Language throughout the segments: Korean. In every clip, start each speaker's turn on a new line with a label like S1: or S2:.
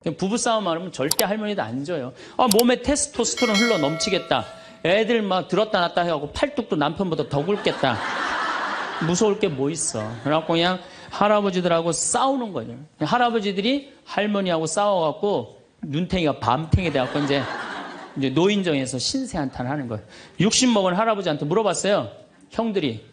S1: 부부싸움 하면 절대 할머니도 안 줘요. 몸에 테스토스테론 흘러 넘치겠다. 애들 막 들었다 놨다 해갖고 팔뚝도 남편보다 더 굵겠다. 무서울 게 뭐 있어. 그래갖고 그냥 할아버지들하고 싸우는 거죠. 할아버지들이 할머니하고 싸워갖고 눈탱이가 밤탱이 돼갖고 이제 노인정에서 신세한탄 하는 거예요. 60 먹은 할아버지한테 물어봤어요. 형들이.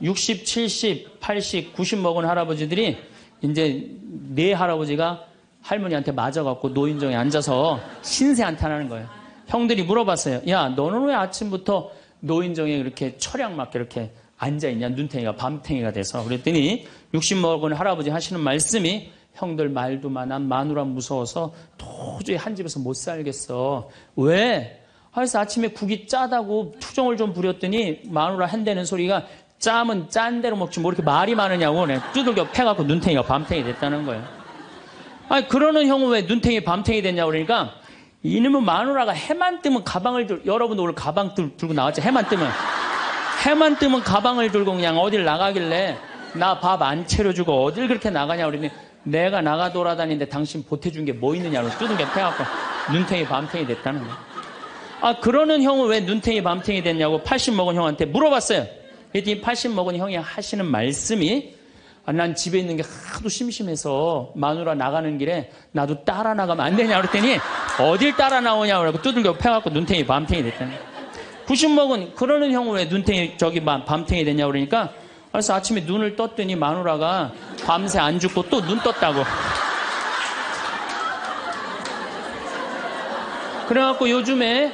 S1: 60, 70, 80, 90 먹은 할아버지들이 이제 네 할아버지가 할머니한테 맞아갖고 노인정에 앉아서 신세한탄하는 거예요. 형들이 물어봤어요. 야, 너는 왜 아침부터 노인정에 그렇게 철양맞게 이렇게 앉아있냐? 눈탱이가 밤탱이가 돼서. 그랬더니 60 먹은 할아버지 하시는 말씀이 형들 말도 난 마누라 무서워서 도저히 한 집에서 못 살겠어. 왜? 그래서 아침에 국이 짜다고 투정을 좀 부렸더니 마누라 한대는 소리가 짜면 짠 대로 먹지 뭐 이렇게 말이 많으냐고 두들겨 패갖고 눈탱이가 밤탱이 됐다는 거예요. 그러는 형은 왜 눈탱이 밤탱이 됐냐고 그러니까 이놈의 마누라가 해만 뜨면 가방을 여러분도 오늘 가방 들고 나왔죠. 해만 뜨면 가방을 들고 그냥 어딜 나가길래 나 밥 안 차려주고 어딜 그렇게 나가냐고 그러니 내가 나가 돌아다니는데 당신 보태준 게 뭐 있느냐고 두들겨 패갖고 눈탱이 밤탱이 됐다는 거예요. 그러는 형은 왜 눈탱이 밤탱이 됐냐고 80 먹은 형한테 물어봤어요. 그랬더니 80 먹은 형이 하시는 말씀이 난 집에 있는 게 하도 심심해서 마누라 나가는 길에 나도 따라 나가면 안 되냐 그랬더니 어딜 따라 나오냐고 그러고 두들겨 패갖고 눈탱이 밤탱이 됐다는 거예요. 90 먹은 그러는 형은 왜 눈탱이 밤탱이 됐냐고 그러니까 그래서 아침에 눈을 떴더니 마누라가 밤새 안 죽고 또 눈 떴다고. 그래갖고 요즘에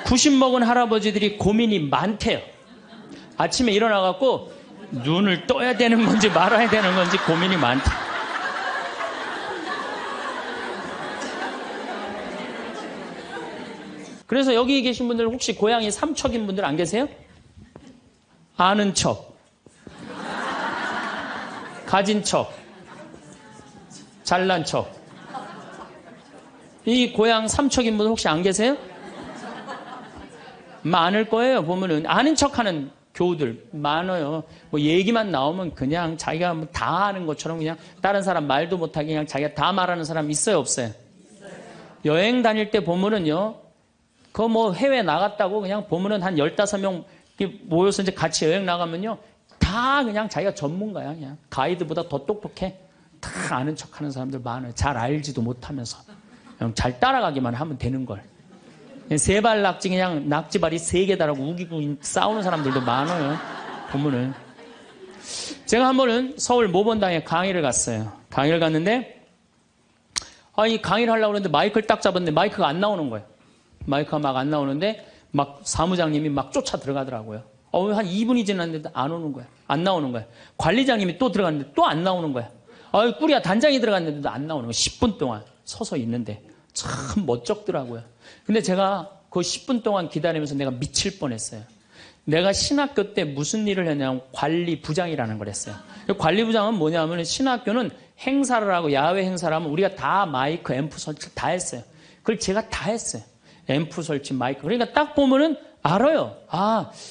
S1: 90 먹은 할아버지들이 고민이 많대요. 아침에 일어나갖고 눈을 떠야 되는 건지 말아야 되는 건지 고민이 많대. 그래서 여기 계신 분들 혹시 고향이 삼척인 분들 안 계세요? 아는 척, 가진 척, 잘난 척. 이 고향 삼척인 분들 혹시 안 계세요? 많을 거예요. 보면은 아는 척하는 교우들 많아요. 뭐 얘기만 나오면 그냥 자기가 뭐 다 아는 것처럼 그냥 다른 사람 말도 못하게 그냥 자기가 다 말하는 사람 있어요, 없어요? 여행 다닐 때 보면은요, 그거 뭐 해외 나갔다고 그냥 보면은 한 15명 모여서 이제 같이 여행 나가면요, 다 그냥 자기가 전문가야. 그냥 가이드보다 더 똑똑해. 다 아는 척하는 사람들 많아요. 잘 알지도 못하면서 그냥 잘 따라가기만 하면 되는 걸. 세발 낙지 그냥 낙지발이 3개 달하고 우기고 싸우는 사람들도 많아요. 보면은. 제가 한 번은 서울 모본당에 강의를 갔어요. 강의를 갔는데 이 강의를 하려고 그러는데 마이크를 딱 잡았는데 마이크가 안 나오는 거예요. 마이크가 막 안 나오는데 막 사무장님이 막 쫓아 들어가더라고요. 한 2분이 지났는데 안 오는 거야. 안 나오는 거야. 관리장님이 또 들어갔는데 또 안 나오는 거야. 꾸리야 단장이 들어갔는데도 안 나오는 거야. 10분 동안 서서 있는데 참 멋쩍더라고요. 근데 제가 그 10분 동안 기다리면서 내가 미칠 뻔했어요. 내가 신학교 때 무슨 일을 했냐면 관리부장이라는 걸 했어요. 관리부장은 뭐냐면 신학교는 행사를 하고 야외 행사를 하면 우리가 다 마이크, 앰프 설치 다 했어요. 그걸 제가 다 했어요. 앰프 설치, 마이크. 그러니까 딱 보면은 알아요.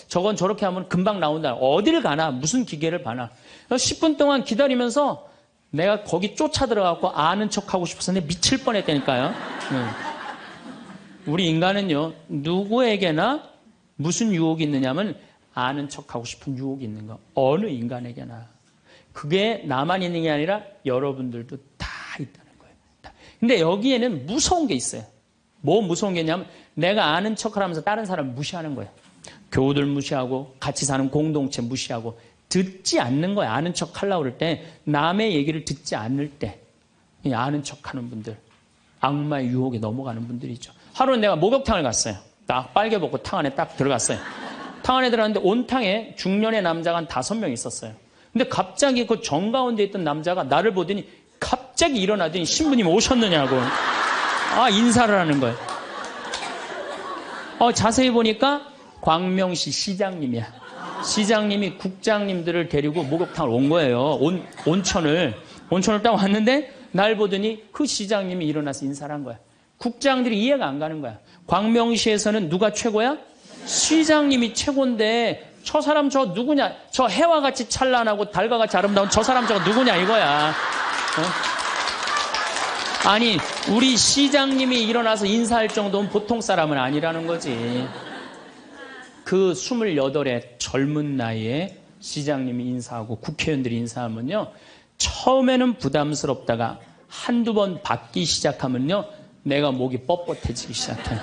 S1: 저건 저렇게 하면 금방 나온다. 어디를 가나, 무슨 기계를 봐나. 10분 동안 기다리면서 내가 거기 쫓아 들어가고 아는 척하고 싶어서 내가 미칠 뻔했다니까요. 우리 인간은요, 누구에게나 무슨 유혹이 있느냐면 아는 척하고 싶은 유혹이 있는 거. 어느 인간에게나. 그게 나만 있는 게 아니라 여러분들도 다 있다는 거예요. 근데 여기에는 무서운 게 있어요. 뭐 무서운 게 있냐면 내가 아는 척을 하면서 다른 사람 무시하는 거예요. 교우들 무시하고 같이 사는 공동체 무시하고 듣지 않는 거예요. 아는 척 하려고 그럴 때 남의 얘기를 듣지 않을 때 아는 척하는 분들 악마의 유혹에 넘어가는 분들이죠. 하루는 내가 목욕탕을 갔어요. 딱 빨개 벗고 탕 안에 딱 들어갔어요. 탕 안에 들어갔는데 온탕에 중년의 남자가 한 5명 있었어요. 근데 갑자기 그 정가운데 있던 남자가 나를 보더니 갑자기 일어나더니 신부님 오셨느냐고 인사를 하는 거예요. 자세히 보니까 광명시 시장님이야. 시장님이 국장님들을 데리고 목욕탕을 온 거예요. 온천을 딱 왔는데 날 보더니 그 시장님이 일어나서 인사를 한 거야. 국장들이 이해가 안 가는 거야. 광명시에서는 누가 최고야? 시장님이 최고인데 저 사람 저 누구냐? 저 해와 같이 찬란하고 달과 같이 아름다운 저 사람 저거 누구냐 이거야. 아니, 우리 시장님이 일어나서 인사할 정도면 보통 사람은 아니라는 거지. 그 28의 젊은 나이에 시장님이 인사하고 국회의원들이 인사하면요, 처음에는 부담스럽다가 한두 번 받기 시작하면요, 내가 목이 뻣뻣해지기 시작해.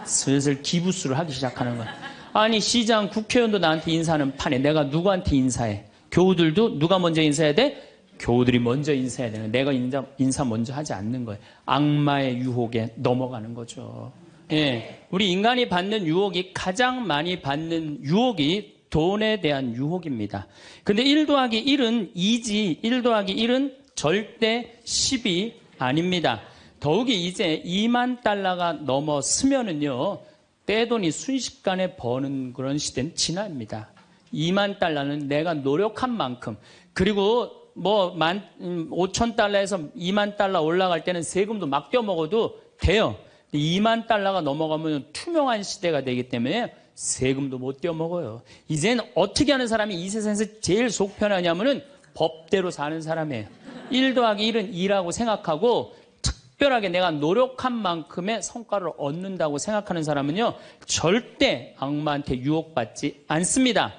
S1: 슬슬 기부수를 하기 시작하는 거야. 아니, 시장, 국회의원도 나한테 인사하는 판에 내가 누구한테 인사해? 교우들도 누가 먼저 인사해야 돼? 교우들이 먼저 인사해야 되는, 내가 인사 먼저 하지 않는 거예요. 악마의 유혹에 넘어가는 거죠. 예, 우리 인간이 받는 유혹이, 가장 많이 받는 유혹이 돈에 대한 유혹입니다. 근데 1 더하기 1은 2지, 1 더하기 1은 절대 10이 아닙니다. 더욱이 이제 2만 달러가 넘었으면은요, 떼돈이 순식간에 버는 그런 시대는 지납니다. 2만 달러는 내가 노력한 만큼, 그리고 뭐 5,000달러에서 2만 달러 올라갈 때는 세금도 막 떼어먹어도 돼요. 2만 달러가 넘어가면 투명한 시대가 되기 때문에 세금도 못 떼어먹어요. 이제는 어떻게 하는 사람이 이 세상에서 제일 속 편하냐면은 법대로 사는 사람이에요. 1 더하기 1은 2라고 생각하고 특별하게 내가 노력한 만큼의 성과를 얻는다고 생각하는 사람은요, 절대 악마한테 유혹받지 않습니다.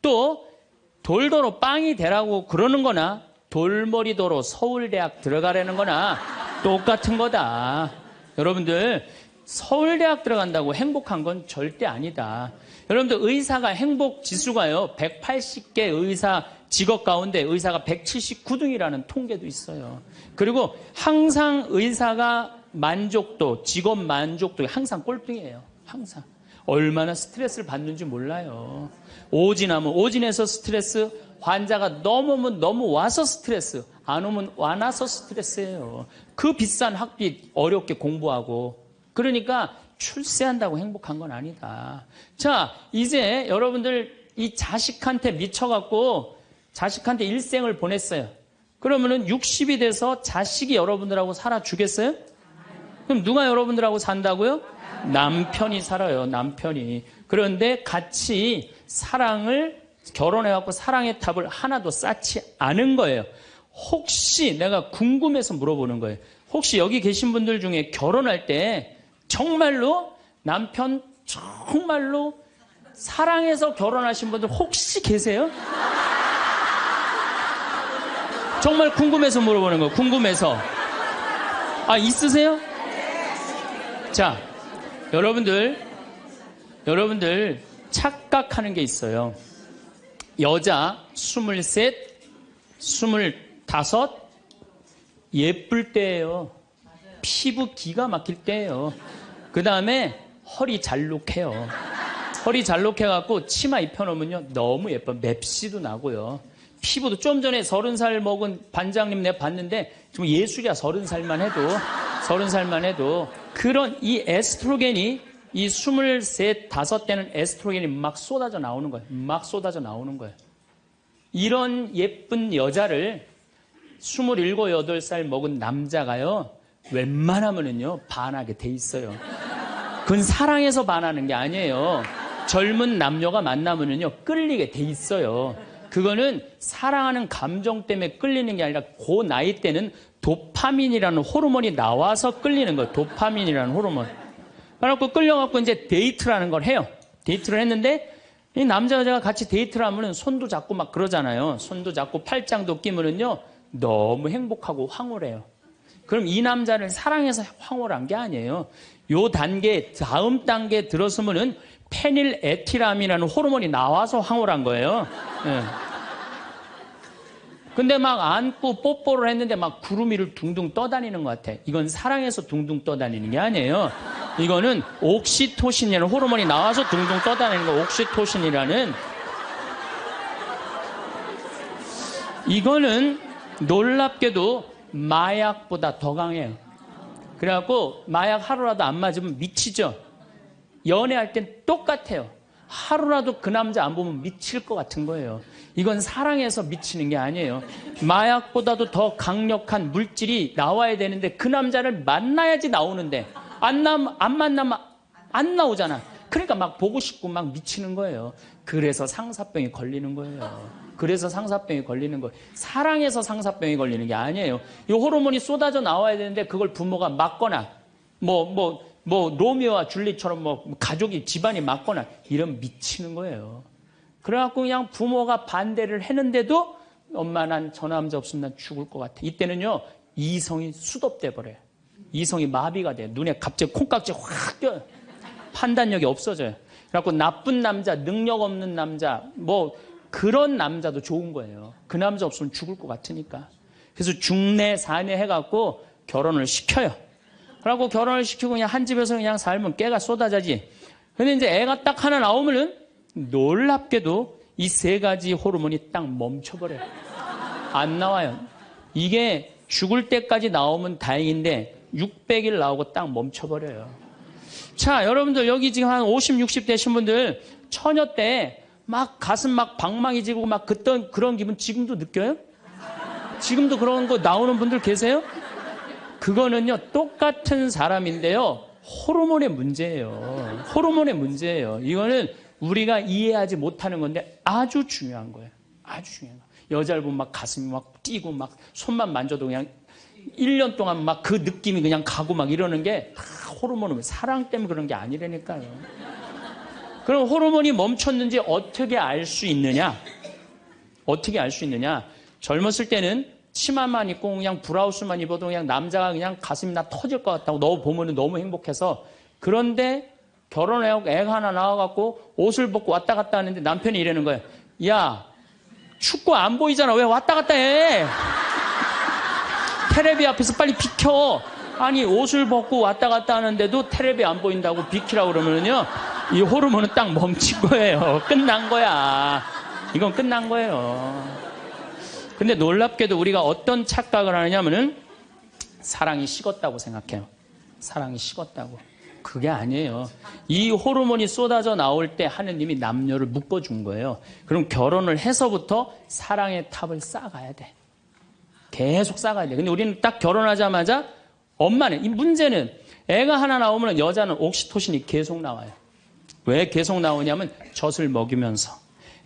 S1: 또 돌도로 빵이 되라고 그러는 거나 돌머리도로 서울대학 들어가라는 거나 똑같은 거다. 여러분들, 서울대학 들어간다고 행복한 건 절대 아니다. 여러분들, 의사가 행복 지수가요, 180개 의사 직업 가운데 의사가 179등이라는 통계도 있어요. 그리고 항상 의사가 만족도, 직업 만족도가 항상 꼴등이에요. 항상. 얼마나 스트레스를 받는지 몰라요. 오진하면 오진해서 스트레스, 환자가 넘으면 너무 와서 스트레스, 안 오면 와나서 스트레스예요. 그 비싼 학비 어렵게 공부하고. 그러니까 출세한다고 행복한 건 아니다. 자, 이제 여러분들 이 자식한테 미쳐갖고 자식한테 일생을 보냈어요. 그러면은 60이 돼서 자식이 여러분들하고 살아주겠어요? 그럼 누가 여러분들하고 산다고요? 남편이 살아요, 남편이. 그런데 같이 사랑을, 결혼해갖고 사랑의 탑을 하나도 쌓지 않은 거예요. 혹시 내가 궁금해서 물어보는 거예요. 혹시 여기 계신 분들 중에 결혼할 때 정말로 남편 정말로 사랑해서 결혼하신 분들 혹시 계세요? 정말 궁금해서 물어보는 거예요. 궁금해서. 아, 있으세요? 자, 여러분들 착각하는 게 있어요. 여자 23, 25 예쁠 때예요. 피부 기가 막힐 때예요. 그 다음에 허리 잘록해요. 허리 잘록해갖고 치마 입혀놓으면요, 너무 예뻐. 맵시도 나고요. 피부도, 좀 전에 30살 먹은 반장님 내가 봤는데 좀 예술이야. 30살만 해도 그런 이 에스트로겐이, 이 23, 5때는 에스트로겐이 막 쏟아져 나오는 거예요. 막 쏟아져 나오는 거예요. 이런 예쁜 여자를 27, 8살 먹은 남자가요, 웬만하면은요 반하게 돼 있어요. 그건 사랑해서 반하는 게 아니에요. 젊은 남녀가 만나면은요 끌리게 돼 있어요. 그거는 사랑하는 감정 때문에 끌리는 게 아니라 그 나이 때는 도파민이라는 호르몬이 나와서 끌리는 거예요. 도파민이라는 호르몬. 그래갖고 끌려갖고 이제 데이트라는 걸 해요. 데이트를 했는데 이 남자 여자가 같이 데이트를 하면은 손도 잡고 막 그러잖아요. 손도 잡고 팔짱도 끼면은요 너무 행복하고 황홀해요. 그럼 이 남자를 사랑해서 황홀한 게 아니에요. 요 단계, 다음 단계 들어서면은 페닐에틸암이라는 호르몬이 나와서 황홀한 거예요. 예. 근데 막 안고 뽀뽀를 했는데 막 구름 위를 둥둥 떠다니는 것 같아. 이건 사랑해서 둥둥 떠다니는 게 아니에요. 이거는 옥시토신이라는 호르몬이 나와서 둥둥 떠다니는 거. 옥시토신이라는. 이거는 놀랍게도 마약보다 더 강해요. 그래갖고 마약 하루라도 안 맞으면 미치죠. 연애할 땐 똑같아요. 하루라도 그 남자 안 보면 미칠 것 같은 거예요. 이건 사랑해서 미치는 게 아니에요. 마약보다도 더 강력한 물질이 나와야 되는데 그 남자를 만나야지 나오는데 안 만나면 안 나오잖아. 그러니까 막 보고 싶고 막 미치는 거예요. 그래서 상사병이 걸리는 거예요. 그래서 상사병이 걸리는 거예요. 사랑해서 상사병이 걸리는 게 아니에요. 이 호르몬이 쏟아져 나와야 되는데 그걸 부모가 막거나 로미오와 줄리처럼 가족이 집안이 막거나 이러면 미치는 거예요. 그래갖고 그냥 부모가 반대를 했는데도 엄마 난 저 남자 없으면 난 죽을 것 같아. 이때는요 이성이 수dob돼 버려요. 이성이 마비가 돼요. 눈에 갑자기 콩깍지 확 껴요. 판단력이 없어져요. 그래갖고 나쁜 남자, 능력 없는 남자, 그런 남자도 좋은 거예요. 그 남자 없으면 죽을 것 같으니까. 그래서 중내 사내 해갖고 결혼을 시켜요. 그래갖고 결혼을 시키고 그냥 한 집에서 그냥 살면 깨가 쏟아지지. 근데 이제 애가 딱 하나 나오면은 놀랍게도 이 세 가지 호르몬이 딱 멈춰버려요. 안 나와요. 이게 죽을 때까지 나오면 다행인데 600일 나오고 딱 멈춰버려요. 자, 여러분들 여기 지금 한 50, 60 되신 분들 처녀 때 막 가슴 막 방망이 지고 막 그런 기분 지금도 느껴요? 지금도 그런 거 나오는 분들 계세요? 그거는요 똑같은 사람인데요 호르몬의 문제예요. 호르몬의 문제예요. 이거는 우리가 이해하지 못하는 건데 아주 중요한 거예요. 아주 중요한 거예요. 여자를 보면 막 가슴이 막 뛰고 막 손만 만져도 그냥 1년 동안 막 그 느낌이 그냥 가고 막 이러는 게 다 호르몬은 사랑 때문에 그런 게 아니라니까요. 그럼 호르몬이 멈췄는지 어떻게 알 수 있느냐? 어떻게 알 수 있느냐? 젊었을 때는 치마만 입고 그냥 브라우스만 입어도 그냥 남자가 그냥 가슴이 나 터질 것 같다고 너 보면 너무 행복해서. 그런데 결혼해갖고 애가 하나 나와갖고 옷을 벗고 왔다 갔다 하는데 남편이 이러는 거예요. 야, 춥고 안 보이잖아. 왜 왔다 갔다 해? 테레비 앞에서 빨리 비켜. 아니 옷을 벗고 왔다 갔다 하는데도 테레비 안 보인다고 비키라고 그러면은요 이 호르몬은 딱 멈춘 거예요. 끝난 거야. 이건 끝난 거예요. 근데 놀랍게도 우리가 어떤 착각을 하느냐면은 사랑이 식었다고 생각해요. 사랑이 식었다고. 그게 아니에요. 이 호르몬이 쏟아져 나올 때 하느님이 남녀를 묶어준 거예요. 그럼 결혼을 해서부터 사랑의 탑을 쌓아가야 돼. 계속 쌓아가야 돼. 근데 우리는 딱 결혼하자마자 엄마는, 이 문제는 애가 하나 나오면 여자는 옥시토신이 계속 나와요. 왜 계속 나오냐면 젖을 먹이면서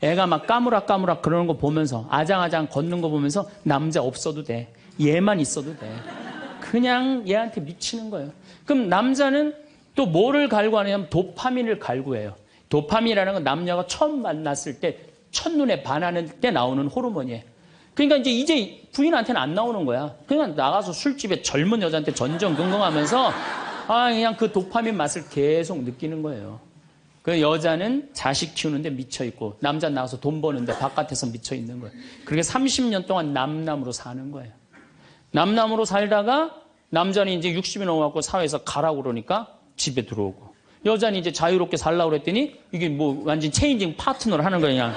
S1: 애가 막 까무락까무락 그러는 거 보면서 아장아장 걷는 거 보면서 남자 없어도 돼. 얘만 있어도 돼. 그냥 얘한테 미치는 거예요. 그럼 남자는 또 뭐를 갈구하냐면 도파민을 갈구해요. 도파민이라는 건 남녀가 처음 만났을 때 첫눈에 반하는 때 나오는 호르몬이에요. 그러니까 이제 부인한테는 안 나오는 거야. 그냥 나가서 술집에 젊은 여자한테 전전긍긍하면서 그냥 그 도파민 맛을 계속 느끼는 거예요. 그 여자는 자식 키우는데 미쳐있고 남자는 나가서 돈 버는데 바깥에서 미쳐있는 거예요. 그렇게 30년 동안 남남으로 사는 거예요. 남남으로 살다가 남자는 이제 60이 넘어갖고 사회에서 가라고 그러니까 집에 들어오고 여자는 이제 자유롭게 살라고 그랬더니 이게 완전 체인징 파트너를 하는 거야.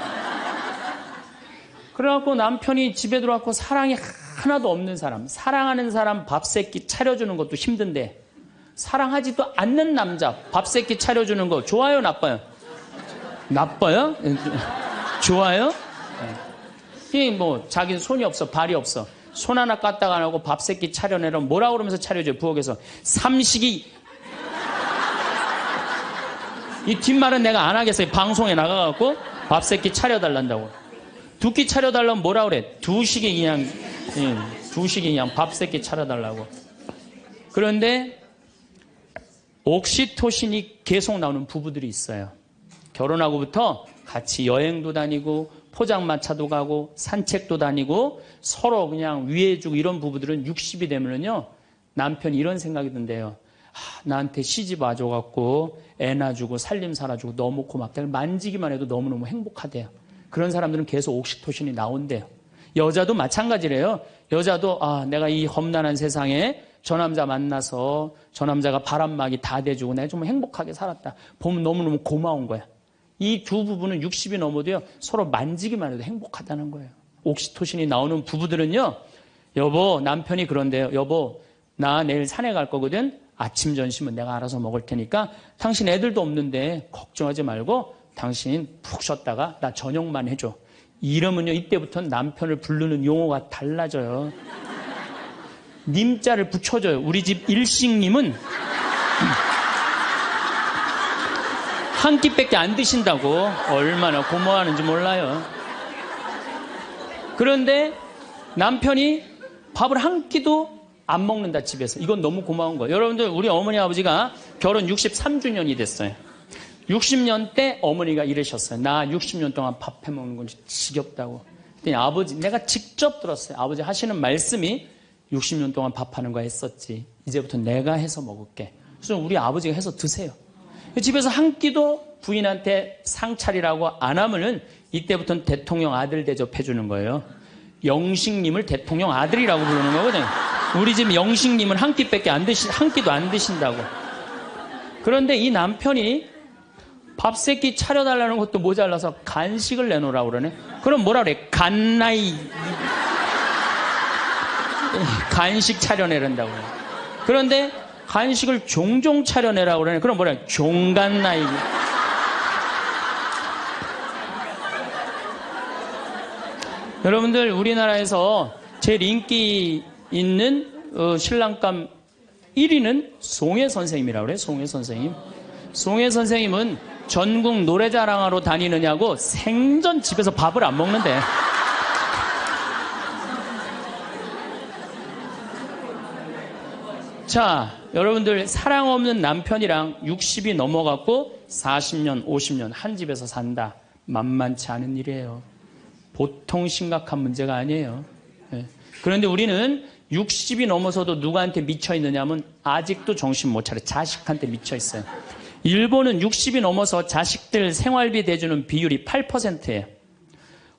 S1: 그래갖고 남편이 집에 들어왔고 사랑이 하나도 없는 사람, 사랑하는 사람 밥 세끼 차려주는 것도 힘든데 사랑하지도 않는 남자 밥 세끼 차려주는 거 좋아요, 나빠요? 나빠요? 좋아요? 네. 자기는 손이 없어, 발이 없어. 손 하나 까딱 안 하고 밥 세끼 차려내라면 뭐라 그러면서 차려줘요, 부엌에서. 삼식이. 이 뒷말은 내가 안 하겠어요. 방송에 나가갖고 밥 세끼 차려달란다고. 두 끼 차려달라면 뭐라 그래? 두식이 그냥 밥 세끼 차려달라고. 그런데 옥시토신이 계속 나오는 부부들이 있어요. 결혼하고부터 같이 여행도 다니고 포장마차도 가고 산책도 다니고 서로 그냥 위해주고 이런 부부들은 60이 되면은요 남편이 이런 생각이 든대요. 나한테 시집 와줘갖고 애 낳아주고 살림 살아주고 너무 고맙다. 만지기만 해도 너무너무 행복하대요. 그런 사람들은 계속 옥시토신이 나온대요. 여자도 마찬가지래요. 여자도 내가 이 험난한 세상에 저 남자 만나서 저 남자가 바람막이 다 대주고 내가 좀 행복하게 살았다. 보면 너무너무 고마운 거야. 이 두 부부는 60이 넘어도요 서로 만지기만 해도 행복하다는 거예요. 옥시토신이 나오는 부부들은요, 여보 남편이 그런데요. 여보 나 내일 산에 갈 거거든. 아침 점심은 내가 알아서 먹을 테니까 당신 애들도 없는데 걱정하지 말고 당신 푹 쉬었다가 나 저녁만 해줘. 이러면요 이때부터 남편을 부르는 용어가 달라져요. 님자를 붙여줘요. 우리 집 일식님은 한 끼밖에 안 드신다고. 얼마나 고마워하는지 몰라요. 그런데 남편이 밥을 한 끼도 안 먹는다, 집에서. 이건 너무 고마운 거예요. 여러분들, 우리 어머니 아버지가 결혼 63주년이 됐어요. 60년 때 어머니가 이러셨어요. 나 60년 동안 밥 해먹는 건 지겹다고. 그랬더니 아버지, 내가 직접 들었어요. 아버지 하시는 말씀이 60년 동안 밥하는 거 했었지. 이제부터 내가 해서 먹을게. 그래서 우리 아버지가 해서 드세요. 집에서 한 끼도 부인한테 상차리라고 안 하면은 이때부터는 대통령 아들 대접해 주는 거예요. 영식님을 대통령 아들이라고 부르는 거거든요. 우리 집 영식님은 한 끼밖에 한 끼도 안 드신다고. 그런데 이 남편이 밥 세 끼 차려달라는 것도 모자라서 간식을 내놓으라고 그러네. 그럼 뭐라 그래? 간나이. 간식 차려내란다고 그래. 그런데 간식을 종종 차려내라고 그러네. 그럼 뭐라 그래? 종간나이. 여러분들, 우리나라에서 제일 인기 있는 신랑감 1위는 송혜 선생님이라고 그래요. 송혜 선생님. 송혜 선생님은 전국 노래자랑하러 다니느냐고 생전 집에서 밥을 안 먹는데. 자, 여러분들, 사랑 없는 남편이랑 60이 넘어갔고 40년, 50년 한 집에서 산다. 만만치 않은 일이에요. 보통 심각한 문제가 아니에요. 네. 그런데 우리는 60이 넘어서도 누구한테 미쳐 있느냐면 아직도 정신 못 차려. 자식한테 미쳐 있어요. 일본은 60이 넘어서 자식들 생활비 대주는 비율이 8%예요.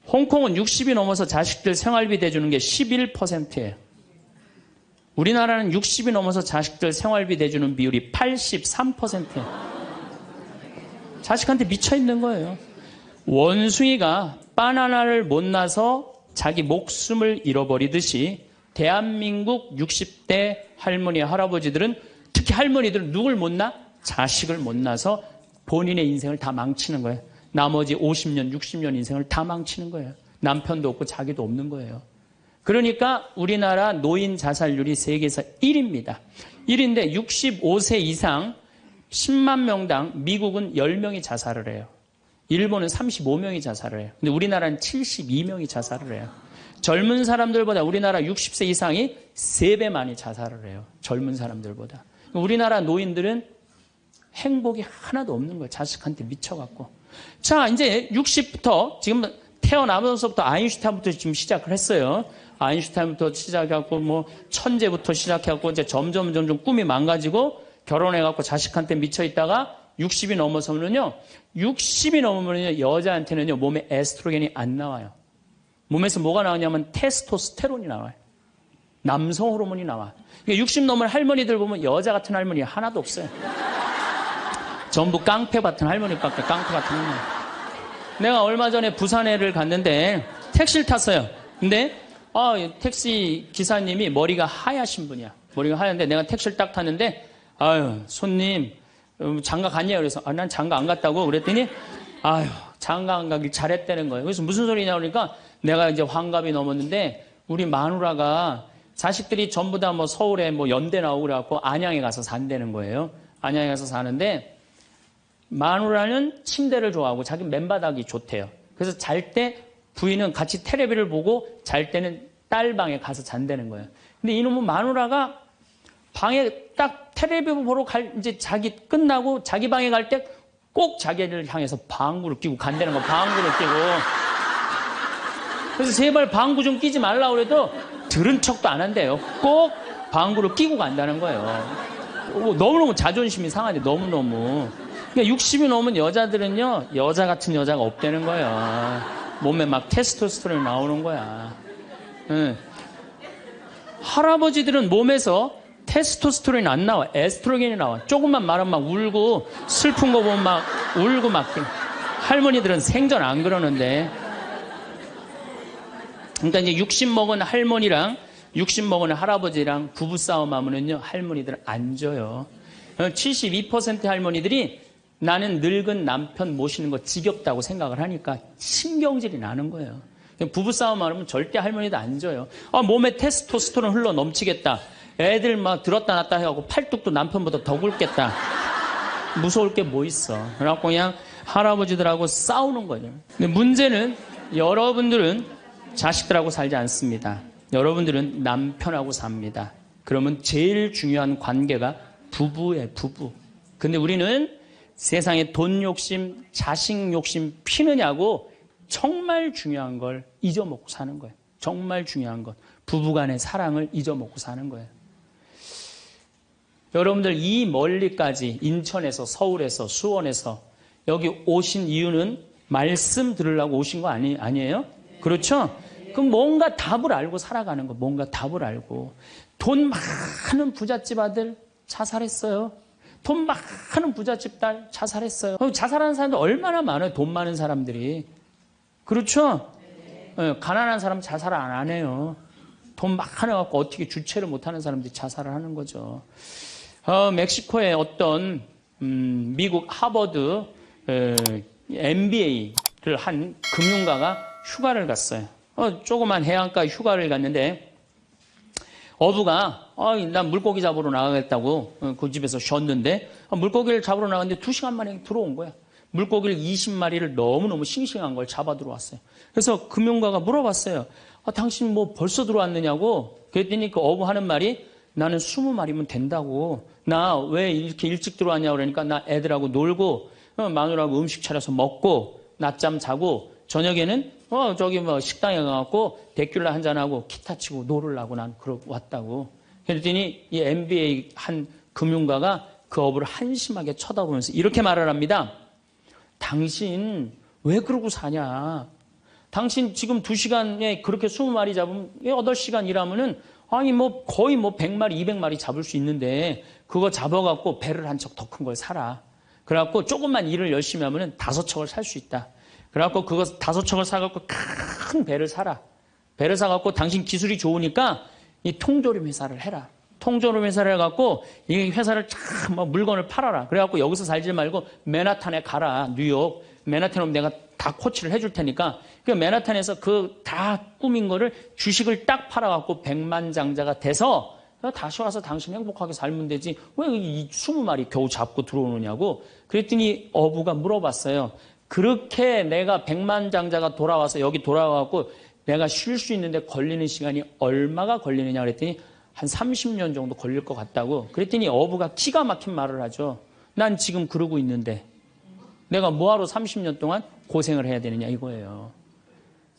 S1: 홍콩은 60이 넘어서 자식들 생활비 대주는 게 11%예요. 우리나라는 60이 넘어서 자식들 생활비 대주는 비율이 83%예요. 자식한테 미쳐 있는 거예요. 원숭이가 바나나를 못 나서 자기 목숨을 잃어버리듯이 대한민국 60대 할머니, 할아버지들은, 특히 할머니들은 누굴 못 낳아? 자식을 못 낳아서 본인의 인생을 다 망치는 거예요. 나머지 50년, 60년 인생을 다 망치는 거예요. 남편도 없고 자기도 없는 거예요. 그러니까 우리나라 노인 자살률이 세계에서 1위입니다. 1위인데 65세 이상 10만 명당 미국은 10명이 자살을 해요. 일본은 35명이 자살을 해요. 근데 우리나라는 72명이 자살을 해요. 젊은 사람들보다 우리나라 60세 이상이 3배 많이 자살을 해요. 젊은 사람들보다. 우리나라 노인들은 행복이 하나도 없는 거예요. 자식한테 미쳐갖고. 자, 이제 60부터 지금 태어나면서부터 아인슈타인부터 지금 시작을 했어요. 아인슈타인부터 시작해갖고 뭐 천재부터 시작해갖고 이제 점점 꿈이 망가지고 결혼해갖고 자식한테 미쳐있다가 60이 넘어서면요. 60이 넘으면요. 여자한테는요. 몸에 에스트로겐이 안 나와요. 몸에서 뭐가 나오냐면 테스토스테론이 나와요. 남성 호르몬이 나와. 60 넘은 할머니들 보면 여자 같은 할머니 하나도 없어요. 전부 깡패 같은 할머니밖에, 깡패 같은 할머니. 내가 얼마 전에 부산에를 갔는데 택시를 탔어요. 근데 택시 기사님이 머리가 하얗신 분이야. 머리가 하얀데 내가 택시를 딱 탔는데 아유, 손님 장가 갔냐고. 그래서 난 장가 안 갔다고 그랬더니 아유, 장가 안 가길 잘했다는 거예요. 그래서 무슨 소리냐 그러니까 내가 이제 환갑이 넘었는데 우리 마누라가 자식들이 전부 다 뭐 서울에 뭐 연대 나오고 그래갖고 안양에 가서 산다는 거예요. 안양에 가서 사는데 마누라는 침대를 좋아하고 자기 맨바닥이 좋대요. 그래서 잘 때 부인은 같이 텔레비를 보고 잘 때는 딸 방에 가서 잔다는 거예요. 근데 이놈은 마누라가 방에 딱 텔레비 보러 이제 자기 끝나고 자기 방에 갈 때 꼭 자기를 향해서 방구를 끼고 간다는 거. 방구를 끼고. 그래서 제발 방구 좀 끼지 말라고 그래도 들은 척도 안 한대요. 꼭 방구를 끼고 간다는 거예요. 너무너무 자존심이 상하네. 너무너무. 그러니까 60이 넘은 여자들은요. 여자 같은 여자가 없다는 거예요. 몸에 막 테스토스테론이 나오는 거야. 응. 할아버지들은 몸에서 테스토스테론이 안 나와. 에스트로겐이 나와. 조금만 말하면 막 울고 슬픈 거 보면 막 울고 막. 할머니들은 생전 안 그러는데. 그러니까 이제 60 먹은 할머니랑 60 먹은 할아버지랑 부부싸움 하면은요. 할머니들은 안 져요. 72% 할머니들이 나는 늙은 남편 모시는 거 지겹다고 생각을 하니까 신경질이 나는 거예요. 부부싸움 하면 절대 할머니도 안 져요. 몸에 테스토스테론 흘러 넘치겠다. 애들 막 들었다 놨다 해갖고 팔뚝도 남편보다 더 굵겠다. 무서울 게 뭐 있어. 그래갖고 그냥 할아버지들하고 싸우는 거죠. 근데 문제는 여러분들은 자식들하고 살지 않습니다. 여러분들은 남편하고 삽니다. 그러면 제일 중요한 관계가 부부예요, 부부. 근데 우리는 세상에 돈 욕심, 자식 욕심 피느냐고 정말 중요한 걸 잊어먹고 사는 거예요. 정말 중요한 것. 부부간의 사랑을 잊어먹고 사는 거예요. 여러분들 이 멀리까지 인천에서, 서울에서, 수원에서 여기 오신 이유는 말씀 들으려고 오신 거 아니에요? 그렇죠? 그럼 뭔가 답을 알고 살아가는 거, 뭔가 답을 알고. 돈 많은 부잣집 아들 자살했어요. 돈 많은 부잣집 딸 자살했어요. 자살하는 사람들 얼마나 많아요, 돈 많은 사람들이. 그렇죠? 네, 가난한 사람 자살 안 해요. 돈 많아갖고 어떻게 주체를 못하는 사람들이 자살을 하는 거죠. 멕시코의 어떤 미국 하버드 MBA를 한 금융가가 휴가를 갔어요. 조그만 해안가 휴가를 갔는데 어부가 난 물고기 잡으러 나가겠다고 그 집에서 쉬었는데 물고기를 잡으러 나갔는데 2시간 만에 들어온 거야. 물고기를 20마리를 너무너무 싱싱한 걸 잡아 들어왔어요. 그래서 금융가가 물어봤어요. 당신 뭐 벌써 들어왔느냐고. 그랬더니 그 어부 하는 말이 나는 20마리면 된다고. 나 왜 이렇게 일찍 들어왔냐고 그러니까 나 애들하고 놀고 마누라하고 음식 차려서 먹고 낮잠 자고 저녁에는 저기 뭐 식당에 가갖고 데큘라 한잔하고 기타 치고 놀으려고 난 왔다고. 그랬더니 이 MBA 한 금융가가 그 어부를 한심하게 쳐다보면서 이렇게 말을 합니다. 당신 왜 그러고 사냐? 당신 지금 2시간에 그렇게 20마리 잡으면 8시간 일하면은 아니 뭐 거의 뭐 100마리, 200마리 잡을 수 있는데 그거 잡아갖고 배를 한 척 더 큰 걸 사라. 그래갖고 조금만 일을 열심히 하면은 5척을 살 수 있다. 그래갖고 그거 5척을 사갖고 큰 배를 사라. 배를 사갖고 당신 기술이 좋으니까 이 통조림 회사를 해라. 통조림 회사를 해갖고 이 회사를 참 물건을 팔아라. 그래갖고 여기서 살지 말고 맨하탄에 가라. 뉴욕. 맨하탄에 오면 내가 다 코치를 해줄 테니까 그 맨하탄에서 그 다 꾸민 거를 주식을 딱 팔아갖고 백만장자가 돼서 다시 와서 당신 행복하게 살면 되지 왜 이 20마리 겨우 잡고 들어오느냐고. 그랬더니 어부가 물어봤어요. 그렇게 내가 백만장자가 돌아와서 여기 돌아와갖고 내가 쉴 수 있는데 걸리는 시간이 얼마가 걸리느냐 그랬더니 한 30년 정도 걸릴 것 같다고. 그랬더니 어부가 기가 막힌 말을 하죠. 난 지금 그러고 있는데 내가 뭐하러 30년 동안 고생을 해야 되느냐 이거예요.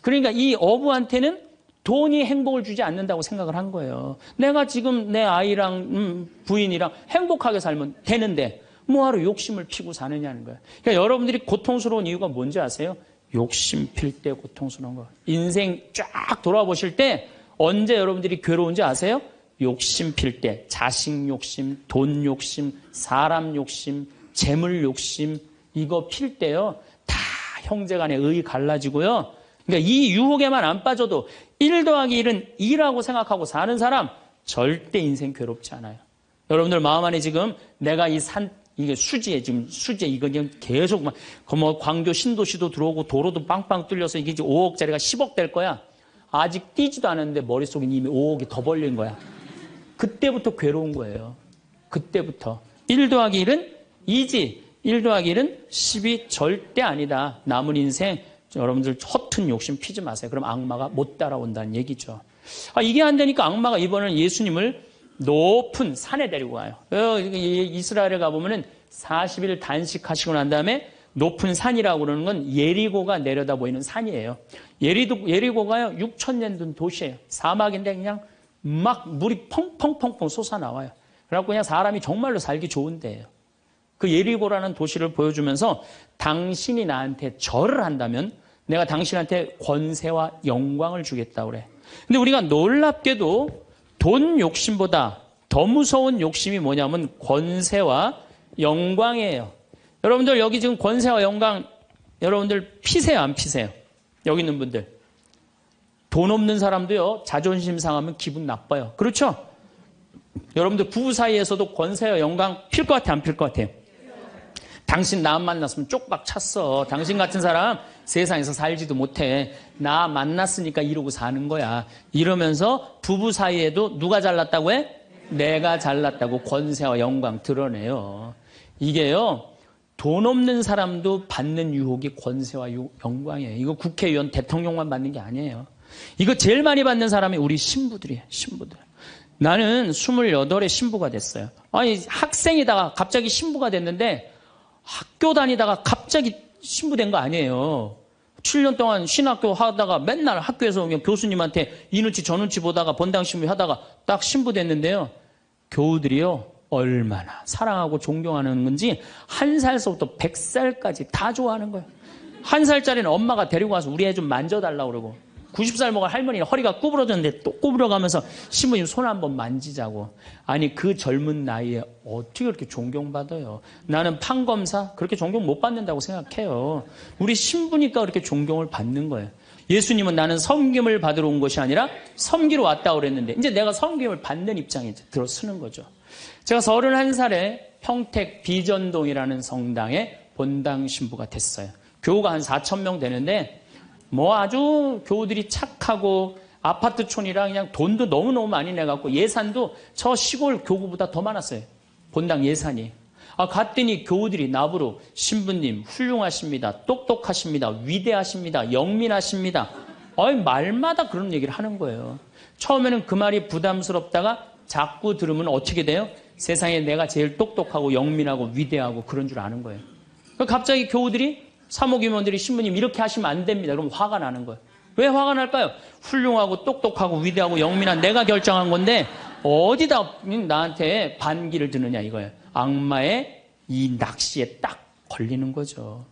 S1: 그러니까 이 어부한테는 돈이 행복을 주지 않는다고 생각을 한 거예요. 내가 지금 내 아이랑 부인이랑 행복하게 살면 되는데 뭐하러 욕심을 피고 사느냐는 거예요. 그러니까 여러분들이 고통스러운 이유가 뭔지 아세요? 욕심 필 때 고통스러운 거. 인생 쫙 돌아보실 때 언제 여러분들이 괴로운지 아세요? 욕심 필 때. 자식 욕심, 돈 욕심, 사람 욕심, 재물 욕심 이거 필 때요. 다 형제간에 의 갈라지고요. 그러니까 이 유혹에만 안 빠져도 1 더하기 1은 2라고 생각하고 사는 사람 절대 인생 괴롭지 않아요. 여러분들 마음 안에 지금 내가 이게 수지에 지금 수지에 이거 그냥 계속 막 뭐 광교 신도시도 들어오고 도로도 빵빵 뚫려서 이게 이제 5억짜리가 10억 될 거야. 아직 뛰지도 않았는데 머릿속에 이미 5억이 더 벌린 거야. 그때부터 괴로운 거예요. 그때부터. 1 더하기 1은 2지. 1 더하기 1은 10이 절대 아니다. 남은 인생 여러분들 허튼 욕심 피지 마세요. 그럼 악마가 못 따라온다는 얘기죠. 이게 안 되니까 악마가 이번에는 예수님을 높은 산에 데리고 가요. 이스라엘에 가보면은 40일 단식하시고 난 다음에 높은 산이라고 그러는 건 예리고가 내려다 보이는 산이에요. 예리고가요 6,000년 된 도시예요. 사막인데 그냥 막 물이 펑펑펑펑 솟아나와요. 그래갖고 그냥 사람이 정말로 살기 좋은 데예요. 그 예리고라는 도시를 보여주면서 당신이 나한테 절을 한다면 내가 당신한테 권세와 영광을 주겠다고 그래. 근데 우리가 놀랍게도 돈 욕심보다 더 무서운 욕심이 뭐냐면 권세와 영광이에요. 여러분들 여기 지금 권세와 영광 여러분들 피세요 안 피세요? 여기 있는 분들. 돈 없는 사람도요 자존심 상하면 기분 나빠요. 그렇죠? 여러분들 부부 사이에서도 권세와 영광 필 것 같아 안 필 것 같아요? 당신 나 만났으면 쪽박 찼어. 당신 같은 사람 세상에서 살지도 못해. 나 만났으니까 이러고 사는 거야. 이러면서 부부 사이에도 누가 잘났다고 해? 내가 잘났다고 권세와 영광 드러내요. 이게요. 돈 없는 사람도 받는 유혹이 권세와 영광이에요. 이거 국회의원 대통령만 받는 게 아니에요. 이거 제일 많이 받는 사람이 우리 신부들이에요. 신부들. 나는 28에 신부가 됐어요. 아니 학생이다가 갑자기 신부가 됐는데 학교 다니다가 갑자기 신부된 거 아니에요. 7년 동안 신학교 하다가 맨날 학교에서 그냥 교수님한테 이 눈치 저 눈치 보다가 본당 신부 하다가 딱 신부 됐는데요. 교우들이요. 얼마나 사랑하고 존경하는 건지 1살서부터 100살까지 다 좋아하는 거예요. 1살짜리는 엄마가 데리고 와서 우리 애 좀 만져달라고 그러고 90살 먹은 할머니는 허리가 구부러졌는데 또 구부러가면서 신부님 손 한번 만지자고. 아니 그 젊은 나이에 어떻게 그렇게 존경받아요. 나는 판검사 그렇게 존경 못 받는다고 생각해요. 우리 신부니까 그렇게 존경을 받는 거예요. 예수님은 나는 섬김을 받으러 온 것이 아니라 섬기러 왔다고 그랬는데 이제 내가 섬김을 받는 입장에 들어서는 거죠. 제가 31살에 평택 비전동이라는 성당에 본당 신부가 됐어요. 교우가 한 4,000명 되는데 뭐 아주 교우들이 착하고 아파트촌이라 그냥 돈도 너무너무 많이 내갖고 예산도 저 시골 교구보다 더 많았어요. 본당 예산이. 갔더니 교우들이 나보러 신부님 훌륭하십니다. 똑똑하십니다. 위대하십니다. 영민하십니다. 말마다 그런 얘기를 하는 거예요. 처음에는 그 말이 부담스럽다가 자꾸 들으면 어떻게 돼요? 세상에 내가 제일 똑똑하고 영민하고 위대하고 그런 줄 아는 거예요. 갑자기 교우들이 사모임원들이 신부님 이렇게 하시면 안 됩니다. 그럼 화가 나는 거예요. 왜 화가 날까요? 훌륭하고 똑똑하고 위대하고 영민한 내가 결정한 건데 어디다 나한테 반기를 드느냐 이거예요. 악마의 이 낚시에 딱 걸리는 거죠.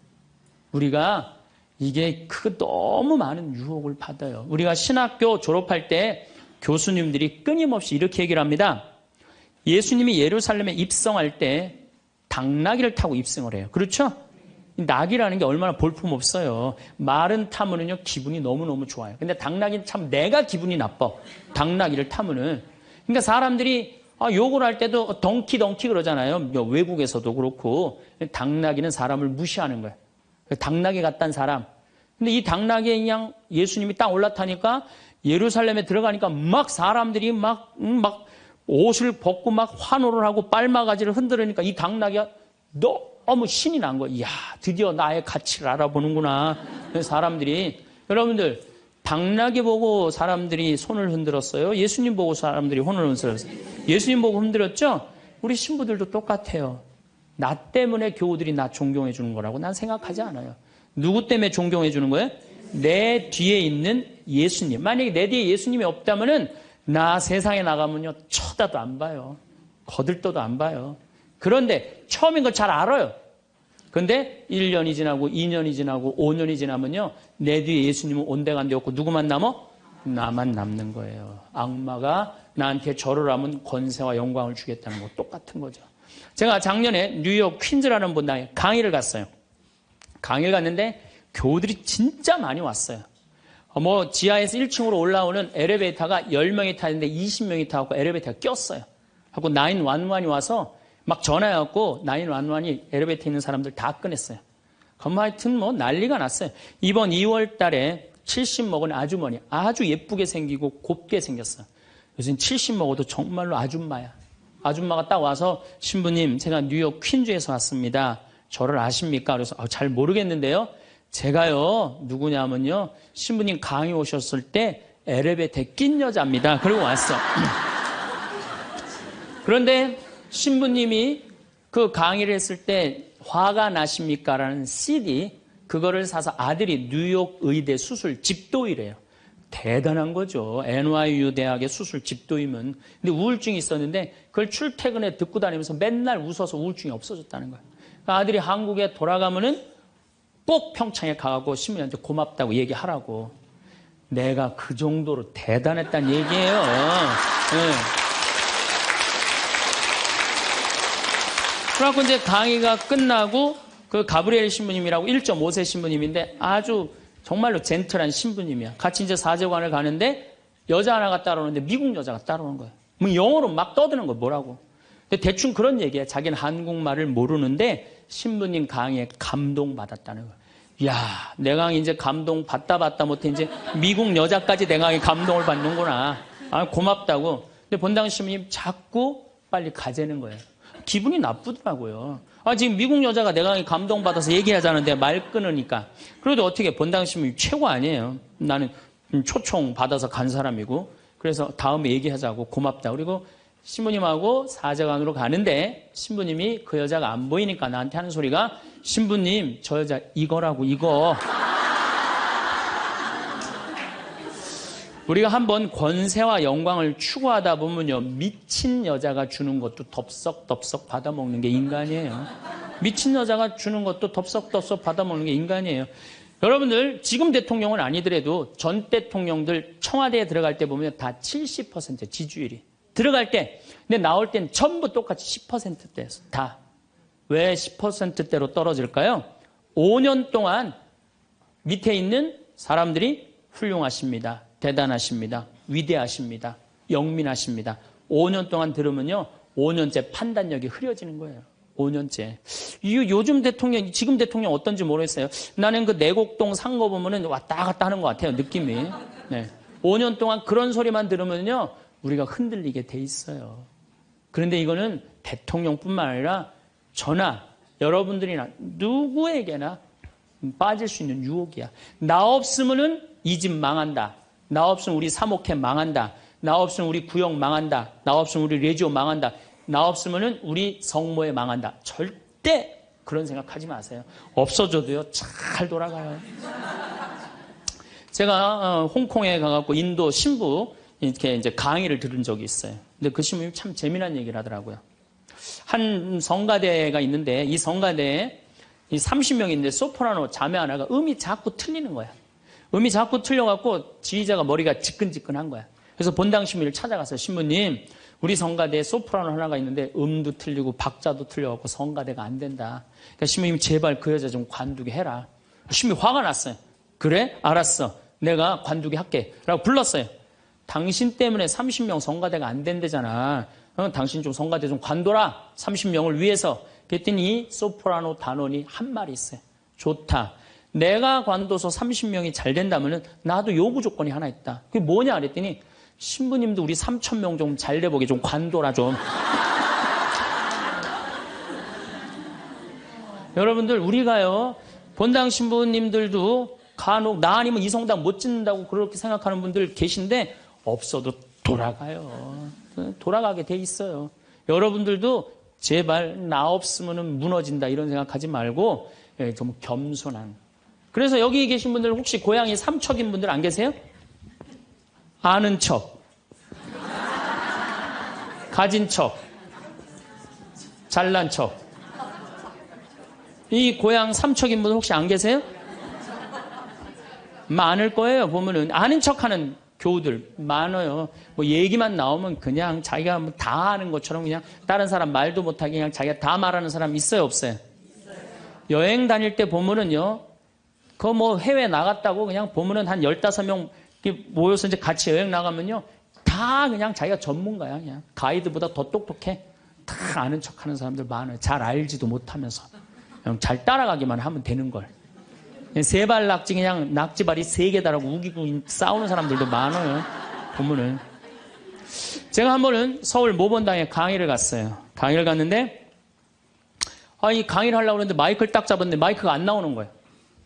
S1: 우리가 이게 너무 많은 유혹을 받아요. 우리가 신학교 졸업할 때 교수님들이 끊임없이 이렇게 얘기를 합니다. 예수님이 예루살렘에 입성할 때 당나귀를 타고 입성을 해요. 그렇죠? 낙이라는 게 얼마나 볼품없어요. 말은 타면은요 기분이 너무너무 좋아요. 근데 당나귀는 참 내가 기분이 나빠. 당나귀를 타면은. 그러니까 사람들이 욕을 할 때도 덩키 그러잖아요. 외국에서도 그렇고. 당나귀는 사람을 무시하는 거예요. 당나귀 같단 사람. 근데 이 당나귀에 그냥 예수님이 딱 올라타니까 예루살렘에 들어가니까 막 사람들이 막 옷을 벗고 막 환호를 하고 빨마가지를 흔들으니까 이 당나귀가 너무 신이 난 거예요. 이야, 드디어 나의 가치를 알아보는구나. 사람들이. 여러분들, 당나귀 보고 사람들이 손을 흔들었어요? 예수님 보고 사람들이 손을 흔들었어요? 예수님 보고 흔들었죠? 우리 신부들도 똑같아요. 나 때문에 교우들이 나 존경해 주는 거라고 난 생각하지 않아요. 누구 때문에 존경해 주는 거예요? 내 뒤에 있는 예수님. 만약에 내 뒤에 예수님이 없다면은 나 세상에 나가면요 쳐다도 안 봐요. 거들떠도 안 봐요. 그런데 처음인 걸 잘 알아요. 그런데 1년이 지나고 2년이 지나고 5년이 지나면요 내 뒤에 예수님은 온데간데 없고 누구만 남어? 나만 남는 거예요. 악마가 나한테 절을 하면 권세와 영광을 주겠다는 거 똑같은 거죠. 제가 작년에 뉴욕 퀸즈라는 본당에 강의를 갔어요. 강의를 갔는데 교우들이 진짜 많이 왔어요. 지하에서 1층으로 올라오는 엘리베이터가 10명이 타는데 20명이 타고 엘리베이터가 꼈어요. 하고 911이 와서 막 전화해갖고 911이 엘리베이터에 있는 사람들 다 꺼냈어요. 그럼 하여튼 난리가 났어요. 이번 2월 달에 70 먹은 아주머니 아주 예쁘게 생기고 곱게 생겼어요. 요즘 70 먹어도 정말로 아줌마야. 아줌마가 딱 와서 신부님 제가 뉴욕 퀸즈에서 왔습니다. 저를 아십니까? 그래서 잘 모르겠는데요. 제가요 누구냐면요 신부님 강의 오셨을 때 엘리베이터에 낀 여자입니다. 그리고 왔어. 그런데 신부님이 그 강의를 했을 때 화가 나십니까? 라는 CD 그거를 사서 아들이 뉴욕 의대 수술 집도이래요. 대단한 거죠. NYU 대학의 수술 집도이면. 근데 우울증이 있었는데 그걸 출퇴근에 듣고 다니면서 맨날 웃어서 우울증이 없어졌다는 거예요. 그러니까 아들이 한국에 돌아가면은 꼭 평창에 가고 신부님한테 고맙다고 얘기하라고. 내가 그 정도로 대단했다는 얘기예요. 네. 그래갖고 이제 강의가 끝나고 그 가브리엘 신부님이라고 1.5세 신부님인데 아주 정말로 젠틀한 신부님이야. 같이 이제 사제관을 가는데 여자 하나가 따라오는데 미국 여자가 따라오는 거예요. 영어로 막 떠드는 거예요. 뭐라고. 근데 대충 그런 얘기야. 자기는 한국말을 모르는데 신부님 강의에 감동받았다는 거예요. 이야, 내 강의 이제 감동받다 못해 이제 미국 여자까지 내 강의 감동을 받는구나. 고맙다고. 근데 본당 신부님 자꾸 빨리 가재는 거예요. 기분이 나쁘더라고요. 지금 미국 여자가 내 강의 감동받아서 얘기하자는데 말 끊으니까. 그래도 어떻게 본당 신부님 최고 아니에요. 나는 초청 받아서 간 사람이고, 그래서 다음에 얘기하자고 고맙다. 그리고 신부님하고 사제관으로 가는데 신부님이 그 여자가 안 보이니까 나한테 하는 소리가, 신부님 저 여자 이거라고, 이거. 우리가 한번 권세와 영광을 추구하다 보면요, 미친 여자가 주는 것도 덥석덥석 받아먹는 게 인간이에요. 미친 여자가 주는 것도 덥석덥석 받아먹는 게 인간이에요. 여러분들 지금 대통령은 아니더라도 전 대통령들 청와대에 들어갈 때 보면 다 70% 지지율이 들어갈 때, 근데 나올 땐 전부 똑같이 10%대였어. 다. 왜 10%대로 떨어질까요? 5년 동안 밑에 있는 사람들이 훌륭하십니다, 대단하십니다, 위대하십니다, 영민하십니다. 5년 동안 들으면요, 5년째 판단력이 흐려지는 거예요. 5년째. 요즘 대통령, 지금 대통령 어떤지 모르겠어요. 나는 그 내곡동 산 거 보면은 왔다 갔다 하는 것 같아요, 느낌이. 네. 5년 동안 그런 소리만 들으면요, 우리가 흔들리게 돼 있어요. 그런데 이거는 대통령뿐만 아니라 저나 여러분들이나 누구에게나 빠질 수 있는 유혹이야. 나 없으면은 이 집 망한다. 나 없으면 우리 사목회 망한다. 나 없으면 우리 구역 망한다. 나 없으면 우리 레지오 망한다. 나 없으면은 우리 성모회 망한다. 절대 그런 생각하지 마세요. 없어져도요, 잘 돌아가요. 제가 홍콩에 가갖고 인도 신부 이렇게 이제 강의를 들은 적이 있어요. 근데 그 신부님이 참 재미난 얘기를 하더라고요. 한 성가대가 있는데 이 성가대에 이 30명이 있는데 소프라노 자매 하나가 음이 자꾸 틀리는 거야. 음이 자꾸 틀려갖고 지휘자가 머리가 지끈지끈한 거야. 그래서 본당 신부님을 찾아가서, 신부님, 우리 성가대에 소프라노 하나가 있는데 음도 틀리고 박자도 틀려갖고 성가대가 안 된다. 그러니까 신부님 제발 그 여자 좀 관두게 해라. 신부님이 화가 났어요. 그래? 알았어. 내가 관두게 할게. 라고 불렀어요. 당신 때문에 30명 성가대가 안 된대잖아. 당신 좀 성가대 좀 관둬라. 30명을 위해서. 그랬더니 소프라노 단원이 한 말이 있어요. 좋다. 내가 관둬서 30명이 잘 된다면 나도 요구 조건이 하나 있다. 그게 뭐냐 그랬더니, 신부님도 우리 3,000명 좀 잘 돼보게 좀 관둬라 좀. 여러분들, 우리가요, 본당 신부님들도 간혹 나 아니면 이 성당 못 짓는다고 그렇게 생각하는 분들 계신데, 없어도 돌아가요. 돌아가게 돼 있어요. 여러분들도 제발 나 없으면 무너진다 이런 생각하지 말고 좀 겸손한. 그래서 여기 계신 분들 혹시 고향이 삼척인 분들 안 계세요? 아는 척, 가진 척, 잘난 척. 이 고향 삼척인 분들 혹시 안 계세요? 많을 거예요. 보면은 아는 척하는 교우들 많아요. 뭐 얘기만 나오면 그냥 자기가 뭐 다 아는 것처럼 그냥 다른 사람 말도 못하게 그냥 자기가 다 말하는 사람 있어요, 없어요? 여행 다닐 때 보면은요, 그 뭐 해외 나갔다고 그냥 보면은 한 15명 모여서 이제 같이 여행 나가면요, 다 그냥 자기가 전문가야. 그냥 가이드보다 더 똑똑해. 다 아는 척하는 사람들 많아요. 잘 알지도 못하면서 그냥 잘 따라가기만 하면 되는 걸. 세발 낙지 그냥 낙지발이 3개 달라고 우기고 싸우는 사람들도 많아요. 보면은. 제가 한 번은 서울 모본당에 강의를 갔어요. 강의를 갔는데, 이 강의를 하려고 했는데 마이크를 딱 잡았는데 마이크가 안 나오는 거예요.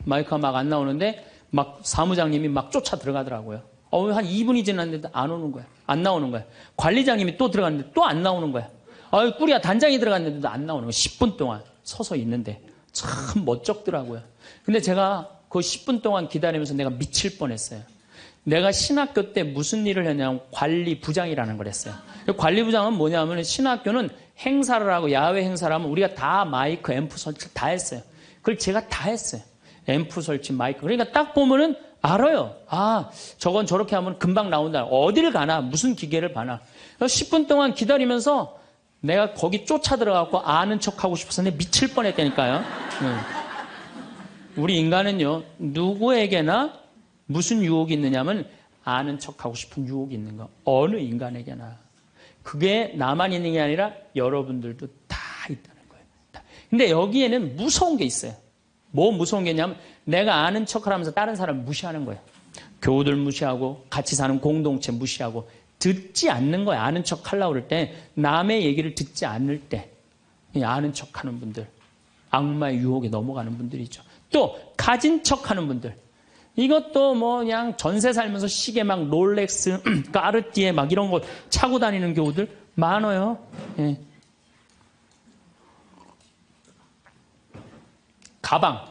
S1: 마이크가 막 안 나오는데 막 사무장님이 막 쫓아 들어가더라고요. 한 2분이 지났는데도 안 오는 거야. 안 나오는 거야. 관리장님이 또 들어갔는데 또 안 나오는 거야. 꾸리야 단장이 들어갔는데도 안 나오는 거야. 10분 동안 서서 있는데. 참 멋쩍더라고요. 근데 제가 그 10분 동안 기다리면서 내가 미칠 뻔했어요. 내가 신학교 때 무슨 일을 했냐면 관리부장이라는 걸 했어요. 관리부장은 뭐냐면 신학교는 행사를 하고 야외 행사를 하면 우리가 다 마이크, 앰프 설치 다 했어요. 그걸 제가 다 했어요. 앰프 설치, 마이크. 그러니까 딱 보면은 알아요. 저건 저렇게 하면 금방 나온다. 어디를 가나, 무슨 기계를 봐나. 10분 동안 기다리면서 내가 거기 쫓아 들어가고 아는 척 하고 싶어서 내가 미칠 뻔했다니까요. 우리 인간은요, 누구에게나 무슨 유혹이 있느냐면 아는 척 하고 싶은 유혹이 있는 거. 어느 인간에게나. 그게 나만 있는 게 아니라 여러분들도 다 있다는 거예요. 근데 여기에는 무서운 게 있어요. 뭐 무서운 게 있냐면 내가 아는 척을 하면서 다른 사람을 무시하는 거예요. 교우들 무시하고 같이 사는 공동체 무시하고 듣지 않는 거예요. 아는 척 하려고 그럴 때 남의 얘기를 듣지 않을 때 아는 척하는 분들, 악마의 유혹에 넘어가는 분들이죠. 또 가진 척하는 분들. 이것도 뭐 그냥 전세 살면서 시계 막 롤렉스, 까르띠에 막 이런 거 차고 다니는 교우들 많아요. 예. 가방.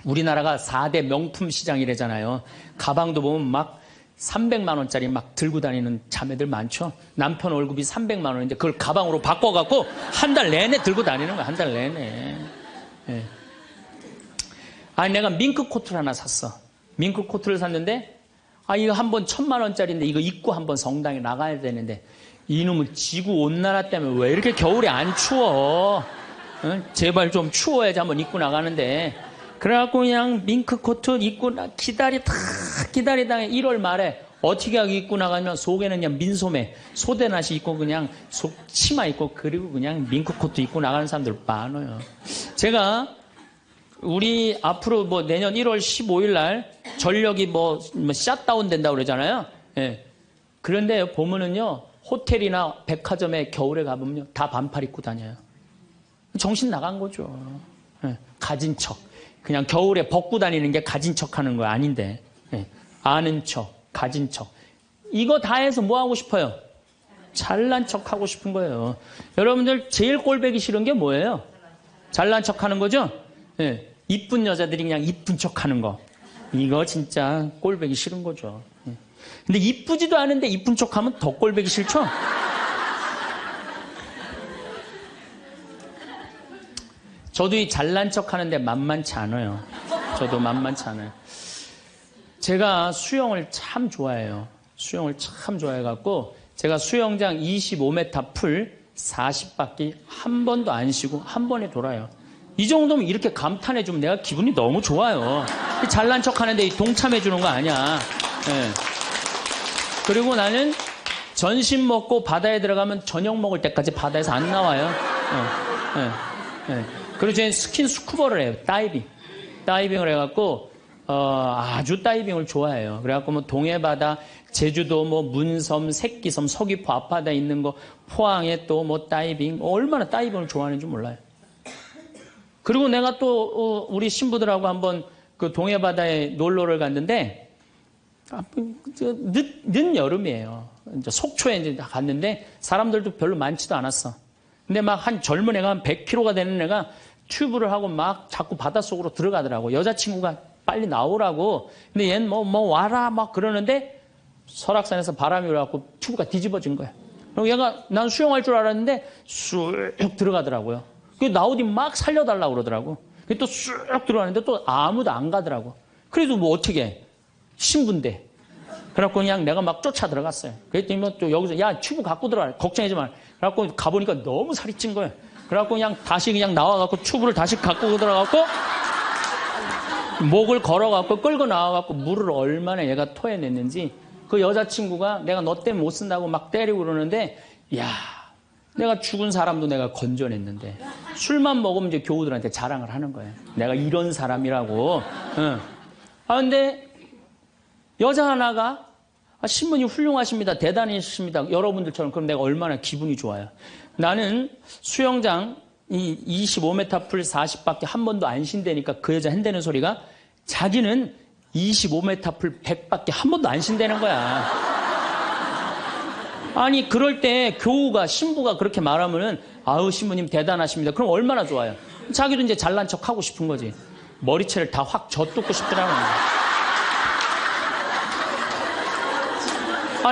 S1: 우리나라가 4대 명품 시장이래잖아요. 가방도 보면 막 300만 원짜리 막 들고 다니는 자매들 많죠. 남편 월급이 300만 원인데 그걸 가방으로 바꿔갖고 한 달 내내 들고 다니는 거야. 한 달 내내. 예. 아니 내가 밍크 코트를 하나 샀어. 밍크 코트를 샀는데 이거 한 번 1000만 원짜리인데 이거 입고 한번 성당에 나가야 되는데 이놈은 지구 온난화 때문에 왜 이렇게 겨울에 안 추워? 제발 좀 추워야지 한번 입고 나가는데 그래갖고 그냥 밍크 코트 입고 기다리다가 1월 말에 어떻게 하고 입고 나가면 속에는 그냥 민소매, 소대낫이 입고 그냥 치마 입고 그리고 그냥 밍크 코트 입고 나가는 사람들 많아요. 제가 우리 앞으로 뭐 내년 1월 15일 날 전력이 뭐 샷다운 된다고 그러잖아요. 예. 그런데 보면은요, 호텔이나 백화점에 겨울에 가보면요, 다 반팔 입고 다녀요. 정신 나간 거죠. 예. 가진 척. 그냥 겨울에 벗고 다니는 게 가진 척 하는 거 아닌데. 예. 아는 척, 가진 척. 이거 다 해서 뭐 하고 싶어요? 잘난 척 하고 싶은 거예요. 여러분들 제일 꼴보기 싫은 게 뭐예요? 잘난 척 하는 거죠? 예. 이쁜 여자들이 그냥 이쁜 척 하는 거. 이거 진짜 꼴보기 싫은 거죠. 근데 이쁘지도 않은데 이쁜 척 하면 더 꼴보기 싫죠? 저도 이 잘난 척 하는데 만만치 않아요. 저도 만만치 않아요. 제가 수영을 참 좋아해요. 수영을 참 좋아해갖고 제가 수영장 25m 풀 40바퀴 한 번도 안 쉬고 한 번에 돌아요. 이 정도면 이렇게 감탄해주면 내가 기분이 너무 좋아요. 잘난 척 하는데 동참해주는 거 아니야. 예. 그리고 나는 전심 먹고 바다에 들어가면 저녁 먹을 때까지 바다에서 안 나와요. 그리고 저는 스킨스쿠버를 해요. 다이빙을 해갖고 아주 다이빙을 좋아해요. 그래갖고 뭐 동해바다, 제주도, 뭐 문섬, 새끼섬, 서귀포 앞바다에 있는 거, 포항에 또 뭐 다이빙, 얼마나 다이빙을 좋아하는지 몰라요. 그리고 내가 또 우리 신부들하고 한번 그 동해바다에 놀러를 갔는데 늦 여름이에요. 이제 속초에 이제 갔는데 사람들도 별로 많지도 않았어. 근데 막 한 젊은 애가 한 100kg가 되는 애가 튜브를 하고 막 자꾸 바닷속으로 들어가더라고. 여자친구가 빨리 나오라고. 근데 얘는 뭐 와라 막 그러는데 설악산에서 바람이 불어갖고 튜브가 뒤집어진 거야. 그리고 얘가 난 수영할 줄 알았는데 쑥 들어가더라고요. 나오디 막 살려달라고 그러더라고. 또 쑥 들어가는데 또 아무도 안 가더라고. 그래도 뭐 어떻게 해. 신부인데. 그래갖고 그냥 내가 막 쫓아 들어갔어요. 그랬더니 뭐 또 여기서 야 튜브 갖고 들어가. 걱정하지 마. 그래갖고 가보니까 너무 살이 찐 거예요. 그래갖고 그냥 다시 그냥 나와갖고 튜브를 다시 갖고 들어가갖고 목을 걸어갖고 끌고 나와갖고 물을 얼마나 얘가 토해냈는지 그 여자친구가 내가 너 때문에 못 쓴다고 막 때리고 그러는데 야 내가 죽은 사람도 내가 건져냈는데 술만 먹으면 이제 교우들한테 자랑을 하는 거예요. 내가 이런 사람이라고. 응. 근데 여자 하나가 신부님 훌륭하십니다. 대단하십니다. 여러분들처럼. 그럼 내가 얼마나 기분이 좋아요. 나는 수영장 이 25m 풀 40바퀴 한 번도 안 쉰다니까 그 여자 한다는 소리가 자기는 25m 풀 100바퀴 한 번도 안 쉰다는 거야. 아니 그럴 때 교우가 신부가 그렇게 말하면은 아우 신부님 대단하십니다. 그럼 얼마나 좋아요. 자기도 이제 잘난 척 하고 싶은 거지. 머리채를 다 확 젖뜯고 싶더라고요.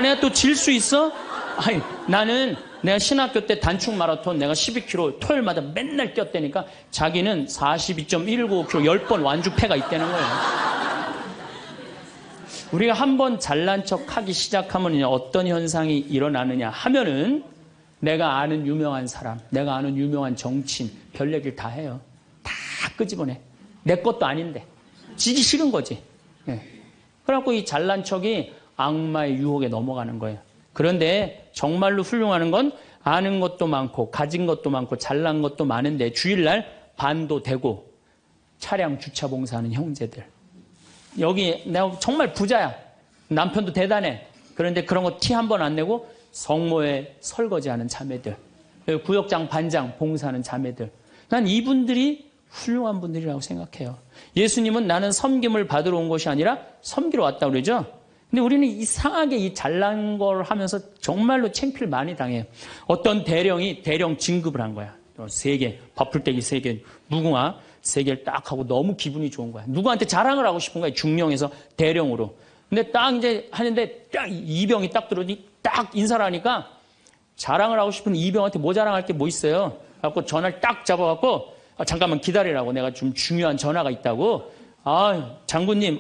S1: 내가 또 질 수 있어? 아니 나는 내가 신학교 때 단축 마라톤 내가 12km 토요일마다 맨날 뛰었다니까 자기는 42.195km 10번 완주패가 있다는 거예요. 우리가 한번 잘난 척 하기 시작하면 어떤 현상이 일어나느냐 하면은 내가 아는 유명한 사람, 내가 아는 유명한 정치인, 별 얘기를 다 해요. 다 끄집어내. 내 것도 아닌데. 지기 싫은 거지. 예. 그래갖고 이 잘난 척이 악마의 유혹에 넘어가는 거예요. 그런데 정말로 훌륭한 건 아는 것도 많고 가진 것도 많고 잘난 것도 많은데 주일날 반도 되고 차량 주차 봉사하는 형제들. 여기 내가 정말 부자야. 남편도 대단해. 그런데 그런 거 티 한 번 안 내고 성모에 설거지하는 자매들. 구역장 반장 봉사하는 자매들. 난 이분들이 훌륭한 분들이라고 생각해요. 예수님은 나는 섬김을 받으러 온 것이 아니라 섬기러 왔다고 그러죠. 근데 우리는 이상하게 이 잘난 걸 하면서 정말로 창피를 많이 당해요. 어떤 대령이 대령 진급을 한 거야. 3개, 밥풀떼기 3개, 무궁화 3개를 딱 하고 너무 기분이 좋은 거야. 누구한테 자랑을 하고 싶은 거야. 중령에서 대령으로. 근데 딱 이제 하는데 딱 이병이 딱 들어오니 딱 인사를 하니까 자랑을 하고 싶은 이병한테 뭐 자랑할 게 뭐 있어요. 그래갖고 전화를 딱 잡아갖고 잠깐만 기다리라고, 내가 좀 중요한 전화가 있다고. 장군님,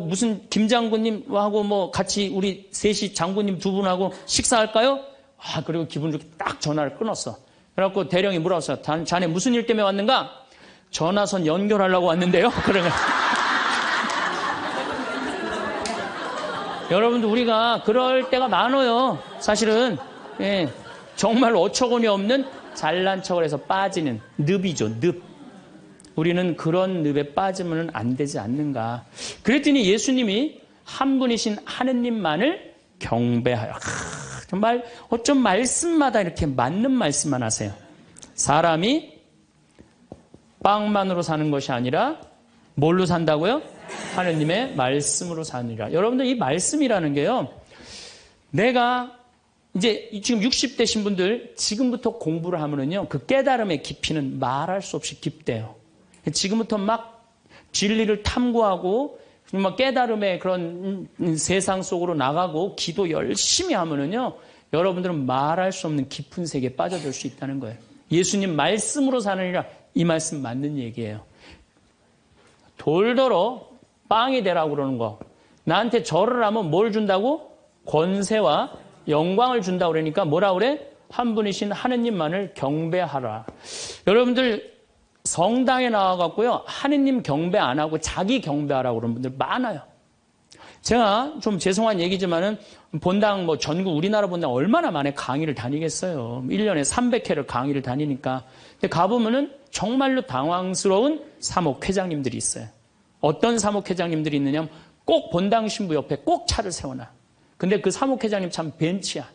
S1: 무슨 김 장군님하고 뭐 같이 우리 셋이 장군님 2분하고 식사할까요? 그리고 기분 좋게 딱 전화를 끊었어. 그래갖고 대령이 뭐라고 했어? 자네 무슨 일 때문에 왔는가? 전화선 연결하려고 왔는데요. 그러면 여러분들, 우리가 그럴 때가 많아요. 사실은 정말 어처구니 없는 잘난 척을 해서 빠지는 늪이죠. 늪. 우리는 그런 늪에 빠지면 안 되지 않는가. 그랬더니 예수님이 한 분이신 하느님만을 경배하여. 정말 어쩜 말씀마다 이렇게 맞는 말씀만 하세요. 사람이 빵만으로 사는 것이 아니라 뭘로 산다고요? 하느님의 말씀으로 사느니라. 여러분들, 이 말씀이라는 게요, 내가 이제 지금 60대신 분들 지금부터 공부를 하면은요, 그 깨달음의 깊이는 말할 수 없이 깊대요. 지금부터 막 진리를 탐구하고 막 깨달음의 그런 세상 속으로 나가고 기도 열심히 하면은요, 여러분들은 말할 수 없는 깊은 세계에 빠져들 수 있다는 거예요. 예수님 말씀으로 사느니라, 이 말씀 맞는 얘기예요. 돌더러 빵이 되라고 그러는 거. 나한테 절을 하면 뭘 준다고? 권세와 영광을 준다고 그러니까 뭐라 그래? 한 분이신 하느님만을 경배하라. 여러분들 성당에 나와갖고요, 하느님 경배 안 하고 자기 경배하라고 그러는 분들 많아요. 제가 좀 죄송한 얘기지만은 본당 뭐 전국 우리나라 본당 얼마나 많이 강의를 다니겠어요. 1년에 300회를 강의를 다니니까. 근데 가보면은 정말로 당황스러운 사목회장님들이 있어요. 어떤 사목회장님들이 있느냐면 꼭 본당 신부 옆에 꼭 차를 세워놔. 근데 그 사목회장님 참 벤치야.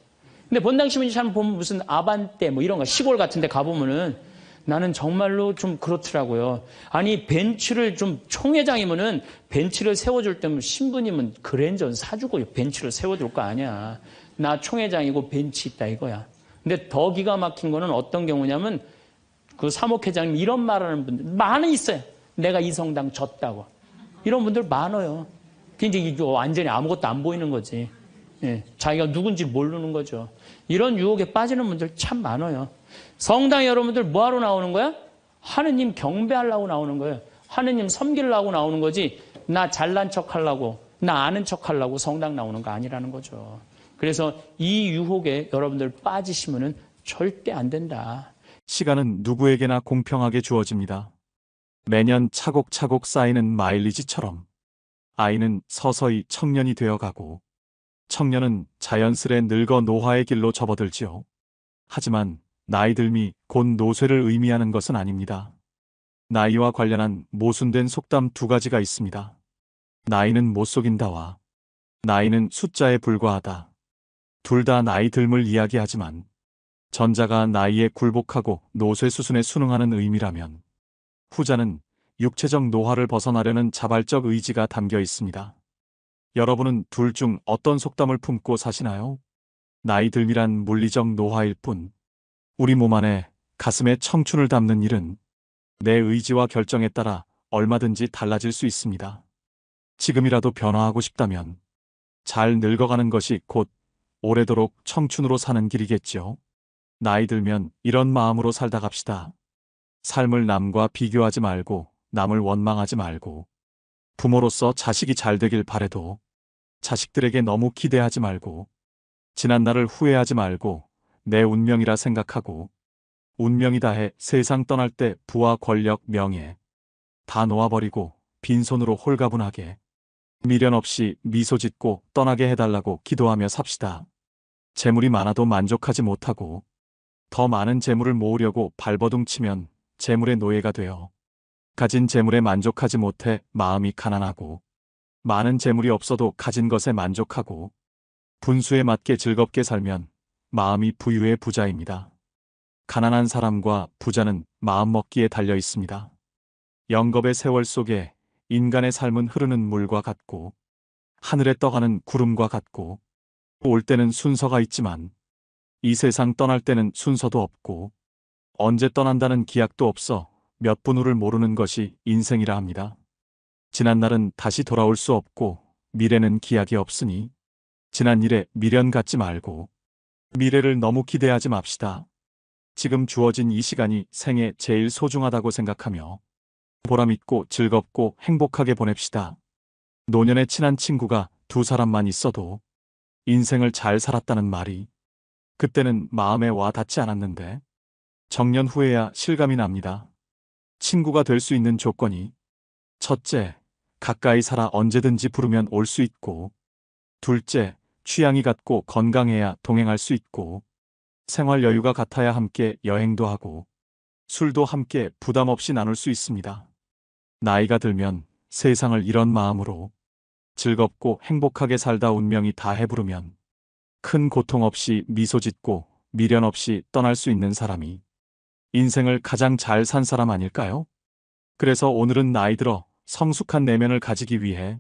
S1: 근데 본당 신부님 참 보면 무슨 아반떼 뭐 이런 거 시골 같은 데 가보면은 나는 정말로 좀 그렇더라고요. 아니, 벤츠를 좀 총회장이면은 벤츠를 세워줄 때면 신부님은 그랜저 사주고 벤츠를 세워줄 거 아니야. 나 총회장이고 벤츠 있다 이거야. 근데 더 기가 막힌 거는 어떤 경우냐면 그 사목회장님 이런 말하는 분들 많이 있어요. 내가 이 성당 졌다고. 이런 분들 많아요. 근데 이게 완전히 아무것도 안 보이는 거지. 자기가 누군지 모르는 거죠. 이런 유혹에 빠지는 분들 참 많아요. 성당에 여러분들 뭐하러 나오는 거야? 하느님 경배하려고 나오는 거예요. 하느님 섬기려고 나오는 거지, 나 잘난 척 하려고, 나 아는 척 하려고 성당 나오는 거 아니라는 거죠. 그래서 이 유혹에 여러분들 빠지시면은 절대 안 된다.
S2: 시간은 누구에게나 공평하게 주어집니다. 매년 차곡차곡 쌓이는 마일리지처럼 아이는 서서히 청년이 되어가고 청년은 자연스레 늙어 노화의 길로 접어들지요. 하지만 나이 듦이 곧 노쇠를 의미하는 것은 아닙니다. 나이와 관련한 모순된 속담 2가지가 있습니다. 나이는 못 속인다와 나이는 숫자에 불과하다. 둘 다 나이 듦을 이야기하지만 전자가 나이에 굴복하고 노쇠 수순에 순응하는 의미라면 후자는 육체적 노화를 벗어나려는 자발적 의지가 담겨 있습니다. 여러분은 둘 중 어떤 속담을 품고 사시나요? 나이 듦이란 물리적 노화일 뿐 우리 몸 안에 가슴에 청춘을 담는 일은 내 의지와 결정에 따라 얼마든지 달라질 수 있습니다. 지금이라도 변화하고 싶다면 잘 늙어가는 것이 곧 오래도록 청춘으로 사는 길이겠죠. 나이 들면 이런 마음으로 살다 갑시다. 삶을 남과 비교하지 말고 남을 원망하지 말고 부모로서 자식이 잘 되길 바래도 자식들에게 너무 기대하지 말고 지난날을 후회하지 말고 내 운명이라 생각하고 운명이다 해 세상 떠날 때 부와 권력, 명예 다 놓아버리고 빈손으로 홀가분하게 미련 없이 미소 짓고 떠나게 해달라고 기도하며 삽시다. 재물이 많아도 만족하지 못하고 더 많은 재물을 모으려고 발버둥치면 재물의 노예가 되어 가진 재물에 만족하지 못해 마음이 가난하고 많은 재물이 없어도 가진 것에 만족하고 분수에 맞게 즐겁게 살면 마음이 부유의 부자입니다. 가난한 사람과 부자는 마음먹기에 달려 있습니다. 영겁의 세월 속에 인간의 삶은 흐르는 물과 같고 하늘에 떠가는 구름과 같고 올 때는 순서가 있지만 이 세상 떠날 때는 순서도 없고 언제 떠난다는 기약도 없어 몇 분 후를 모르는 것이 인생이라 합니다. 지난 날은 다시 돌아올 수 없고 미래는 기약이 없으니 지난 일에 미련 갖지 말고 미래를 너무 기대하지 맙시다. 지금 주어진 이 시간이 생애 제일 소중하다고 생각하며 보람있고 즐겁고 행복하게 보냅시다. 노년에 친한 친구가 두 사람만 있어도 인생을 잘 살았다는 말이 그때는 마음에 와 닿지 않았는데 정년 후에야 실감이 납니다. 친구가 될 수 있는 조건이 첫째, 가까이 살아 언제든지 부르면 올 수 있고 둘째, 취향이 같고 건강해야 동행할 수 있고 생활 여유가 같아야 함께 여행도 하고 술도 함께 부담 없이 나눌 수 있습니다. 나이가 들면 세상을 이런 마음으로 즐겁고 행복하게 살다 운명이 다 해부르면 큰 고통 없이 미소 짓고 미련 없이 떠날 수 있는 사람이 인생을 가장 잘 산 사람 아닐까요? 그래서 오늘은 나이 들어 성숙한 내면을 가지기 위해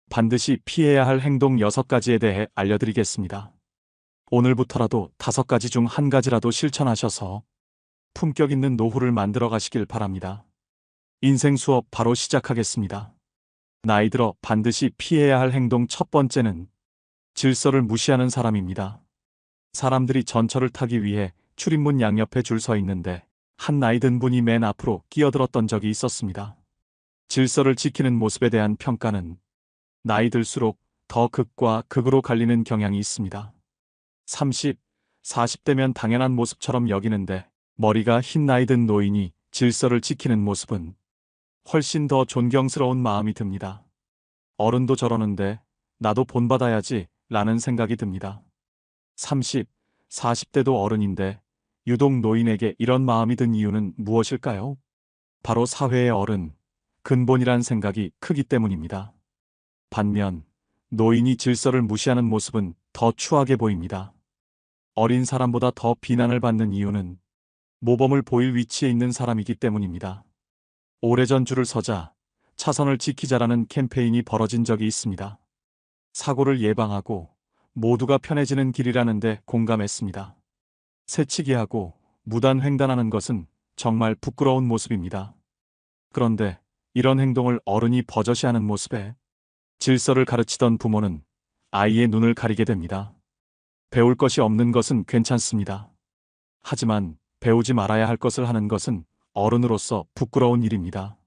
S2: 반드시 피해야 할 행동 6가지에 대해 알려드리겠습니다. 오늘부터라도 5가지 중 1가지라도 실천하셔서 품격 있는 노후를 만들어 가시길 바랍니다. 인생 수업 바로 시작하겠습니다. 나이 들어 반드시 피해야 할 행동 첫 번째는 질서를 무시하는 사람입니다. 사람들이 전철을 타기 위해 출입문 양옆에 줄 서 있는데 한 나이 든 분이 맨 앞으로 끼어들었던 적이 있었습니다. 질서를 지키는 모습에 대한 평가는 나이 들수록 더 극과 극으로 갈리는 경향이 있습니다. 30, 40대면 당연한 모습처럼 여기는데 머리가 흰 나이 든 노인이 질서를 지키는 모습은 훨씬 더 존경스러운 마음이 듭니다. 어른도 저러는데 나도 본받아야지 라는 생각이 듭니다. 30, 40대도 어른인데 유독 노인에게 이런 마음이 든 이유는 무엇일까요? 바로 사회의 어른, 근본이란 생각이 크기 때문입니다. 반면 노인이 질서를 무시하는 모습은 더 추하게 보입니다. 어린 사람보다 더 비난을 받는 이유는 모범을 보일 위치에 있는 사람이기 때문입니다. 오래전 줄을 서자, 차선을 지키자라는 캠페인이 벌어진 적이 있습니다. 사고를 예방하고 모두가 편해지는 길이라는데 공감했습니다. 새치기하고 무단횡단하는 것은 정말 부끄러운 모습입니다. 그런데 이런 행동을 어른이 버젓이하는 모습에 질서를 가르치던 부모는 아이의 눈을 가리게 됩니다. 배울 것이 없는 것은 괜찮습니다. 하지만 배우지 말아야 할 것을 하는 것은 어른으로서 부끄러운 일입니다.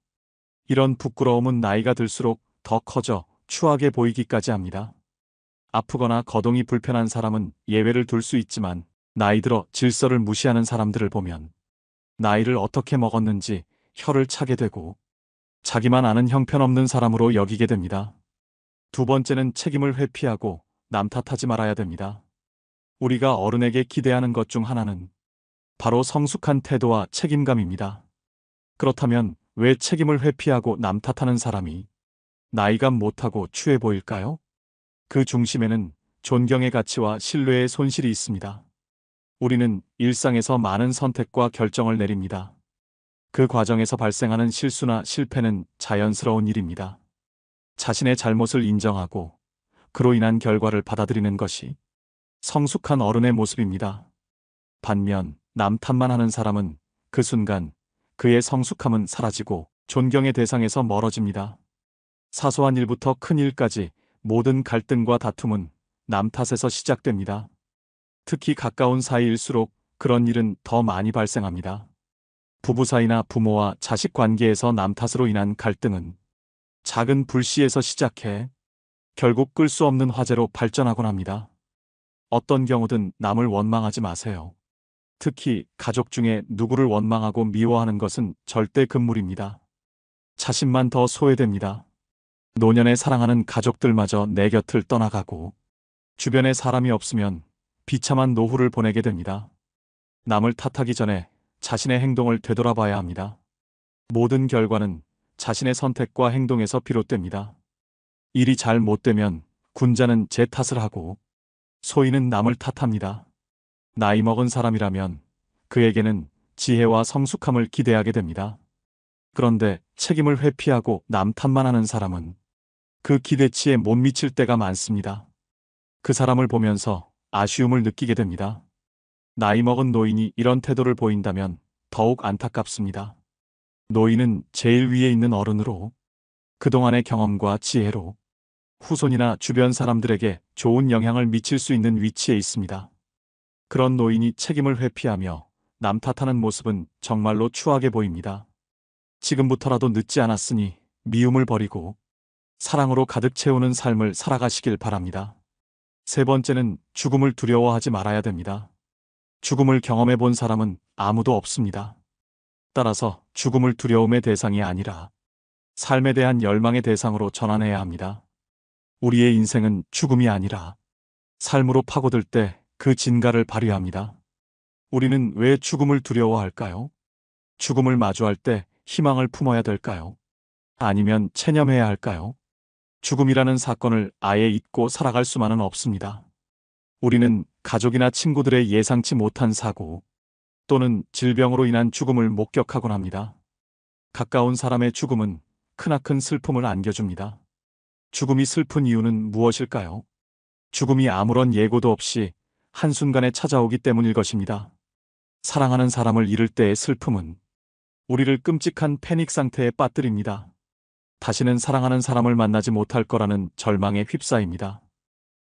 S2: 이런 부끄러움은 나이가 들수록 더 커져 추하게 보이기까지 합니다. 아프거나 거동이 불편한 사람은 예외를 둘 수 있지만 나이 들어 질서를 무시하는 사람들을 보면 나이를 어떻게 먹었는지 혀를 차게 되고 자기만 아는 형편없는 사람으로 여기게 됩니다. 두 번째는 책임을 회피하고 남 탓하지 말아야 됩니다. 우리가 어른에게 기대하는 것 중 하나는 바로 성숙한 태도와 책임감입니다. 그렇다면 왜 책임을 회피하고 남 탓하는 사람이 나이감 못하고 추해 보일까요? 그 중심에는 존경의 가치와 신뢰의 손실이 있습니다. 우리는 일상에서 많은 선택과 결정을 내립니다. 그 과정에서 발생하는 실수나 실패는 자연스러운 일입니다. 자신의 잘못을 인정하고 그로 인한 결과를 받아들이는 것이 성숙한 어른의 모습입니다. 반면 남 탓만 하는 사람은 그 순간 그의 성숙함은 사라지고 존경의 대상에서 멀어집니다. 사소한 일부터 큰 일까지 모든 갈등과 다툼은 남 탓에서 시작됩니다. 특히 가까운 사이일수록 그런 일은 더 많이 발생합니다. 부부 사이나 부모와 자식 관계에서 남 탓으로 인한 갈등은 작은 불씨에서 시작해 결국 끌 수 없는 화재로 발전하곤 합니다. 어떤 경우든 남을 원망하지 마세요. 특히 가족 중에 누구를 원망하고 미워하는 것은 절대 금물입니다. 자신만 더 소외됩니다. 노년에 사랑하는 가족들마저 내 곁을 떠나가고 주변에 사람이 없으면 비참한 노후를 보내게 됩니다. 남을 탓하기 전에 자신의 행동을 되돌아봐야 합니다. 모든 결과는 자신의 선택과 행동에서 비롯됩니다. 일이 잘 못되면 군자는 제 탓을 하고 소인은 남을 탓합니다. 나이 먹은 사람이라면 그에게는 지혜와 성숙함을 기대하게 됩니다. 그런데 책임을 회피하고 남 탓만 하는 사람은 그 기대치에 못 미칠 때가 많습니다. 그 사람을 보면서 아쉬움을 느끼게 됩니다. 나이 먹은 노인이 이런 태도를 보인다면 더욱 안타깝습니다. 노인은 제일 위에 있는 어른으로 그동안의 경험과 지혜로 후손이나 주변 사람들에게 좋은 영향을 미칠 수 있는 위치에 있습니다. 그런 노인이 책임을 회피하며 남 탓하는 모습은 정말로 추하게 보입니다. 지금부터라도 늦지 않았으니 미움을 버리고 사랑으로 가득 채우는 삶을 살아가시길 바랍니다. 세 번째는 죽음을 두려워하지 말아야 됩니다. 죽음을 경험해 본 사람은 아무도 없습니다. 따라서 죽음을 두려움의 대상이 아니라 삶에 대한 열망의 대상으로 전환해야 합니다. 우리의 인생은 죽음이 아니라 삶으로 파고들 때 그 진가를 발휘합니다. 우리는 왜 죽음을 두려워할까요? 죽음을 마주할 때 희망을 품어야 될까요? 아니면 체념해야 할까요? 죽음이라는 사건을 아예 잊고 살아갈 수만은 없습니다. 우리는 가족이나 친구들의 예상치 못한 사고 또는 질병으로 인한 죽음을 목격하곤 합니다. 가까운 사람의 죽음은 크나큰 슬픔을 안겨줍니다. 죽음이 슬픈 이유는 무엇일까요? 죽음이 아무런 예고도 없이 한순간에 찾아오기 때문일 것입니다. 사랑하는 사람을 잃을 때의 슬픔은 우리를 끔찍한 패닉 상태에 빠뜨립니다. 다시는 사랑하는 사람을 만나지 못할 거라는 절망에 휩싸입니다.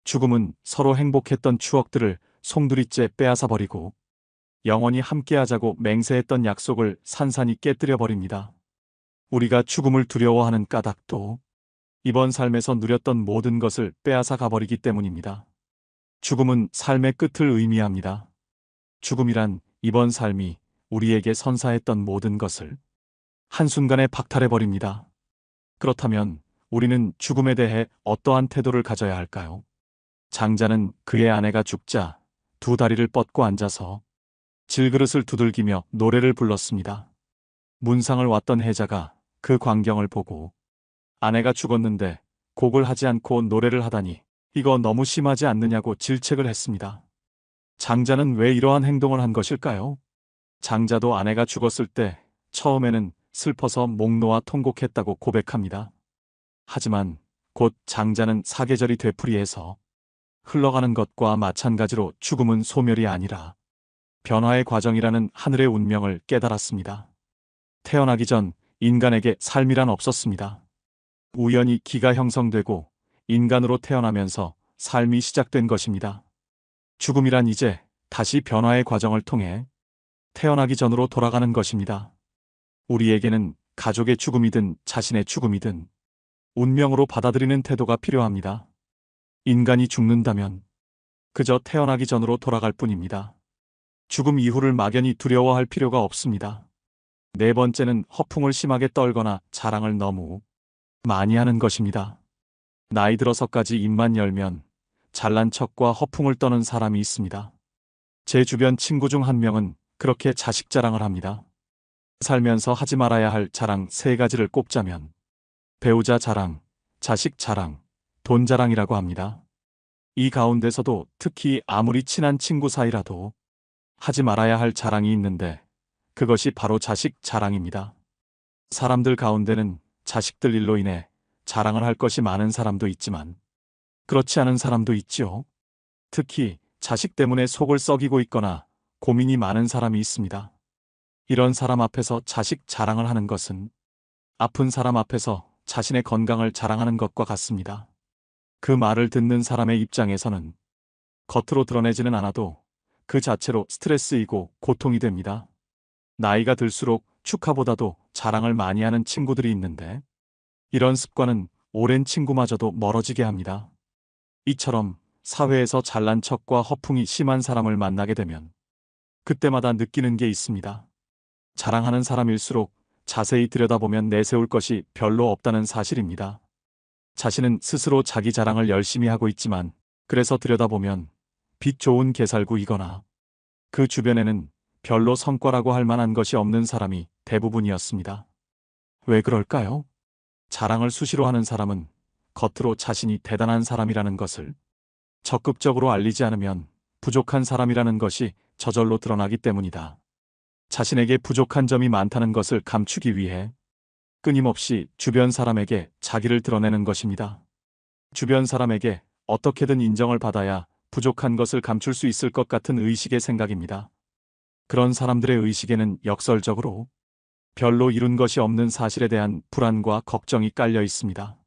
S2: 죽음은 서로 행복했던 추억들을 송두리째 빼앗아 버리고 영원히 함께하자고 맹세했던 약속을 산산이 깨뜨려 버립니다. 우리가 죽음을 두려워하는 까닭도 이번 삶에서 누렸던 모든 것을 빼앗아 가버리기 때문입니다. 죽음은 삶의 끝을 의미합니다. 죽음이란 이번 삶이 우리에게 선사했던 모든 것을 한순간에 박탈해버립니다. 그렇다면 우리는 죽음에 대해 어떠한 태도를 가져야 할까요? 장자는 그의 아내가 죽자 두 다리를 뻗고 앉아서 질그릇을 두들기며 노래를 불렀습니다. 문상을 왔던 해자가 그 광경을 보고 아내가 죽었는데 곡을 하지 않고 노래를 하다니 이거 너무 심하지 않느냐고 질책을 했습니다. 장자는 왜 이러한 행동을 한 것일까요? 장자도 아내가 죽었을 때 처음에는 슬퍼서 목 놓아 통곡했다고 고백합니다. 하지만 곧 장자는 사계절이 되풀이해서 흘러가는 것과 마찬가지로 죽음은 소멸이 아니라 변화의 과정이라는 하늘의 운명을 깨달았습니다. 태어나기 전 인간에게 삶이란 없었습니다. 우연히 기가 형성되고 인간으로 태어나면서 삶이 시작된 것입니다. 죽음이란 이제 다시 변화의 과정을 통해 태어나기 전으로 돌아가는 것입니다. 우리에게는 가족의 죽음이든 자신의 죽음이든 운명으로 받아들이는 태도가 필요합니다. 인간이 죽는다면 그저 태어나기 전으로 돌아갈 뿐입니다. 죽음 이후를 막연히 두려워할 필요가 없습니다. 네 번째는 허풍을 심하게 떨거나 자랑을 너무 많이 하는 것입니다. 나이 들어서까지 입만 열면 잘난 척과 허풍을 떠는 사람이 있습니다. 제 주변 친구 중 한 명은 그렇게 자식 자랑을 합니다. 살면서 하지 말아야 할 자랑 세 가지를 꼽자면 배우자 자랑, 자식 자랑, 돈 자랑이라고 합니다. 이 가운데서도 특히 아무리 친한 친구 사이라도 하지 말아야 할 자랑이 있는데 그것이 바로 자식 자랑입니다. 사람들 가운데는 자식들 일로 인해 자랑을 할 것이 많은 사람도 있지만 그렇지 않은 사람도 있죠. 특히 자식 때문에 속을 썩이고 있거나 고민이 많은 사람이 있습니다. 이런 사람 앞에서 자식 자랑을 하는 것은 아픈 사람 앞에서 자신의 건강을 자랑하는 것과 같습니다. 그 말을 듣는 사람의 입장에서는 겉으로 드러내지는 않아도 그 자체로 스트레스이고 고통이 됩니다. 나이가 들수록 축하보다도 자랑을 많이 하는 친구들이 있는데 이런 습관은 오랜 친구마저도 멀어지게 합니다. 이처럼 사회에서 잘난 척과 허풍이 심한 사람을 만나게 되면 그때마다 느끼는 게 있습니다. 자랑하는 사람일수록 자세히 들여다보면 내세울 것이 별로 없다는 사실입니다. 자신은 스스로 자기 자랑을 열심히 하고 있지만 그래서 들여다보면 빛 좋은 개살구이거나 그 주변에는 별로 성과라고 할 만한 것이 없는 사람이 대부분이었습니다. 왜 그럴까요? 자랑을 수시로 하는 사람은 겉으로 자신이 대단한 사람이라는 것을 적극적으로 알리지 않으면 부족한 사람이라는 것이 저절로 드러나기 때문이다. 자신에게 부족한 점이 많다는 것을 감추기 위해 끊임없이 주변 사람에게 자기를 드러내는 것입니다. 주변 사람에게 어떻게든 인정을 받아야 부족한 것을 감출 수 있을 것 같은 의식의 생각입니다. 그런 사람들의 의식에는 역설적으로 별로 이룬 것이 없는 사실에 대한 불안과 걱정이 깔려 있습니다.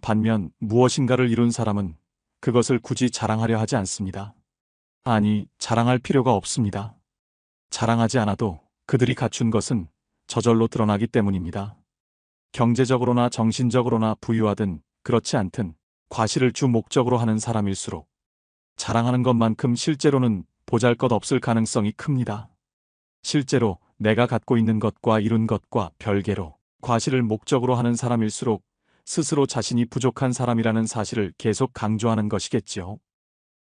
S2: 반면 무엇인가를 이룬 사람은 그것을 굳이 자랑하려 하지 않습니다. 아니, 자랑할 필요가 없습니다. 자랑하지 않아도 그들이 갖춘 것은 저절로 드러나기 때문입니다. 경제적으로나 정신적으로나 부유하든 그렇지 않든 과시를 주 목적으로 하는 사람일수록 자랑하는 것만큼 실제로는 보잘것없을 가능성이 큽니다. 실제로 내가 갖고 있는 것과 이룬 것과 별개로 과시를 목적으로 하는 사람일수록 스스로 자신이 부족한 사람이라는 사실을 계속 강조하는 것이겠지요.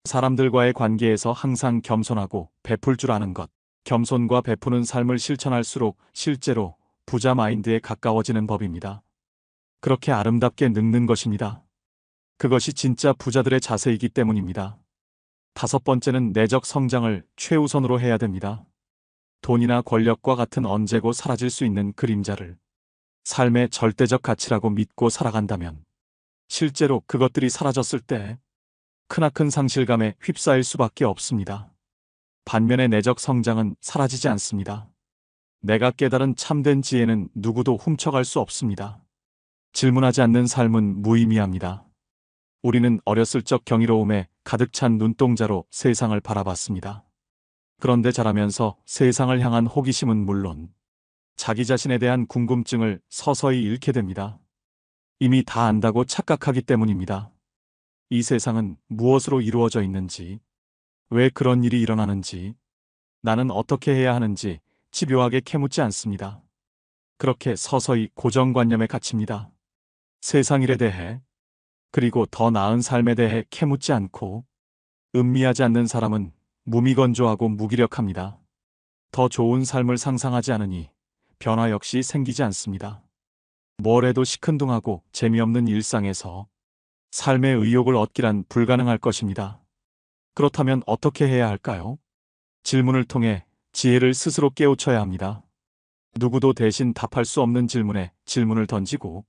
S2: 사람들과의 관계에서 항상 겸손하고 베풀 줄 아는 것, 겸손과 베푸는 삶을 실천할수록 실제로 부자 마인드에 가까워지는 법입니다. 그렇게 아름답게 늙는 것입니다. 그것이 진짜 부자들의 자세이기 때문입니다. 5번째는 내적 성장을 최우선으로 해야 됩니다. 돈이나 권력과 같은 언제고 사라질 수 있는 그림자를 삶의 절대적 가치라고 믿고 살아간다면 실제로 그것들이 사라졌을 때 크나큰 상실감에 휩싸일 수밖에 없습니다. 반면에 내적 성장은 사라지지 않습니다. 내가 깨달은 참된 지혜는 누구도 훔쳐갈 수 없습니다. 질문하지 않는 삶은 무의미합니다. 우리는 어렸을 적 경이로움에 가득 찬 눈동자로 세상을 바라봤습니다. 그런데 자라면서 세상을 향한 호기심은 물론 자기 자신에 대한 궁금증을 서서히 잃게 됩니다. 이미 다 안다고 착각하기 때문입니다. 이 세상은 무엇으로 이루어져 있는지, 왜 그런 일이 일어나는지, 나는 어떻게 해야 하는지 집요하게 캐묻지 않습니다. 그렇게 서서히 고정관념에 갇힙니다. 세상 일에 대해, 그리고 더 나은 삶에 대해 캐묻지 않고 음미하지 않는 사람은 무미건조하고 무기력합니다. 더 좋은 삶을 상상하지 않으니 변화 역시 생기지 않습니다. 뭘 해도 시큰둥하고 재미없는 일상에서 삶의 의욕을 얻기란 불가능할 것입니다. 그렇다면 어떻게 해야 할까요? 질문을 통해 지혜를 스스로 깨우쳐야 합니다. 누구도 대신 답할 수 없는 질문에 질문을 던지고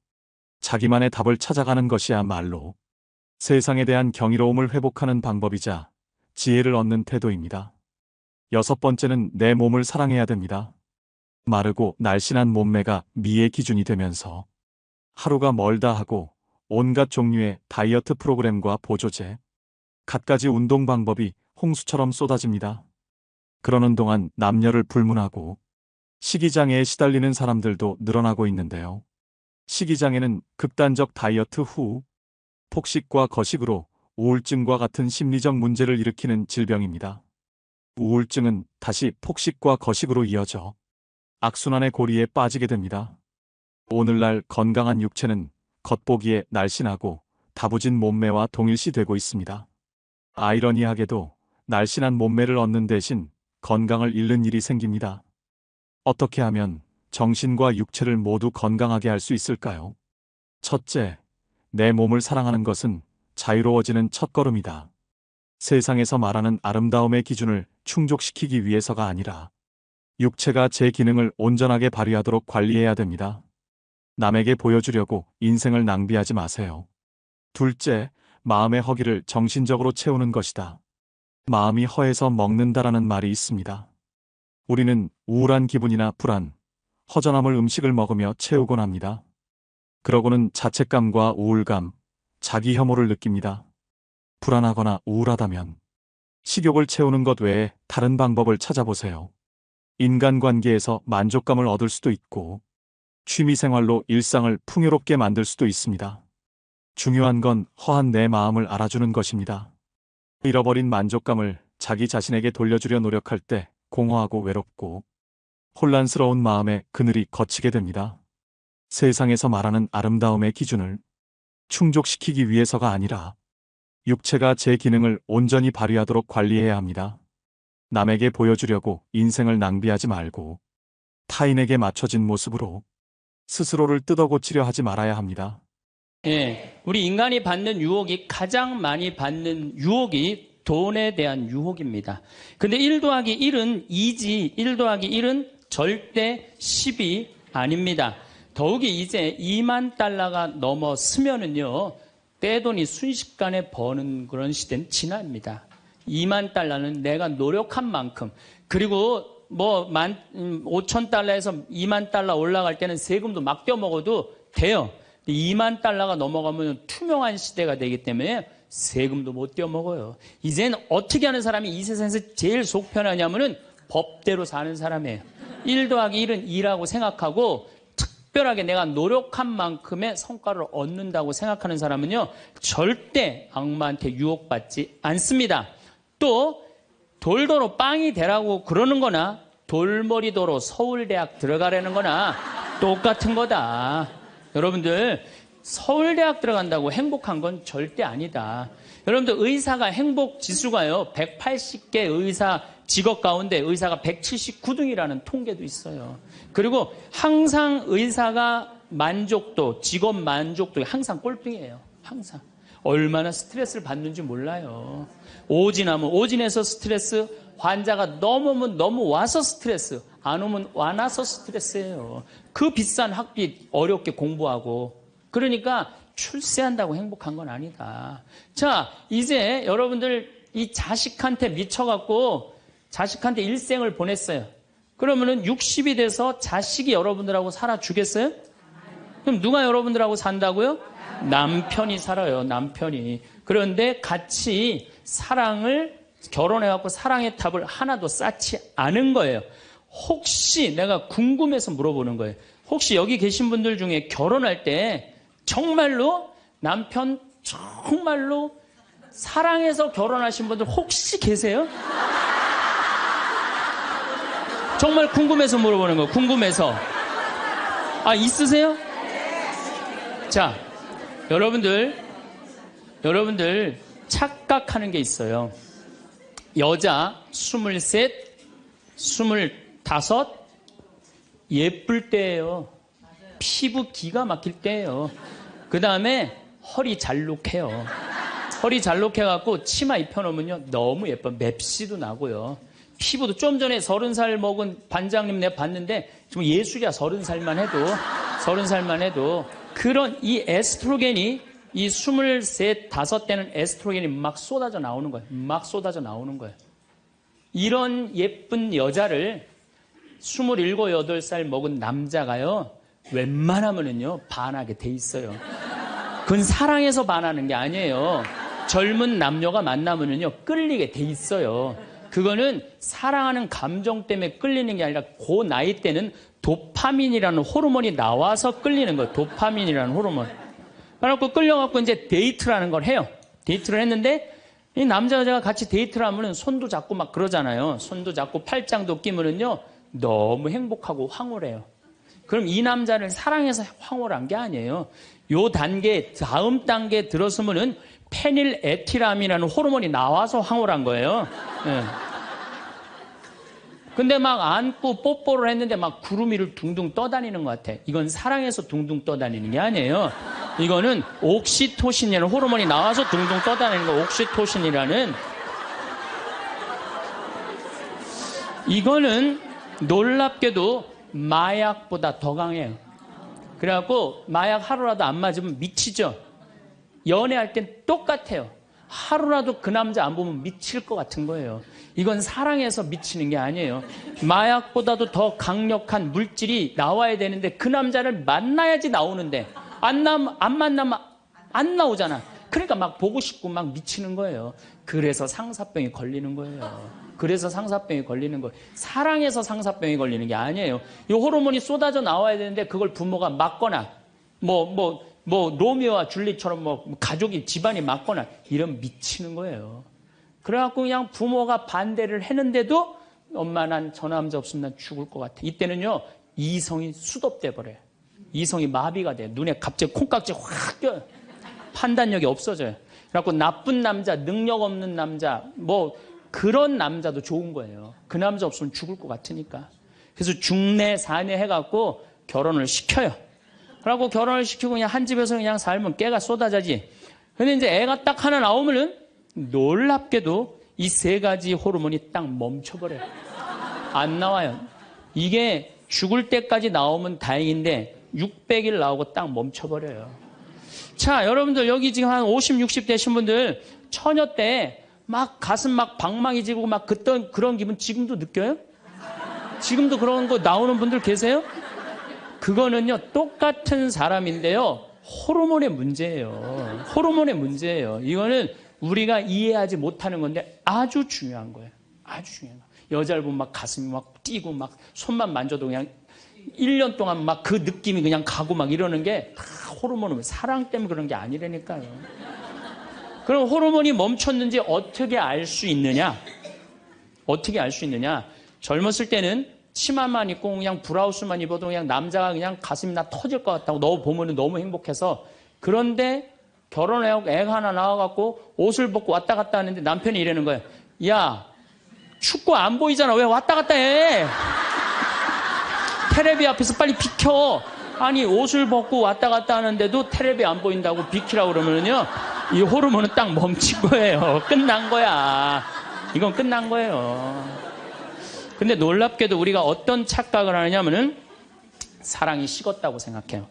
S2: 자기만의 답을 찾아가는 것이야말로 세상에 대한 경이로움을 회복하는 방법이자 지혜를 얻는 태도입니다. 6번째는 내 몸을 사랑해야 됩니다. 마르고 날씬한 몸매가 미의 기준이 되면서 하루가 멀다 하고 온갖 종류의 다이어트 프로그램과 보조제, 갖가지 운동 방법이 홍수처럼 쏟아집니다. 그러는 동안 남녀를 불문하고 식이장애에 시달리는 사람들도 늘어나고 있는데요. 식이장애는 극단적 다이어트 후 폭식과 거식으로 우울증과 같은 심리적 문제를 일으키는 질병입니다. 우울증은 다시 폭식과 거식으로 이어져 악순환의 고리에 빠지게 됩니다. 오늘날 건강한 육체는 겉보기에 날씬하고 다부진 몸매와 동일시되고 있습니다. 아이러니하게도 날씬한 몸매를 얻는 대신 건강을 잃는 일이 생깁니다. 어떻게 하면 정신과 육체를 모두 건강하게 할 수 있을까요? 첫째, 내 몸을 사랑하는 것은 자유로워지는 첫걸음이다. 세상에서 말하는 아름다움의 기준을 충족시키기 위해서가 아니라 육체가 제 기능을 온전하게 발휘하도록 관리해야 됩니다. 남에게 보여주려고 인생을 낭비하지 마세요. 둘째, 마음의 허기를 정신적으로 채우는 것이다. 마음이 허해서 먹는다라는 말이 있습니다. 우리는 우울한 기분이나 불안, 허전함을 음식을 먹으며 채우곤 합니다. 그러고는 자책감과 우울감, 자기 혐오를 느낍니다. 불안하거나 우울하다면 식욕을 채우는 것 외에 다른 방법을 찾아보세요. 인간관계에서 만족감을 얻을 수도 있고 취미생활로 일상을 풍요롭게 만들 수도 있습니다. 중요한 건 허한 내 마음을 알아주는 것입니다. 잃어버린 만족감을 자기 자신에게 돌려주려 노력할 때 공허하고 외롭고 혼란스러운 마음에 그늘이 걷히게 됩니다. 세상에서 말하는 아름다움의 기준을 충족시키기 위해서가 아니라 육체가 제 기능을 온전히 발휘하도록 관리해야 합니다. 남에게 보여주려고 인생을 낭비하지 말고 타인에게 맞춰진 모습으로 스스로를 뜯어고치려 하지 말아야 합니다.
S1: 예, 우리 인간이 받는 유혹이 가장 많이 받는 유혹이 돈에 대한 유혹입니다. 근데 1 더하기 1은 2지 1 더하기 1은 절대 10이 아닙니다. 더욱이 이제 2만 달러가 넘었으면은요, 떼돈이 순식간에 버는 그런 시대는 지납니다. 2만 달러는 내가 노력한 만큼, 그리고 뭐 5천 달러에서 2만 달러 올라갈 때는 세금도 막 떼어먹어도 돼요. 2만 달러가 넘어가면 투명한 시대가 되기 때문에 세금도 못 떼어먹어요. 이제는 어떻게 하는 사람이 이 세상에서 제일 속 편하냐면은 법대로 사는 사람이에요. 1 더하기 1은 2라고 생각하고 특별하게 내가 노력한 만큼의 성과를 얻는다고 생각하는 사람은요, 절대 악마한테 유혹받지 않습니다. 또 돌도로 빵이 되라고 그러는 거나 돌머리도로 서울대학 들어가라는 거나 똑같은 거다. 여러분들, 서울대학 들어간다고 행복한 건 절대 아니다. 여러분들, 의사가 행복 지수가요, 180개 의사 직업 가운데 의사가 179등이라는 통계도 있어요. 그리고 항상 의사가 만족도, 직업 만족도가 항상 꼴등이에요. 항상. 얼마나 스트레스를 받는지 몰라요. 오진하면 오진해서 스트레스, 환자가 넘으면 넘어와서 스트레스, 안 오면 안 와서 스트레스예요. 그 비싼 학비 어렵게 공부하고. 그러니까 출세한다고 행복한 건 아니다. 자, 이제 여러분들 이 자식한테 미쳐갖고 자식한테 일생을 보냈어요. 그러면은 60이 돼서 자식이 여러분들하고 살아주겠어요? 그럼 누가 여러분들하고 산다고요? 남편이 살아요, 남편이. 그런데 같이 사랑을, 결혼해갖고 사랑의 탑을 하나도 쌓지 않은 거예요. 혹시 내가 궁금해서 물어보는 거예요. 혹시 여기 계신 분들 중에 결혼할 때 정말로 남편 정말로 사랑해서 결혼하신 분들 혹시 계세요? 정말 궁금해서 물어보는 거예요. 궁금해서. 아, 있으세요? 자, 여러분들 착각하는 게 있어요. 여자 23, 25 예쁠 때예요. 피부 기가 막힐 때예요. 그 다음에 허리 잘록해요. 허리 잘록해갖고 치마 입혀놓으면요, 너무 예뻐요. 맵시도 나고요. 피부도 좀 전에 30살 먹은 반장님 내가 봤는데 지금 예술이야. 30살만 해도 그런 이 에스트로겐이 이 23, 5대는 에스트로겐이 막 쏟아져 나오는 거예요. 막 쏟아져 나오는 거예요. 이런 예쁜 여자를 27, 8살 먹은 남자가요, 웬만하면은요 반하게 돼 있어요. 그건 사랑해서 반하는 게 아니에요. 젊은 남녀가 만나면은요 끌리게 돼 있어요. 그거는 사랑하는 감정 때문에 끌리는 게 아니라 그 나이 때는 도파민이라는 호르몬이 나와서 끌리는 거예요. 도파민이라는 호르몬. 그래갖고 끌려갖고 이제 데이트라는 걸 해요. 데이트를 했는데 이 남자 여자가 같이 데이트를 하면은 손도 잡고 막 그러잖아요. 손도 잡고 팔짱도 끼면은요 너무 행복하고 황홀해요. 그럼 이 남자를 사랑해서 황홀한 게 아니에요. 요 단계, 다음 단계에 들어서면은 페닐에틸암이라는 호르몬이 나와서 황홀한 거예요. 네. 근데 막 안고 뽀뽀를 했는데 막 구름 위를 둥둥 떠다니는 것 같아. 이건 사랑해서 둥둥 떠다니는 게 아니에요. 이거는 옥시토신이라는 호르몬이 나와서 둥둥 떠다니는 거. 옥시토신이라는. 이거는 놀랍게도 마약보다 더 강해요. 그래갖고 마약 하루라도 안 맞으면 미치죠. 연애할 땐 똑같아요. 하루라도 그 남자 안 보면 미칠 것 같은 거예요. 이건 사랑해서 미치는 게 아니에요. 마약보다도 더 강력한 물질이 나와야 되는데 그 남자를 만나야지 나오는데 안 만나면 안 나오잖아. 그러니까 막 보고 싶고 막 미치는 거예요. 그래서 상사병이 걸리는 거예요. 그래서 상사병이 걸리는 거예요. 사랑해서 상사병이 걸리는 게 아니에요. 이 호르몬이 쏟아져 나와야 되는데 그걸 부모가 막거나 로미오와 줄리처럼 가족이 집안이 막거나 이러면 미치는 거예요. 그래갖고 그냥 부모가 반대를 했는데도 엄마 난 저 남자 없으면 난 죽을 것 같아. 이때는요 이성이 수독돼 버려요. 이성이 마비가 돼요. 눈에 갑자기 콩깍지 확 껴요. 판단력이 없어져요. 그래갖고 나쁜 남자, 능력 없는 남자, 그런 남자도 좋은 거예요. 그 남자 없으면 죽을 것 같으니까. 그래서 중내 사내 해갖고 결혼을 시켜요. 그러고 결혼을 시키고 그냥 한 집에서 그냥 살면 깨가 쏟아지지. 근데 이제 애가 딱 하나 나오면은 놀랍게도 이 세 가지 호르몬이 딱 멈춰버려요. 안 나와요. 이게 죽을 때까지 나오면 다행인데 600일 나오고 딱 멈춰버려요. 자, 여러분들 여기 지금 한 50, 60 되신 분들 처녀 때 막 가슴 막 방망이 지고 막 그런 기분 지금도 느껴요? 지금도 그런 거 나오는 분들 계세요? 그거는요, 똑같은 사람인데요, 호르몬의 문제예요. 호르몬의 문제예요. 이거는 우리가 이해하지 못하는 건데 아주 중요한 거예요. 아주 중요한 거예요. 여자를 보면 막 가슴이 막 뛰고 막 손만 만져도 그냥 1년 동안 막 그 느낌이 그냥 가고 막 이러는 게 다 호르몬은 사랑 때문에 그런 게 아니라니까요. 그럼 호르몬이 멈췄는지 어떻게 알 수 있느냐? 어떻게 알 수 있느냐? 젊었을 때는 치마만 입고 그냥 브라우스만 입어도 그냥 남자가 그냥 가슴이 나 터질 것 같다고 너 보면 너무 행복해서. 그런데 결혼하고 애가 하나 나와갖고 옷을 벗고 왔다 갔다 하는데 남편이 이러는 거예요. 야, 춥고 안 보이잖아. 왜 왔다 갔다 해? 테레비 앞에서 빨리 비켜. 아니, 옷을 벗고 왔다 갔다 하는데도 테레비 안 보인다고 비키라고 그러면요, 이 호르몬은 딱 멈춘 거예요. 끝난 거야. 이건 끝난 거예요. 근데 놀랍게도 우리가 어떤 착각을 하느냐면은 사랑이 식었다고 생각해요.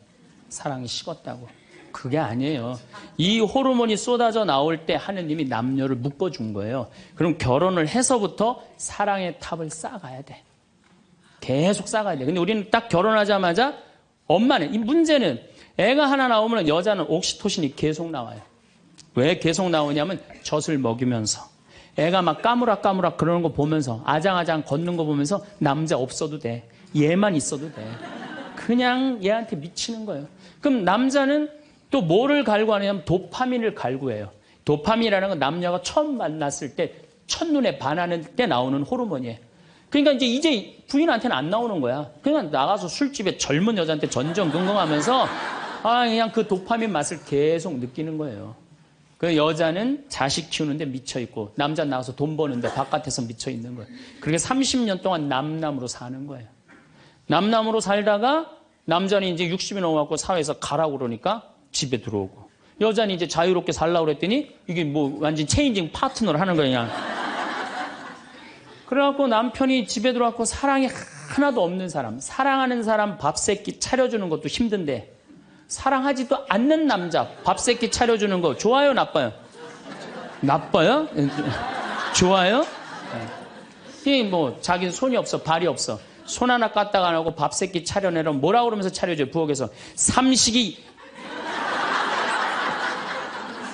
S1: 사랑이 식었다고. 그게 아니에요. 이 호르몬이 쏟아져 나올 때 하느님이 남녀를 묶어준 거예요. 그럼 결혼을 해서부터 사랑의 탑을 쌓아가야 돼. 계속 쌓아가야 돼. 근데 우리는 딱 결혼하자마자 엄마는, 이 문제는 애가 하나 나오면 여자는 옥시토신이 계속 나와요. 왜 계속 나오냐면 젖을 먹이면서 애가 막 까무락까무락 그러는 거 보면서 아장아장 걷는 거 보면서 남자 없어도 돼. 얘만 있어도 돼. 그냥 얘한테 미치는 거예요. 그럼 남자는 또 뭐를 갈구하냐면 도파민을 갈구해요. 도파민이라는 건 남녀가 처음 만났을 때 첫눈에 반하는 때 나오는 호르몬이에요. 그러니까 이제 부인한테는 안 나오는 거야. 그냥 나가서 술집에 젊은 여자한테 전전긍긍하면서 그냥 그 도파민 맛을 계속 느끼는 거예요. 그 여자는 자식 키우는데 미쳐있고 남자는 나가서 돈 버는데 바깥에서 미쳐있는 거예요. 그렇게 30년 동안 남남으로 사는 거예요. 남남으로 살다가 남자는 이제 60이 넘어갖고 사회에서 가라고 그러니까 집에 들어오고, 여자는 이제 자유롭게 살라고 그랬더니 이게 뭐 완전 체인징 파트너를 하는 거야 그냥. 그래갖고 남편이 집에 들어왔고 사랑이 하나도 없는 사람, 사랑하는 사람 밥 세끼 차려주는 것도 힘든데 사랑하지도 않는 남자 밥 세끼 차려주는 거 좋아요, 나빠요? 나빠요? 좋아요? 이 뭐 자기는 손이 없어, 발이 없어, 손 하나 까딱 안 하고 밥 세끼 차려내면 뭐라 그러면서 차려줘요? 부엌에서 삼식이.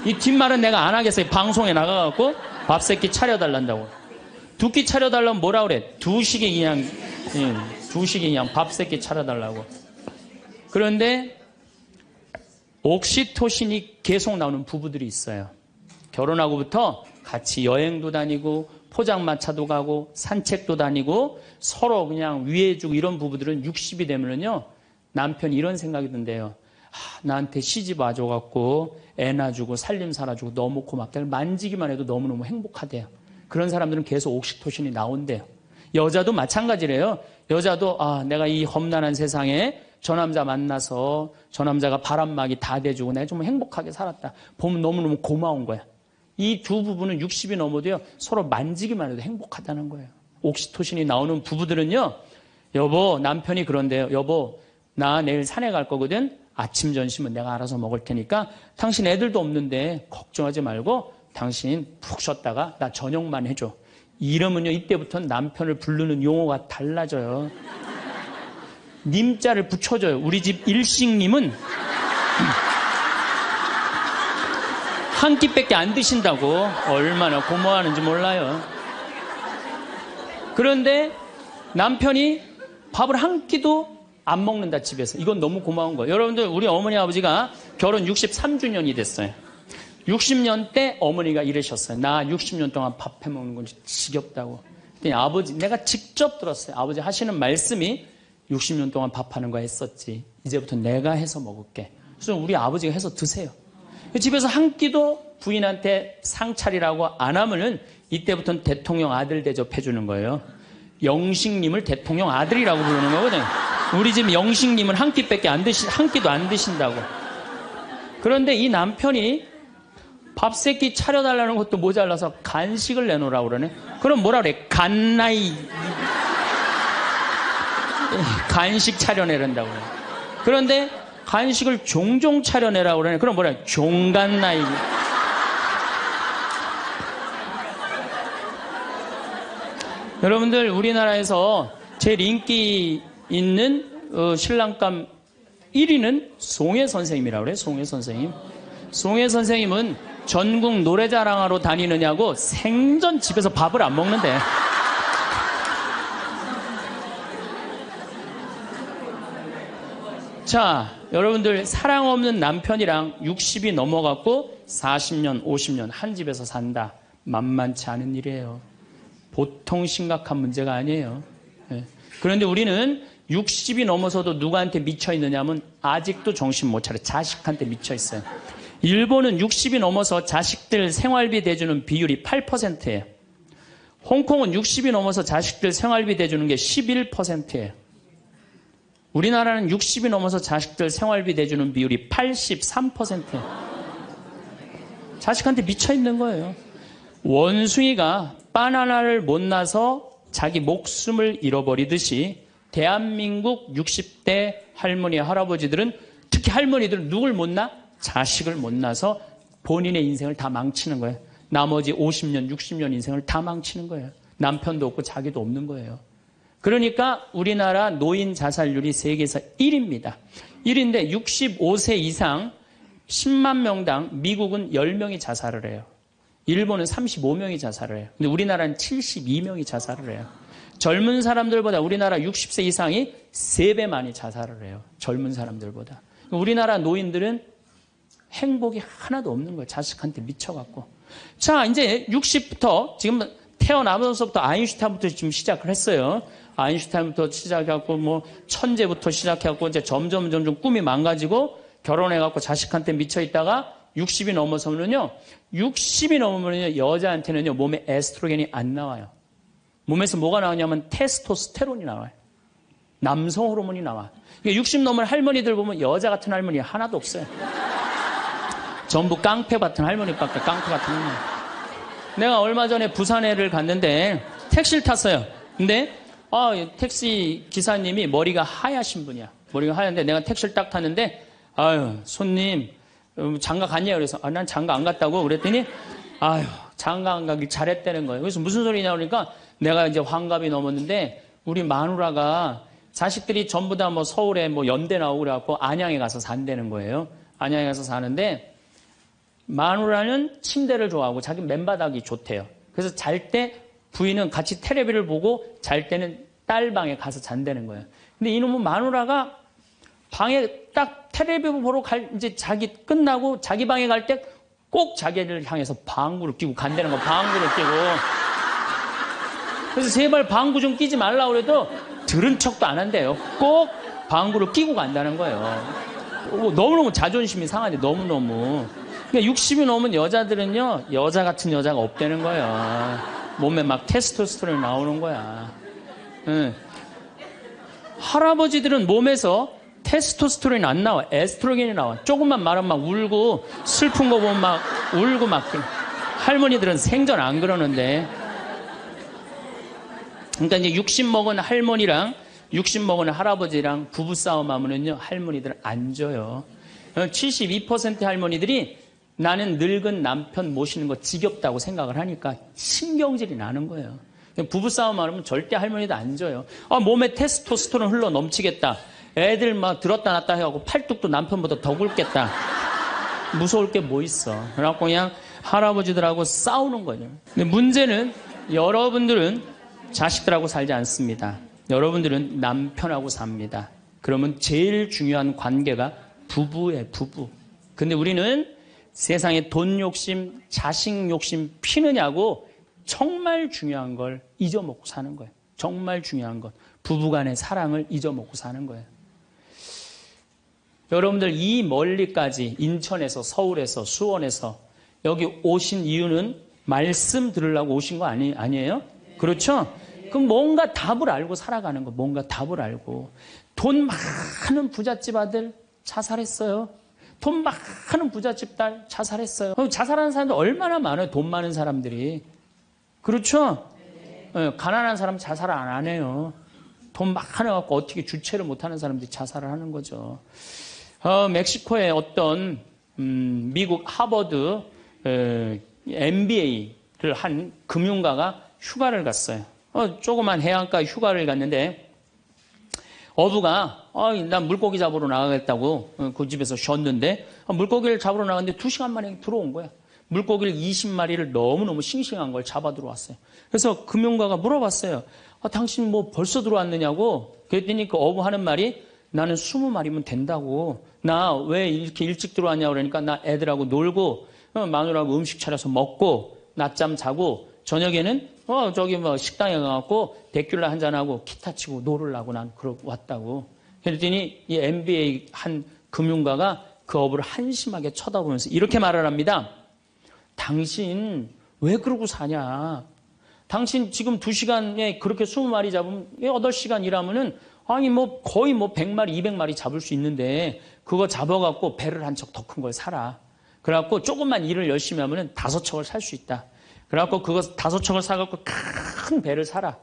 S1: 이 뒷말은 내가 안 하겠어요. 방송에 나가갖고 밥 세끼 차려달란다고. 두 끼 차려달라면 뭐라 그래? 두식이 그냥 밥 세끼 차려달라고. 그런데 옥시토신이 계속 나오는 부부들이 있어요. 결혼하고부터 같이 여행도 다니고 포장마차도 가고 산책도 다니고 서로 그냥 위해주고 이런 부부들은 60이 되면은요, 남편이 이런 생각이 든대요. 나한테 시집 와줘갖고 애 낳아주고 살림 살아주고 너무 고맙다. 만지기만 해도 너무너무 행복하대요. 그런 사람들은 계속 옥시토신이 나온대요. 여자도 마찬가지래요. 여자도 내가 이 험난한 세상에 저 남자 만나서 저 남자가 바람막이 다 대주고 내가 좀 행복하게 살았다. 보면 너무너무 고마운 거야. 이 두 부부는 60이 넘어도요, 서로 만지기만 해도 행복하다는 거예요. 옥시토신이 나오는 부부들은요, 여보, 남편이 그런데요. 여보, 나 내일 산에 갈 거거든. 아침 점심은 내가 알아서 먹을 테니까 당신 애들도 없는데 걱정하지 말고 당신 푹 쉬었다가 나 저녁만 해줘. 이러면요, 이때부터는 남편을 부르는 용어가 달라져요. 님자를 붙여줘요. 우리 집 일식님은 한 끼밖에 안 드신다고. 얼마나 고마워하는지 몰라요. 그런데 남편이 밥을 한 끼도 안 먹는다, 집에서. 이건 너무 고마운 거예요. 여러분들, 우리 어머니 아버지가 결혼 63주년이 됐어요. 60년 때 어머니가 이러셨어요. 나 60년 동안 밥 해먹는 건 지겹다고. 그랬더니 아버지, 내가 직접 들었어요. 아버지 하시는 말씀이 60년 동안 밥하는 거 했었지. 이제부터 내가 해서 먹을게. 그래서 우리 아버지가 해서 드세요. 집에서 한 끼도 부인한테 상차리라고 안 하면은 이때부터는 대통령 아들 대접해 주는 거예요. 영식님을 대통령 아들이라고 부르는 거거든요. 우리 집 영식님은 한 끼밖에 한 끼도 안 드신다고. 그런데 이 남편이 밥 세 끼 차려달라는 것도 모자라서 간식을 내놓으라고 그러네. 그럼 뭐라 그래? 간나이. 간식 차려내란다고 그래요. 그런데 간식을 종종 차려내라고 그러네. 그럼 뭐라 종간나이. 여러분들, 우리나라에서 제일 인기 있는 신랑감 1위는 송혜 선생님이라고 그래요. 송혜 선생님. 송혜 선생님은 전국 노래자랑하러 다니느냐고 생전 집에서 밥을 안 먹는데. 자, 여러분들, 사랑 없는 남편이랑 60이 넘어갔고 40년, 50년 한 집에서 산다. 만만치 않은 일이에요. 보통 심각한 문제가 아니에요. 예. 그런데 우리는 60이 넘어서도 누구한테 미쳐 있느냐면 아직도 정신 못 차려. 자식한테 미쳐 있어요. 일본은 60이 넘어서 자식들 생활비 대주는 비율이 8%예요. 홍콩은 60이 넘어서 자식들 생활비 대주는 게 11%예요. 우리나라는 60이 넘어서 자식들 생활비 대주는 비율이 83%예요. 자식한테 미쳐 있는 거예요. 원숭이가 바나나를 못 나서 자기 목숨을 잃어버리듯이 대한민국 60대 할머니, 할아버지들은, 특히 할머니들은 누굴 못 낳아? 자식을 못 낳아서 본인의 인생을 다 망치는 거예요. 나머지 50년, 60년 인생을 다 망치는 거예요. 남편도 없고 자기도 없는 거예요. 그러니까 우리나라 노인 자살률이 세계에서 1위입니다. 1위인데 65세 이상 10만 명당 미국은 10명이 자살을 해요. 일본은 35명이 자살을 해요. 근데 우리나라는 72명이 자살을 해요. 젊은 사람들보다 우리나라 60세 이상이 3배 많이 자살을 해요. 젊은 사람들보다. 우리나라 노인들은 행복이 하나도 없는 거예요. 자식한테 미쳐갖고. 자, 이제 60부터 지금 태어나면서부터 아인슈타인부터 지금 시작을 했어요. 아인슈타인부터 시작해갖고 뭐 천재부터 시작해갖고 이제 점점 꿈이 망가지고 결혼해갖고 자식한테 미쳐 있다가 60이 넘어서면요, 60이 넘으면요, 여자한테는요, 몸에 에스트로겐이 안 나와요. 몸에서 뭐가 나오냐면 테스토스테론이 나와요. 남성 호르몬이 나와. 60 넘은 할머니들 보면 여자 같은 할머니 하나도 없어요. 전부 깡패 같은 할머니밖에, 깡패 같은 할머니. 내가 얼마 전에 부산에를 갔는데 택시를 탔어요. 근데 택시 기사님이 머리가 하얗신 분이야. 머리가 하얀데 내가 택시를 딱 탔는데, 아유, 손님, 장가 갔냐? 그래서, 난 장가 안 갔다고. 그랬더니, 아유, 장가 안 가길 잘했다는 거예요. 그래서 무슨 소리냐? 그러니까 내가 이제 환갑이 넘었는데, 우리 마누라가 자식들이 전부 다 뭐 서울에 뭐 연대 나오고 그래갖고 안양에 가서 산다는 거예요. 안양에 가서 사는데, 마누라는 침대를 좋아하고 자기 맨바닥이 좋대요. 그래서 잘 때 부인은 같이 텔레비를 보고 잘 때는 딸 방에 가서 잔다는 거예요. 근데 이놈은 마누라가 방에 딱 텔레비 보러 이제 자기 끝나고 자기 방에 갈 때 꼭 자기를 향해서 방구를 끼고 간다는 거, 방구를 끼고. 그래서 제발 방구 좀 끼지 말라고 그래도 들은 척도 안 한대요. 꼭 방구를 끼고 간다는 거예요. 너무너무 자존심이 상하지, 너무너무. 그러니까 60이 넘은 여자들은요, 여자 같은 여자가 없다는 거예요. 몸에 막 테스토스테론이 나오는 거야. 할아버지들은 몸에서 테스토스테론이 안 나와. 에스트로겐이 나와. 조금만 말하면 막 울고, 슬픈 거 보면 막 울고 막. 할머니들은 생전 안 그러는데. 그러니까 이제 60 먹은 할머니랑 60 먹은 할아버지랑 부부싸움 하면은요, 할머니들은 안 져요. 72% 할머니들이 나는 늙은 남편 모시는 거 지겹다고 생각을 하니까 신경질이 나는 거예요. 부부싸움 하면 절대 할머니도 안 져요. 몸에 테스토스테론 흘러 넘치겠다. 애들 막 들었다 놨다 해갖고 팔뚝도 남편보다 더 굵겠다. 무서울 게 뭐 있어. 그래갖고 그냥 할아버지들하고 싸우는 거죠. 근데 문제는 여러분들은 자식들하고 살지 않습니다. 여러분들은 남편하고 삽니다. 그러면 제일 중요한 관계가 부부예요, 부부. 근데 우리는 세상에 돈 욕심, 자식 욕심 피느냐고 정말 중요한 걸 잊어먹고 사는 거예요. 정말 중요한 것. 부부간의 사랑을 잊어먹고 사는 거예요. 여러분들 이 멀리까지 인천에서, 서울에서, 수원에서 여기 오신 이유는 말씀 들으려고 오신 거 아니에요? 그렇죠? 그럼 뭔가 답을 알고 살아가는 거, 뭔가 답을 알고. 돈 많은 부잣집 아들 자살했어요. 돈 많은 부잣집 딸 자살했어요. 자살하는 사람들 얼마나 많아요, 돈 많은 사람들이. 그렇죠? 가난한 사람 자살 안 해요. 돈 많아갖고 어떻게 주체를 못하는 사람들이 자살을 하는 거죠. 멕시코의 어떤 미국 하버드 MBA를 한 금융가가 휴가를 갔어요. 조그만 해안가 휴가를 갔는데 어부가 난 물고기 잡으러 나가겠다고 그 집에서 쉬었는데 물고기를 잡으러 나갔는데 2시간 만에 들어온 거야. 물고기를 20마리를 너무너무 싱싱한 걸 잡아 들어왔어요. 그래서 금융가가 물어봤어요. 당신 뭐 벌써 들어왔느냐고. 그랬더니 그 어부 하는 말이 나는 20마리면 된다고. 나 왜 이렇게 일찍 들어왔냐고 그러니까 나 애들하고 놀고 마누라하고 음식 차려서 먹고 낮잠 자고 저녁에는 저기 뭐 식당에 가갖고 데큘라 한잔하고 기타 치고 놀으려고 난 그러고 왔다고. 그랬더니 이 MBA 한 금융가가 그 어부를 한심하게 쳐다보면서 이렇게 말을 합니다. 당신 왜 그러고 사냐? 당신 지금 2시간에 그렇게 20마리 잡으면 8시간 일하면은 아니 뭐 거의 뭐 100마리, 200마리 잡을 수 있는데 그거 잡아갖고 배를 한 척 더 큰 걸 사라. 그래갖고 조금만 일을 열심히 하면은 5척을 살 수 있다. 그래갖고 그거 5척을 사갖고 큰 배를 사라.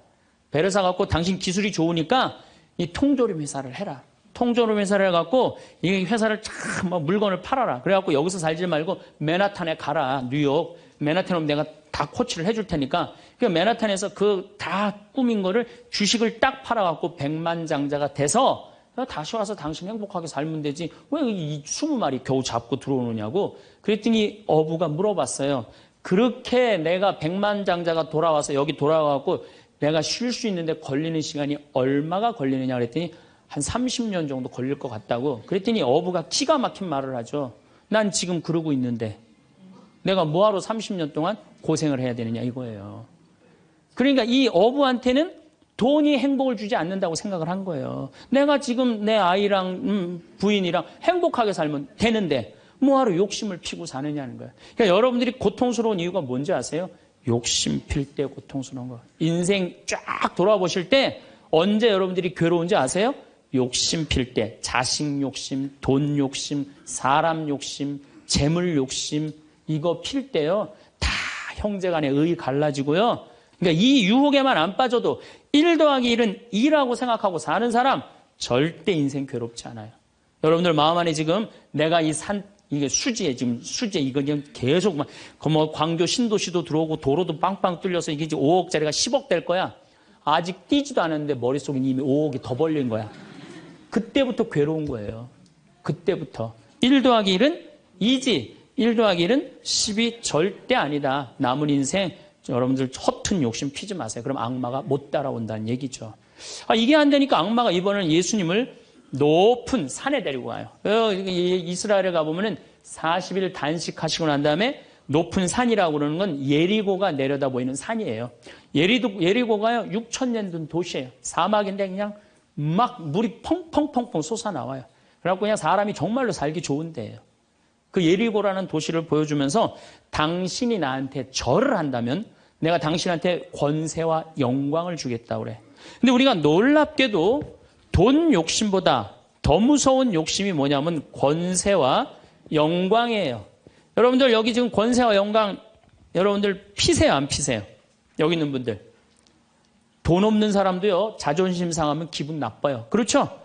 S1: 배를 사갖고 당신 기술이 좋으니까 이 통조림 회사를 해라. 통조림 회사를 해갖고 이 회사를 참 물건을 팔아라. 그래갖고 여기서 살지 말고 맨하탄에 가라. 뉴욕. 맨하탄에 오면 내가 다 코치를 해줄 테니까 그 맨하탄에서 그 다 꾸민 거를 주식을 딱 팔아갖고 백만장자가 돼서 다시 와서 당신 행복하게 살면 되지. 왜 이 20마리 겨우 잡고 들어오느냐고. 그랬더니 어부가 물어봤어요. 그렇게 내가 백만장자가 돌아와서 여기 돌아와갖고 내가 쉴 수 있는데 걸리는 시간이 얼마가 걸리느냐 그랬더니 한 30년 정도 걸릴 것 같다고. 그랬더니 어부가 기가 막힌 말을 하죠. 난 지금 그러고 있는데 내가 뭐하러 30년 동안 고생을 해야 되느냐 이거예요. 그러니까 이 어부한테는 돈이 행복을 주지 않는다고 생각을 한 거예요. 내가 지금 내 아이랑 부인이랑 행복하게 살면 되는데 뭐하러 욕심을 피고 사느냐는 거예요. 그러니까 여러분들이 고통스러운 이유가 뭔지 아세요? 욕심 필 때 고통스러운 거. 인생 쫙 돌아보실 때 언제 여러분들이 괴로운지 아세요? 욕심 필 때. 자식 욕심, 돈 욕심, 사람 욕심, 재물 욕심 이거 필 때요. 다 형제간에 의의 갈라지고요. 그러니까 이 유혹에만 안 빠져도 1 더하기 1은 2라고 생각하고 사는 사람 절대 인생 괴롭지 않아요. 여러분들 마음 안에 지금 내가 이게 수지에 지금 수지에 이거 그냥 계속 막 뭐 광교 신도시도 들어오고 도로도 빵빵 뚫려서 이게 이제 5억짜리가 10억 될 거야. 아직 뛰지도 않았는데 머릿속에 이미 5억이 더 벌린 거야. 그때부터 괴로운 거예요. 그때부터. 1 더하기 1은 2지. 1 더하기 1은 10이 절대 아니다. 남은 인생 여러분들 허튼 욕심 피지 마세요. 그럼 악마가 못 따라온다는 얘기죠. 이게 안 되니까 악마가 이번에는 예수님을 높은 산에 데리고 가요. 이스라엘에 가보면은 40일 단식하시고 난 다음에 높은 산이라고 그러는 건 예리고가 내려다 보이는 산이에요. 예리고가요 6,000년 된 도시예요. 사막인데 그냥 막 물이 펑펑펑펑 솟아나와요. 그래갖고 그냥 사람이 정말로 살기 좋은 데예요. 그 예리고라는 도시를 보여주면서 당신이 나한테 절을 한다면 내가 당신한테 권세와 영광을 주겠다고 그래. 근데 우리가 놀랍게도 돈 욕심보다 더 무서운 욕심이 뭐냐면 권세와 영광이에요. 여러분들 여기 지금 권세와 영광 여러분들 피세요 안 피세요? 여기 있는 분들. 돈 없는 사람도요 자존심 상하면 기분 나빠요. 그렇죠?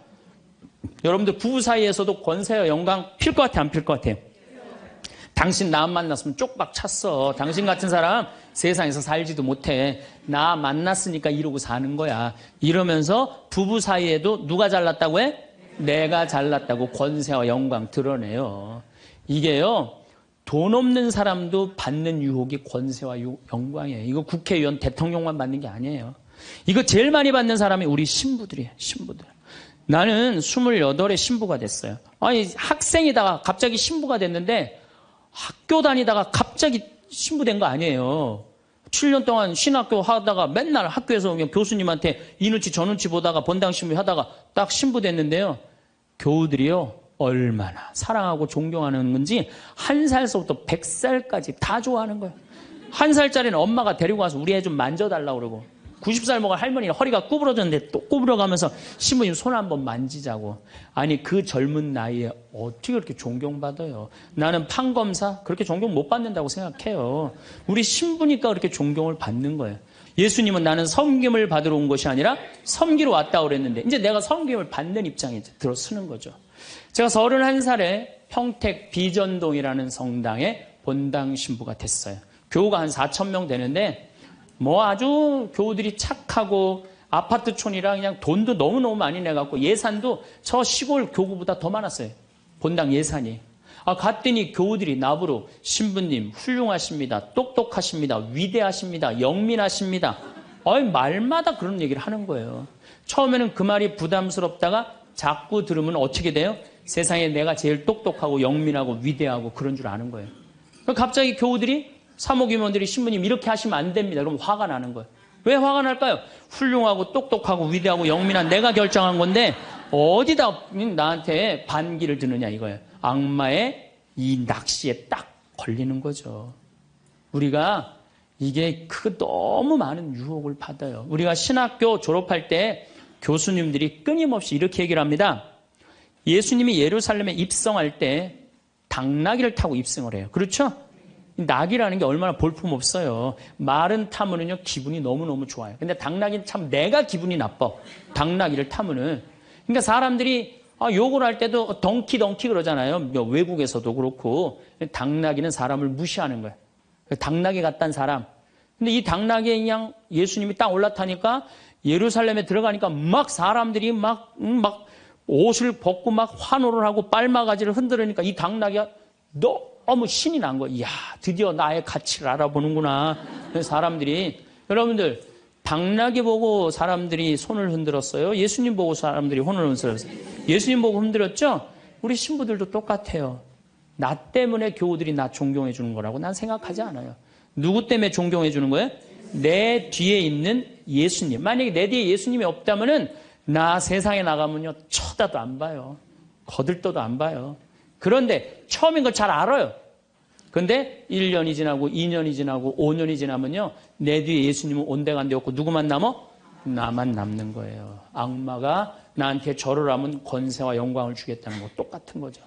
S1: 여러분들 부부 사이에서도 권세와 영광 필 것 같아 안 필 것 같아요? 당신 나 만났으면 쪽박 찼어. 당신 같은 사람 세상에서 살지도 못해. 나 만났으니까 이러고 사는 거야. 이러면서 부부 사이에도 누가 잘났다고 해? 내가 잘났다고 권세와 영광 드러내요. 이게요. 돈 없는 사람도 받는 유혹이 권세와 영광이에요. 이거 국회의원 대통령만 받는 게 아니에요. 이거 제일 많이 받는 사람이 우리 신부들이에요. 신부들. 나는 28에 신부가 됐어요. 아니 학생이다가 갑자기 신부가 됐는데 학교 다니다가 갑자기 신부된 거 아니에요. 7년 동안 신학교 하다가 맨날 학교에서 그냥 교수님한테 이 눈치 저 눈치 보다가 본당 신부 하다가 딱 신부 됐는데요. 교우들이요. 얼마나 사랑하고 존경하는 건지 1살서부터 100살까지 다 좋아하는 거예요. 1살짜리는 엄마가 데리고 와서 우리 애 좀 만져달라고 그러고 90살 먹은 할머니는 허리가 구부러졌는데 또 구부러가면서 신부님 손 한번 만지자고. 아니 그 젊은 나이에 어떻게 그렇게 존경받아요. 나는 판검사 그렇게 존경 못 받는다고 생각해요. 우리 신부니까 그렇게 존경을 받는 거예요. 예수님은 나는 섬김을 받으러 온 것이 아니라 섬기러 왔다 그랬는데 이제 내가 섬김을 받는 입장에 들어서는 거죠. 제가 31살에 평택 비전동이라는 성당의 본당 신부가 됐어요. 교우가 한 4,000명 되는데 뭐 아주 교우들이 착하고 아파트촌이라 그냥 돈도 너무너무 많이 내갖고 예산도 저 시골 교구보다 더 많았어요. 본당 예산이. 갔더니 교우들이 나보러 신부님 훌륭하십니다. 똑똑하십니다. 위대하십니다. 영민하십니다. 말마다 그런 얘기를 하는 거예요. 처음에는 그 말이 부담스럽다가 자꾸 들으면 어떻게 돼요? 세상에 내가 제일 똑똑하고 영민하고 위대하고 그런 줄 아는 거예요. 갑자기 교우들이 사모임원들이 신부님 이렇게 하시면 안 됩니다. 그럼 화가 나는 거예요. 왜 화가 날까요? 훌륭하고 똑똑하고 위대하고 영민한 내가 결정한 건데 어디다 나한테 반기를 드느냐 이거예요. 악마의 이 낚시에 딱 걸리는 거죠. 우리가 이게 너무 많은 유혹을 받아요. 우리가 신학교 졸업할 때 교수님들이 끊임없이 이렇게 얘기를 합니다. 예수님이 예루살렘에 입성할 때 당나귀를 타고 입성을 해요. 그렇죠? 낙이라는 게 얼마나 볼품없어요. 말은 타면은요 기분이 너무너무 좋아요. 근데 당나귀는 참 내가 기분이 나빠. 당나귀를 타면은. 그러니까 사람들이 욕을 할 때도 덩키 그러잖아요. 외국에서도 그렇고. 당나귀는 사람을 무시하는 거예요. 당나귀 같다는 사람. 근데 이 당나귀에 그냥 예수님이 딱 올라타니까 예루살렘에 들어가니까 막 사람들이 막 옷을 벗고 막 환호를 하고 빨마가지를 흔들으니까 이 당나귀가 너무 신이 난 거예요. 이야, 드디어 나의 가치를 알아보는구나. 사람들이. 여러분들, 당나귀 보고 사람들이 손을 흔들었어요? 예수님 보고 사람들이 손을 흔들었어요? 예수님 보고 흔들었죠? 우리 신부들도 똑같아요. 나 때문에 교우들이 나 존경해 주는 거라고 난 생각하지 않아요. 누구 때문에 존경해 주는 거예요? 내 뒤에 있는 예수님. 만약에 내 뒤에 예수님이 없다면은 나 세상에 나가면요 쳐다도 안 봐요. 거들떠도 안 봐요. 그런데 처음인 걸 잘 알아요. 근데 1년이 지나고 2년이 지나고 5년이 지나면요 내 뒤에 예수님은 온데간데 없고 누구만 남어? 나만 남는 거예요. 악마가 나한테 절을 하면 권세와 영광을 주겠다는 거 똑같은 거죠.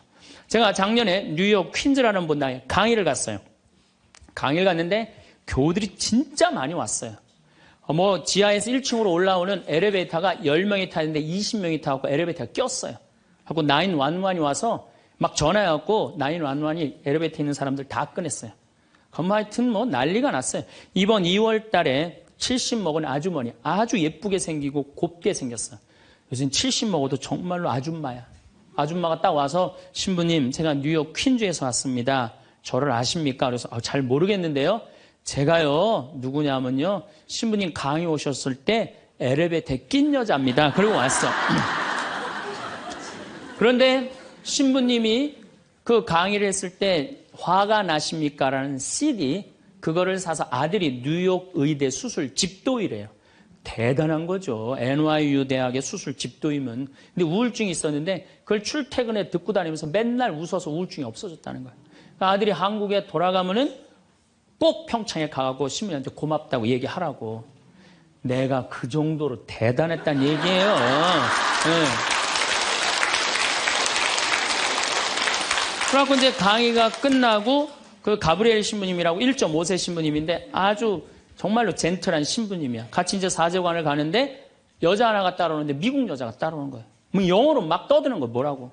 S1: 제가 작년에 뉴욕 퀸즈라는 본당에 강의를 갔어요. 강의를 갔는데 교우들이 진짜 많이 왔어요. 지하에서 1층으로 올라오는 엘리베이터가 10명이 타는데 20명이 타고 엘리베이터가 꼈어요. 하고 911이 와서 막 전화해갖고 911이 엘리베이터에 있는 사람들 다 꺼냈어요. 그럼 하여튼 난리가 났어요. 이번 2월 달에 70 먹은 아주머니 아주 예쁘게 생기고 곱게 생겼어요. 요즘 70 먹어도 정말로 아줌마야. 아줌마가 딱 와서 신부님 제가 뉴욕 퀸즈에서 왔습니다. 저를 아십니까? 그래서 잘 모르겠는데요. 제가요 누구냐면요 신부님 강의 오셨을 때 엘리베이터에 낀 여자입니다. 그리고 왔어. 그런데 신부님이 그 강의를 했을 때 화가 나십니까? 라는 CD 그거를 사서 아들이 뉴욕 의대 수술 집도이래요. 대단한 거죠. NYU 대학의 수술 집도이면. 근데 우울증이 있었는데 그걸 출퇴근에 듣고 다니면서 맨날 웃어서 우울증이 없어졌다는 거예요. 그러니까 아들이 한국에 돌아가면은 꼭 평창에 가고 신부님한테 고맙다고 얘기하라고. 내가 그 정도로 대단했다는 얘기예요. 네. 그래갖고 이제 강의가 끝나고 그 가브리엘 신부님이라고 1.5세 신부님인데 아주 정말로 젠틀한 신부님이야. 같이 이제 사제관을 가는데 여자 하나가 따라오는데 미국 여자가 따라오는 거예요. 영어로 막 떠드는 거예요. 뭐라고.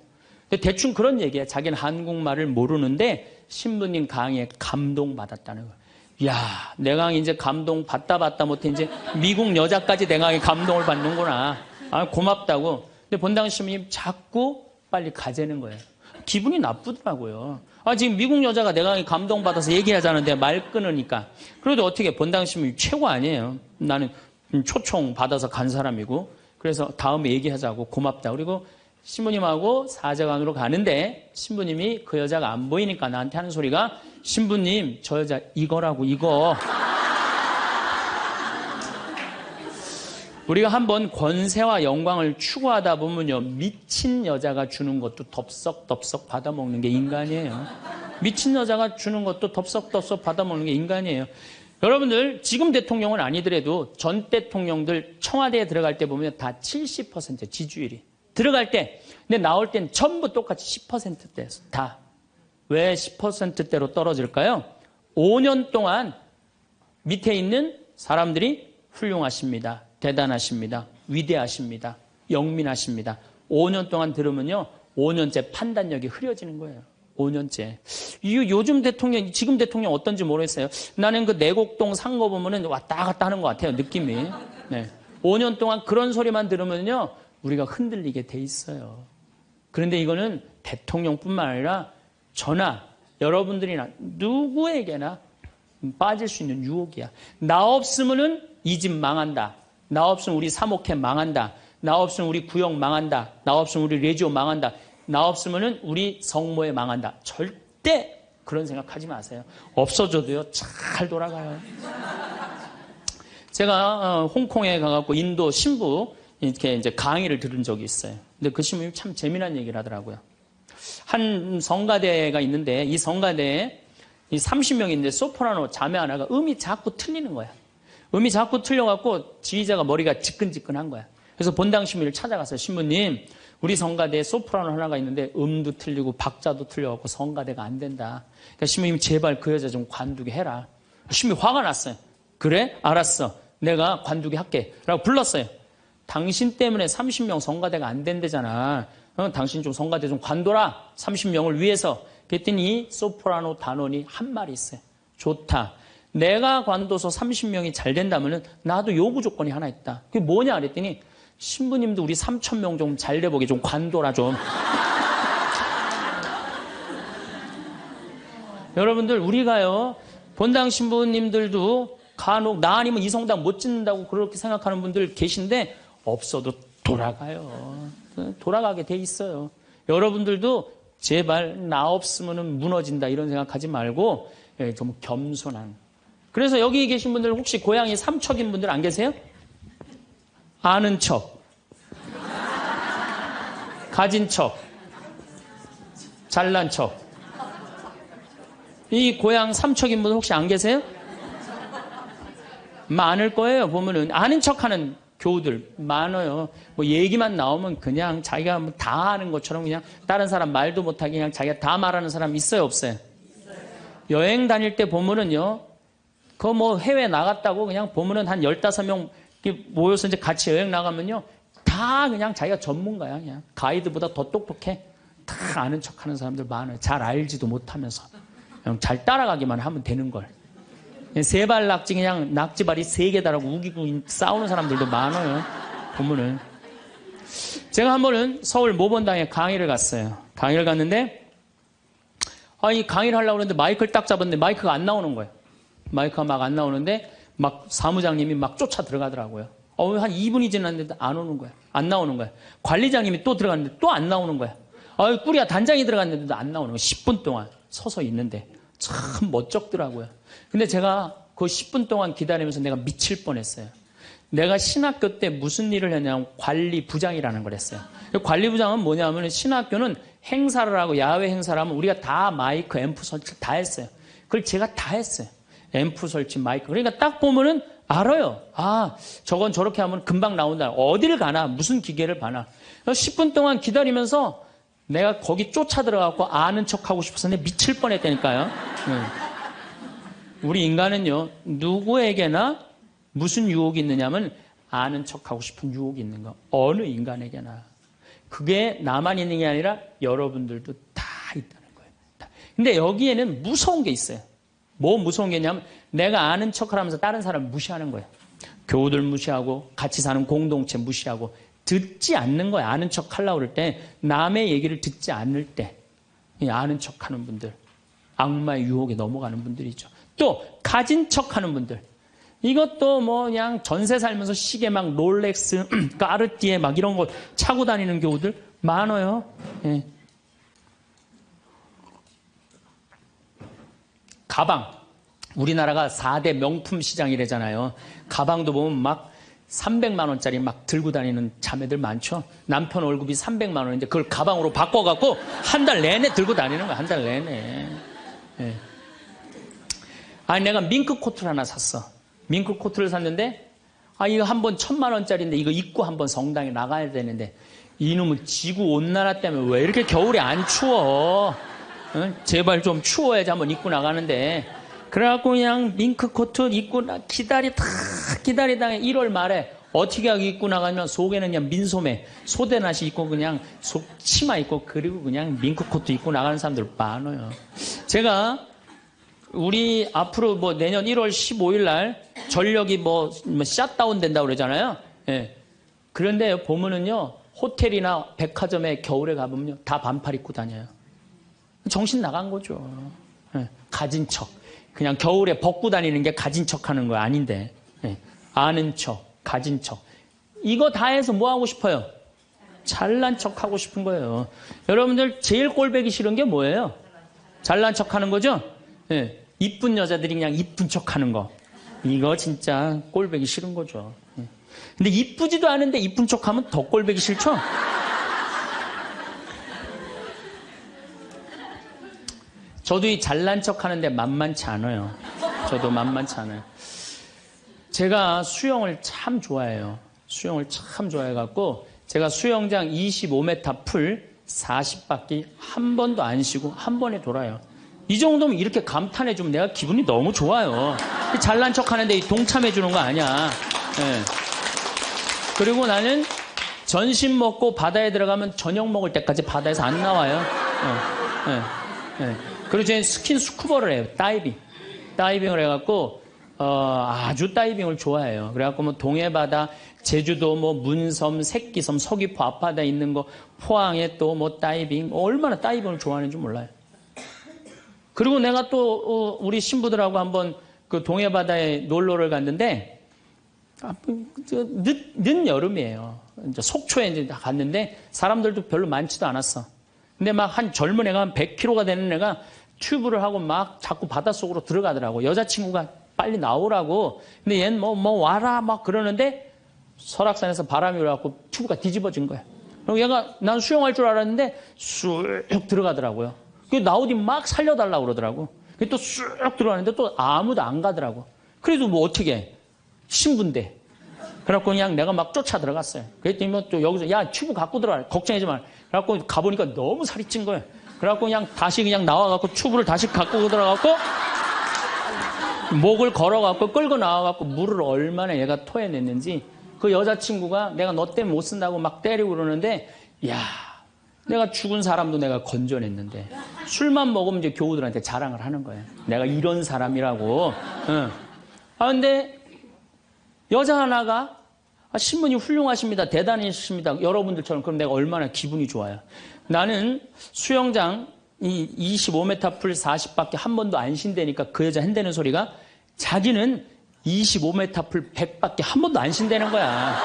S1: 대충 그런 얘기예요. 자기는 한국말을 모르는데 신부님 강의에 감동받았다는 거예요. 이야, 내 강의 이제 감동 받다 못해 이제 미국 여자까지 내 강의 감동을 받는구나. 고맙다고. 근데 본당 신부님 자꾸 빨리 가재는 거예요. 기분이 나쁘더라고요. 지금 미국 여자가 내 강의 감동받아서 얘기하자는데 말 끊으니까. 그래도 어떻게 본당 신부님 최고 아니에요. 나는 초청 받아서 간 사람이고. 그래서 다음에 얘기하자고 고맙다. 그리고 신부님하고 사제관으로 가는데 신부님이 그 여자가 안 보이니까 나한테 하는 소리가 신부님 저 여자 이거라고 이거. 우리가 한번 권세와 영광을 추구하다 보면요 미친 여자가 주는 것도 덥석덥석 받아먹는 게 인간이에요. 미친 여자가 주는 것도 덥석덥석 받아먹는 게 인간이에요. 여러분들 지금 대통령은 아니더라도 전 대통령들 청와대에 들어갈 때 보면 다 70% 지지율이 들어갈 때. 근데 나올 땐 전부 똑같이 10%대였어. 다. 왜 10%대로 떨어질까요? 5년 동안 밑에 있는 사람들이 훌륭하십니다. 대단하십니다. 위대하십니다. 영민하십니다. 5년 동안 들으면요. 5년째 판단력이 흐려지는 거예요. 5년째. 요즘 대통령, 지금 대통령 어떤지 모르겠어요. 나는 그 내곡동 산 거 보면은 왔다 갔다 하는 것 같아요. 느낌이. 네. 5년 동안 그런 소리만 들으면요. 우리가 흔들리게 돼 있어요. 그런데 이거는 대통령뿐만 아니라 저나 여러분들이나 누구에게나 빠질 수 있는 유혹이야. 나 없으면은 이 집 망한다. 나 없으면 우리 사목회 망한다. 나 없으면 우리 구역 망한다. 나 없으면 우리 레지오 망한다. 나 없으면은 우리 성모회 망한다. 절대 그런 생각하지 마세요. 없어져도요 잘 돌아가요. 제가 홍콩에 가갖고 인도 신부 이렇게 이제 강의를 들은 적이 있어요. 근데 그 신부님이 참 재미난 얘기를 하더라고요. 한 성가대가 있는데 이 성가대에 이 30명인데 소프라노 자매 하나가 음이 자꾸 틀리는 거야. 음이 자꾸 틀려갖고 지휘자가 머리가 지끈지끈한 거야. 그래서 본당 신부를 찾아가서 신부님 우리 성가대에 소프라노 하나가 있는데 음도 틀리고 박자도 틀려갖고 성가대가 안 된다. 그러니까 신부님이 제발 그 여자 좀 관두게 해라. 신부님이 화가 났어요. 그래? 알았어. 내가 관두게 할게. 라고 불렀어요. 당신 때문에 30명 성가대가 안 된대잖아. 당신 좀 성가대 좀 관둬라. 30명을 위해서. 그랬더니 이 소프라노 단원이 한 말이 있어요. 좋다. 내가 관둬서 30명이 잘 된다면 나도 요구 조건이 하나 있다. 그게 뭐냐 그랬더니 신부님도 우리 3,000명 좀 잘 돼보게 좀 관둬라 좀. 여러분들 우리가요 본당 신부님들도 간혹 나 아니면 이 성당 못 짓는다고 그렇게 생각하는 분들 계신데 없어도 돌아가요. 돌아가게 돼 있어요. 여러분들도 제발 나 없으면 무너진다 이런 생각하지 말고 좀 겸손한. 그래서 여기 계신 분들 혹시 고향이 삼척인 분들 안 계세요? 아는 척, 가진 척, 잘난 척. 이 고향 삼척인 분들 혹시 안 계세요? 많을 거예요. 보면은 아는 척하는 교우들 많아요. 뭐 얘기만 나오면 그냥 자기가 뭐 다 아는 것처럼 그냥 다른 사람 말도 못하게 그냥 자기가 다 말하는 사람 있어요, 없어요? 여행 다닐 때 보면은요, 그 뭐 해외 나갔다고 그냥 보면은 한 15명 모여서 이제 같이 여행 나가면요, 다 그냥 자기가 전문가야. 그냥 가이드보다 더 똑똑해. 다 아는 척하는 사람들 많아요. 잘 알지도 못하면서 그냥 잘 따라가기만 하면 되는 걸. 세발 낙지 그냥 낙지발이 3개다라고 우기고 싸우는 사람들도 많아요. 보면은. 제가 한 번은 서울 모본당에 강의를 갔어요. 강의를 갔는데 이 강의를 하려고 했는데 마이크를 딱 잡았는데 마이크가 안 나오는 거예요. 마이크가 막 안 나오는데 막 사무장님이 막 쫓아 들어가더라고요. 한 2분이 지났는데 안 오는 거야. 안 나오는 거야. 관리장님이 또 들어갔는데 또 안 나오는 거야. 꾸리야 단장이 들어갔는데도 안 나오는 거야. 10분 동안 서서 있는데 참 멋쩍더라고요. 근데 제가 그 10분 동안 기다리면서 내가 미칠 뻔했어요. 내가 신학교 때 무슨 일을 했냐면 관리부장이라는 걸 했어요. 관리부장은 뭐냐면 신학교는 행사를 하고 야외 행사를 하면 우리가 다 마이크, 앰프 설치 다 했어요. 그걸 제가 다 했어요. 앰프 설치, 마이크. 그러니까 딱 보면은 알아요. 저건 저렇게 하면 금방 나온다. 어디를 가나, 무슨 기계를 봐나. 10분 동안 기다리면서 내가 거기 쫓아 들어가고 아는 척 하고 싶어서 내가 미칠 뻔했다니까요. 우리 인간은요, 누구에게나 무슨 유혹이 있느냐면 아는 척 하고 싶은 유혹이 있는 거. 어느 인간에게나. 그게 나만 있는 게 아니라 여러분들도 다 있다는 거예요. 근데 여기에는 무서운 게 있어요. 뭐 무서운 게 있냐면 내가 아는 척을 하면서 다른 사람을 무시하는 거예요. 교우들 무시하고 같이 사는 공동체 무시하고 듣지 않는 거예요. 아는 척 하려고 그럴 때 남의 얘기를 듣지 않을 때 아는 척하는 분들 악마의 유혹에 넘어가는 분들이죠. 또 가진 척하는 분들 이것도 뭐 그냥 전세 살면서 시계 막 롤렉스, 까르띠에 막 이런 거 차고 다니는 교우들 많아요. 예. 가방. 우리나라가 4대 명품 시장이래잖아요. 가방도 보면 막 300만 원짜리 막 들고 다니는 자매들 많죠. 남편 월급이 300만 원인데 그걸 가방으로 바꿔갖고 한 달 내내 들고 다니는 거야. 한 달 내내. 예. 내가 밍크 코트를 하나 샀어. 밍크 코트를 샀는데 이거 한 번 1,000만 원짜리인데 이거 입고 한번 성당에 나가야 되는데 이놈의 지구 온난화 때문에 왜 이렇게 겨울에 안 추워? 제발 좀 추워야지 한번 입고 나가는데 그래갖고 그냥 밍크코트 입고 기다리다가 1월 말에 어떻게 하고 입고 나가면 속에는 그냥 민소매, 소대낫이 입고 그냥 속 치마 입고 그리고 그냥 밍크코트 입고 나가는 사람들 많아요. 제가 우리 앞으로 뭐 내년 1월 15일 날 전력이 뭐 샷다운 된다고 그러잖아요. 예. 그런데 보면은요, 호텔이나 백화점에 겨울에 가보면요, 다 반팔 입고 다녀요. 정신 나간 거죠. 예. 가진 척. 그냥 겨울에 벗고 다니는 게 가진 척 하는 거 아닌데. 예. 아는 척, 가진 척. 이거 다 해서 뭐 하고 싶어요? 잘난 척 하고 싶은 거예요. 여러분들 제일 꼴보기 싫은 게 뭐예요? 잘난 척 하는 거죠? 예. 이쁜 여자들이 그냥 이쁜 척 하는 거. 이거 진짜 꼴보기 싫은 거죠. 예. 근데 이쁘지도 않은데 이쁜 척 하면 더 꼴보기 싫죠? 저도 이 잘난 척 하는데 만만치 않아요. 저도 만만치 않아요. 제가 수영을 참 좋아해요. 수영을 참 좋아해갖고 제가 수영장 25m 풀 40바퀴 한 번도 안 쉬고 한 번에 돌아요. 이 정도면 이렇게 감탄해주면 내가 기분이 너무 좋아요. 잘난 척 하는데 동참해주는 거 아니야. 예. 그리고 나는 전심 먹고 바다에 들어가면 저녁 먹을 때까지 바다에서 안 나와요. 그리고 저는 스킨 스쿠버를 해요. 다이빙을 해갖고 아주 다이빙을 좋아해요. 그래갖고 뭐 동해바다, 제주도, 뭐 문섬, 새끼섬, 서귀포 앞바다 있는 거, 포항에 또 뭐 다이빙, 얼마나 다이빙을 좋아하는지 몰라요. 그리고 내가 또 우리 신부들하고 한번 그 동해바다에 놀러를 갔는데 늦 여름이에요. 이제 속초에 이제 갔는데 사람들도 별로 많지도 않았어. 근데 막 한 젊은 애가 한 100kg가 되는 애가 튜브를 하고 막 자꾸 바닷속으로 들어가더라고. 여자친구가 빨리 나오라고. 근데 얘는 뭐 와라 막 그러는데 설악산에서 바람이 불어갖고 튜브가 뒤집어진 거야. 그리고 얘가 난 수영할 줄 알았는데 쑥 들어가더라고요. 그 나오디 막 살려달라고 그러더라고. 또 쑥 들어가는데 또 아무도 안 가더라고. 그래도 뭐 어떻게 해. 신부인데. 그래갖고 그냥 내가 막 쫓아 들어갔어요. 그랬더니 뭐 또 여기서 야 튜브 갖고 들어와. 걱정하지 마. 그래갖고 가보니까 너무 살이 찐 거예요. 그래갖고 그냥 다시 그냥 나와갖고 튜브를 다시 갖고 들어가갖고 목을 걸어갖고 끌고 나와갖고 물을 얼마나 얘가 토해냈는지 그 여자친구가 내가 너 때문에 못 쓴다고 막 때리고 그러는데 야 내가 죽은 사람도 내가 건져냈는데 술만 먹으면 이제 교우들한테 자랑을 하는 거예요. 내가 이런 사람이라고. 응. 근데 여자 하나가 신부님 훌륭하십니다. 대단하십니다. 여러분들처럼. 그럼 내가 얼마나 기분이 좋아요. 나는 수영장 이 25m 풀 40밖에 한 번도 안 쉰다니까 그 여자 한다는 소리가 자기는 25m 풀 100밖에 한 번도 안 쉰다는 거야.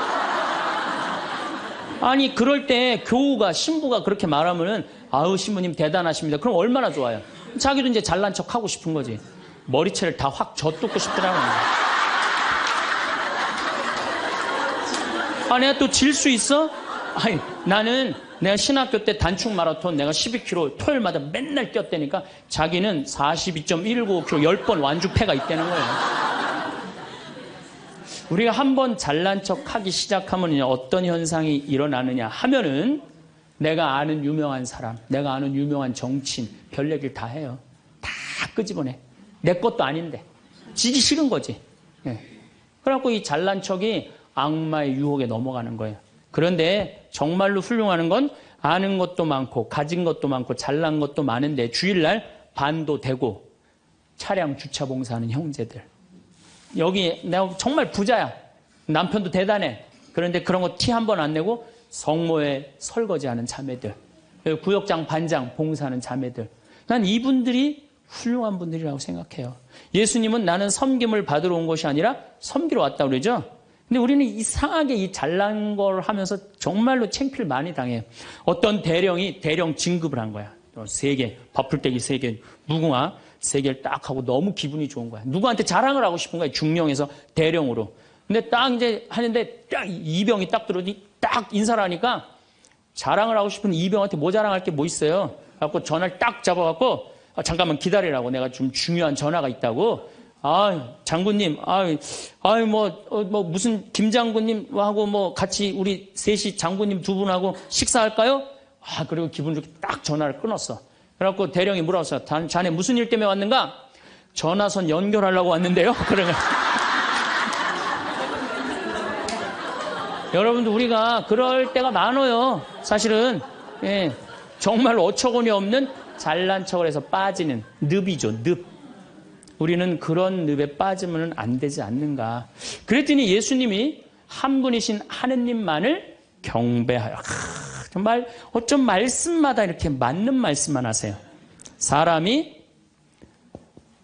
S1: 아니 그럴 때 교우가 신부가 그렇게 말하면은 아우 신부님 대단하십니다. 그럼 얼마나 좋아요. 자기도 이제 잘난 척 하고 싶은 거지. 머리채를 다 확 젖뜯고 싶더라고요. 내가 또 질 수 있어? 아니 나는 내가 신학교 때 단축 마라톤 내가 12km 토요일마다 맨날 뛰었다니까 자기는 42.195km 10번 완주패가 있다는 거예요. 우리가 한번 잘난 척 하기 시작하면 어떤 현상이 일어나느냐 하면은 내가 아는 유명한 사람, 내가 아는 유명한 정치인 별 얘기를 다 해요. 다 끄집어내. 내 것도 아닌데. 지기 싫은 거지. 네. 그래갖고 이 잘난 척이 악마의 유혹에 넘어가는 거예요. 그런데 정말로 훌륭한 건 아는 것도 많고 가진 것도 많고 잘난 것도 많은데 주일날 반도 되고 차량 주차 봉사하는 형제들. 여기 내가 정말 부자야. 남편도 대단해. 그런데 그런 거 티 한 번 안 내고 성모에 설거지하는 자매들. 구역장 반장 봉사하는 자매들. 난 이분들이 훌륭한 분들이라고 생각해요. 예수님은 나는 섬김을 받으러 온 것이 아니라 섬기러 왔다고 그러죠. 근데 우리는 이상하게 이 잘난 걸 하면서 정말로 창피를 많이 당해요. 어떤 대령이 대령 진급을 한 거야. 3개, 밥풀떼기 3개, 무궁화 3개를 딱 하고 너무 기분이 좋은 거야. 누구한테 자랑을 하고 싶은 거야. 중령에서 대령으로. 근데 딱 이제 하는데 딱 이병이 딱 들어오니 딱 인사를 하니까 자랑을 하고 싶은 이병한테 뭐 자랑할 게 뭐 있어요. 그래갖고 전화를 딱 잡아갖고 잠깐만 기다리라고 내가 좀 중요한 전화가 있다고. 장군님, 무슨 김 장군님하고 뭐 같이 우리 셋이 장군님 2분하고 식사할까요? 그리고 기분 좋게 딱 전화를 끊었어. 그래갖고 대령이 물어봤어. 자네 무슨 일 때문에 왔는가? 전화선 연결하려고 왔는데요. 그러면 여러분들 우리가 그럴 때가 많아요. 사실은 예, 정말 어처구니 없는 잘난 척을 해서 빠지는 늪이죠. 늪. 우리는 그런 늪에 빠지면 안 되지 않는가. 그랬더니 예수님이 한 분이신 하느님만을 경배하여. 정말 어쩜 말씀마다 이렇게 맞는 말씀만 하세요. 사람이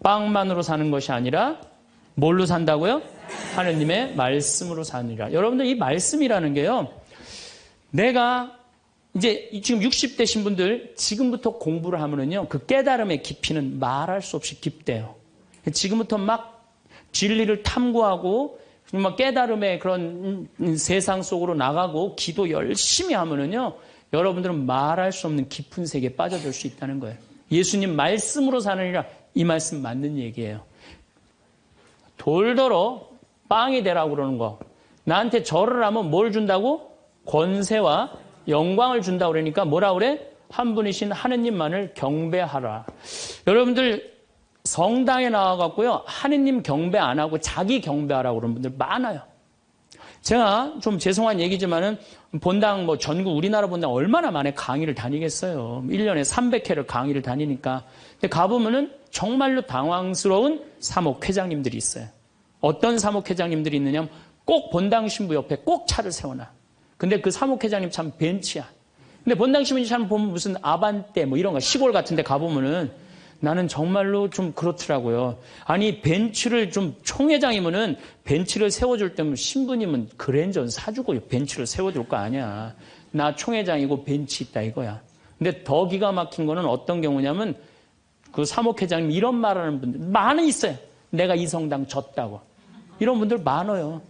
S1: 빵만으로 사는 것이 아니라 뭘로 산다고요? 하느님의 말씀으로 사느니라. 여러분들 이 말씀이라는 게요. 내가 이제 지금 60대신 분들 지금부터 공부를 하면은요. 그 깨달음의 깊이는 말할 수 없이 깊대요. 지금부터 막 진리를 탐구하고 막 깨달음의 그런 세상 속으로 나가고 기도 열심히 하면은요. 여러분들은 말할 수 없는 깊은 세계에 빠져들 수 있다는 거예요. 예수님 말씀으로 사느니라. 이 말씀 맞는 얘기예요. 돌더러 빵이 되라고 그러는 거. 나한테 절을 하면 뭘 준다고? 권세와 영광을 준다고 그러니까 뭐라 그래? 한 분이신 하느님만을 경배하라. 여러분들 성당에 나와갖고요. 하느님 경배 안 하고 자기 경배하라고 그러는 분들 많아요. 제가 좀 죄송한 얘기지만은 본당 뭐 전국 우리나라 본당 얼마나 많이 강의를 다니겠어요. 1년에 300회를 강의를 다니니까. 근데 가보면은 정말로 당황스러운 사목회장님들이 있어요. 어떤 사목회장님들이 있느냐면 꼭 본당 신부 옆에 꼭 차를 세워놔. 근데 그 사목회장님 참 벤치야. 근데 본당 신부 참 보면 무슨 아반떼 뭐 이런 거 시골 같은 데 가보면은 나는 정말로 좀 그렇더라고요. 아니 벤츠를 좀 총회장이면은 벤츠를 세워줄 때면 신부님은 그랜저 사주고 벤츠를 세워줄 거 아니야. 나 총회장이고 벤츠 있다 이거야. 근데 더 기가 막힌 거는 어떤 경우냐면 그 사목회장님 이런 말하는 분들 많이 있어요. 내가 이 성당 졌다고. 이런 분들 많아요.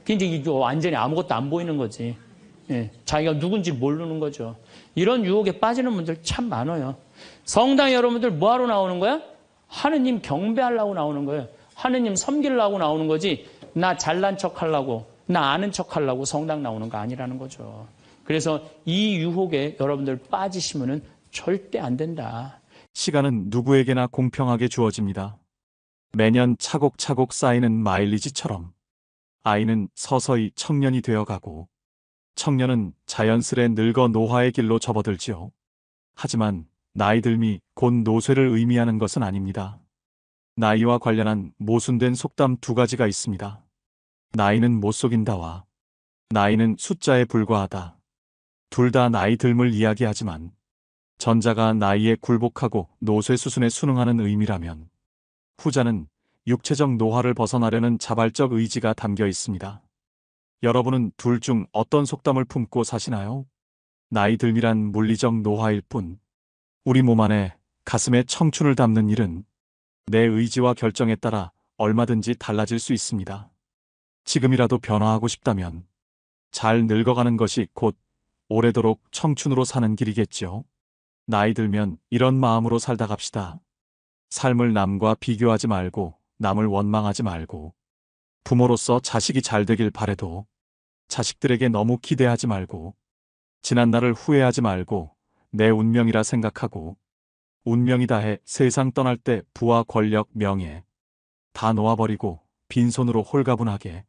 S1: 이제 완전히 아무것도 안 보이는 거지. 예, 자기가 누군지 모르는 거죠. 이런 유혹에 빠지는 분들 참 많아요. 성당 여러분들 뭐하러 나오는 거야? 하느님 경배하려고 나오는 거예요. 하느님 섬기려고 나오는 거지 나 잘난 척하려고 나 아는 척하려고 성당 나오는 거 아니라는 거죠. 그래서 이 유혹에 여러분들 빠지시면 절대 안 된다.
S2: 시간은 누구에게나 공평하게 주어집니다. 매년 차곡차곡 쌓이는 마일리지처럼 아이는 서서히 청년이 되어가고 청년은 자연스레 늙어 노화의 길로 접어들지요. 하지만 나이 듦이 곧 노쇠를 의미하는 것은 아닙니다. 나이와 관련한 모순된 속담 두 가지가 있습니다. 나이는 못 속인다와 나이는 숫자에 불과하다. 둘 다 나이 듦을 이야기하지만 전자가 나이에 굴복하고 노쇠 수순에 순응하는 의미라면 후자는 육체적 노화를 벗어나려는 자발적 의지가 담겨 있습니다. 여러분은 둘 중 어떤 속담을 품고 사시나요? 나이 듦이란 물리적 노화일 뿐 우리 몸 안에 가슴에 청춘을 담는 일은 내 의지와 결정에 따라 얼마든지 달라질 수 있습니다. 지금이라도 변화하고 싶다면 잘 늙어가는 것이 곧 오래도록 청춘으로 사는 길이겠죠. 나이 들면 이런 마음으로 살다 갑시다. 삶을 남과 비교하지 말고 남을 원망하지 말고 부모로서 자식이 잘 되길 바래도 자식들에게 너무 기대하지 말고 지난 날을 후회하지 말고 내 운명이라 생각하고 운명이다 해 세상 떠날 때 부와 권력, 명예 다 놓아버리고 빈손으로 홀가분하게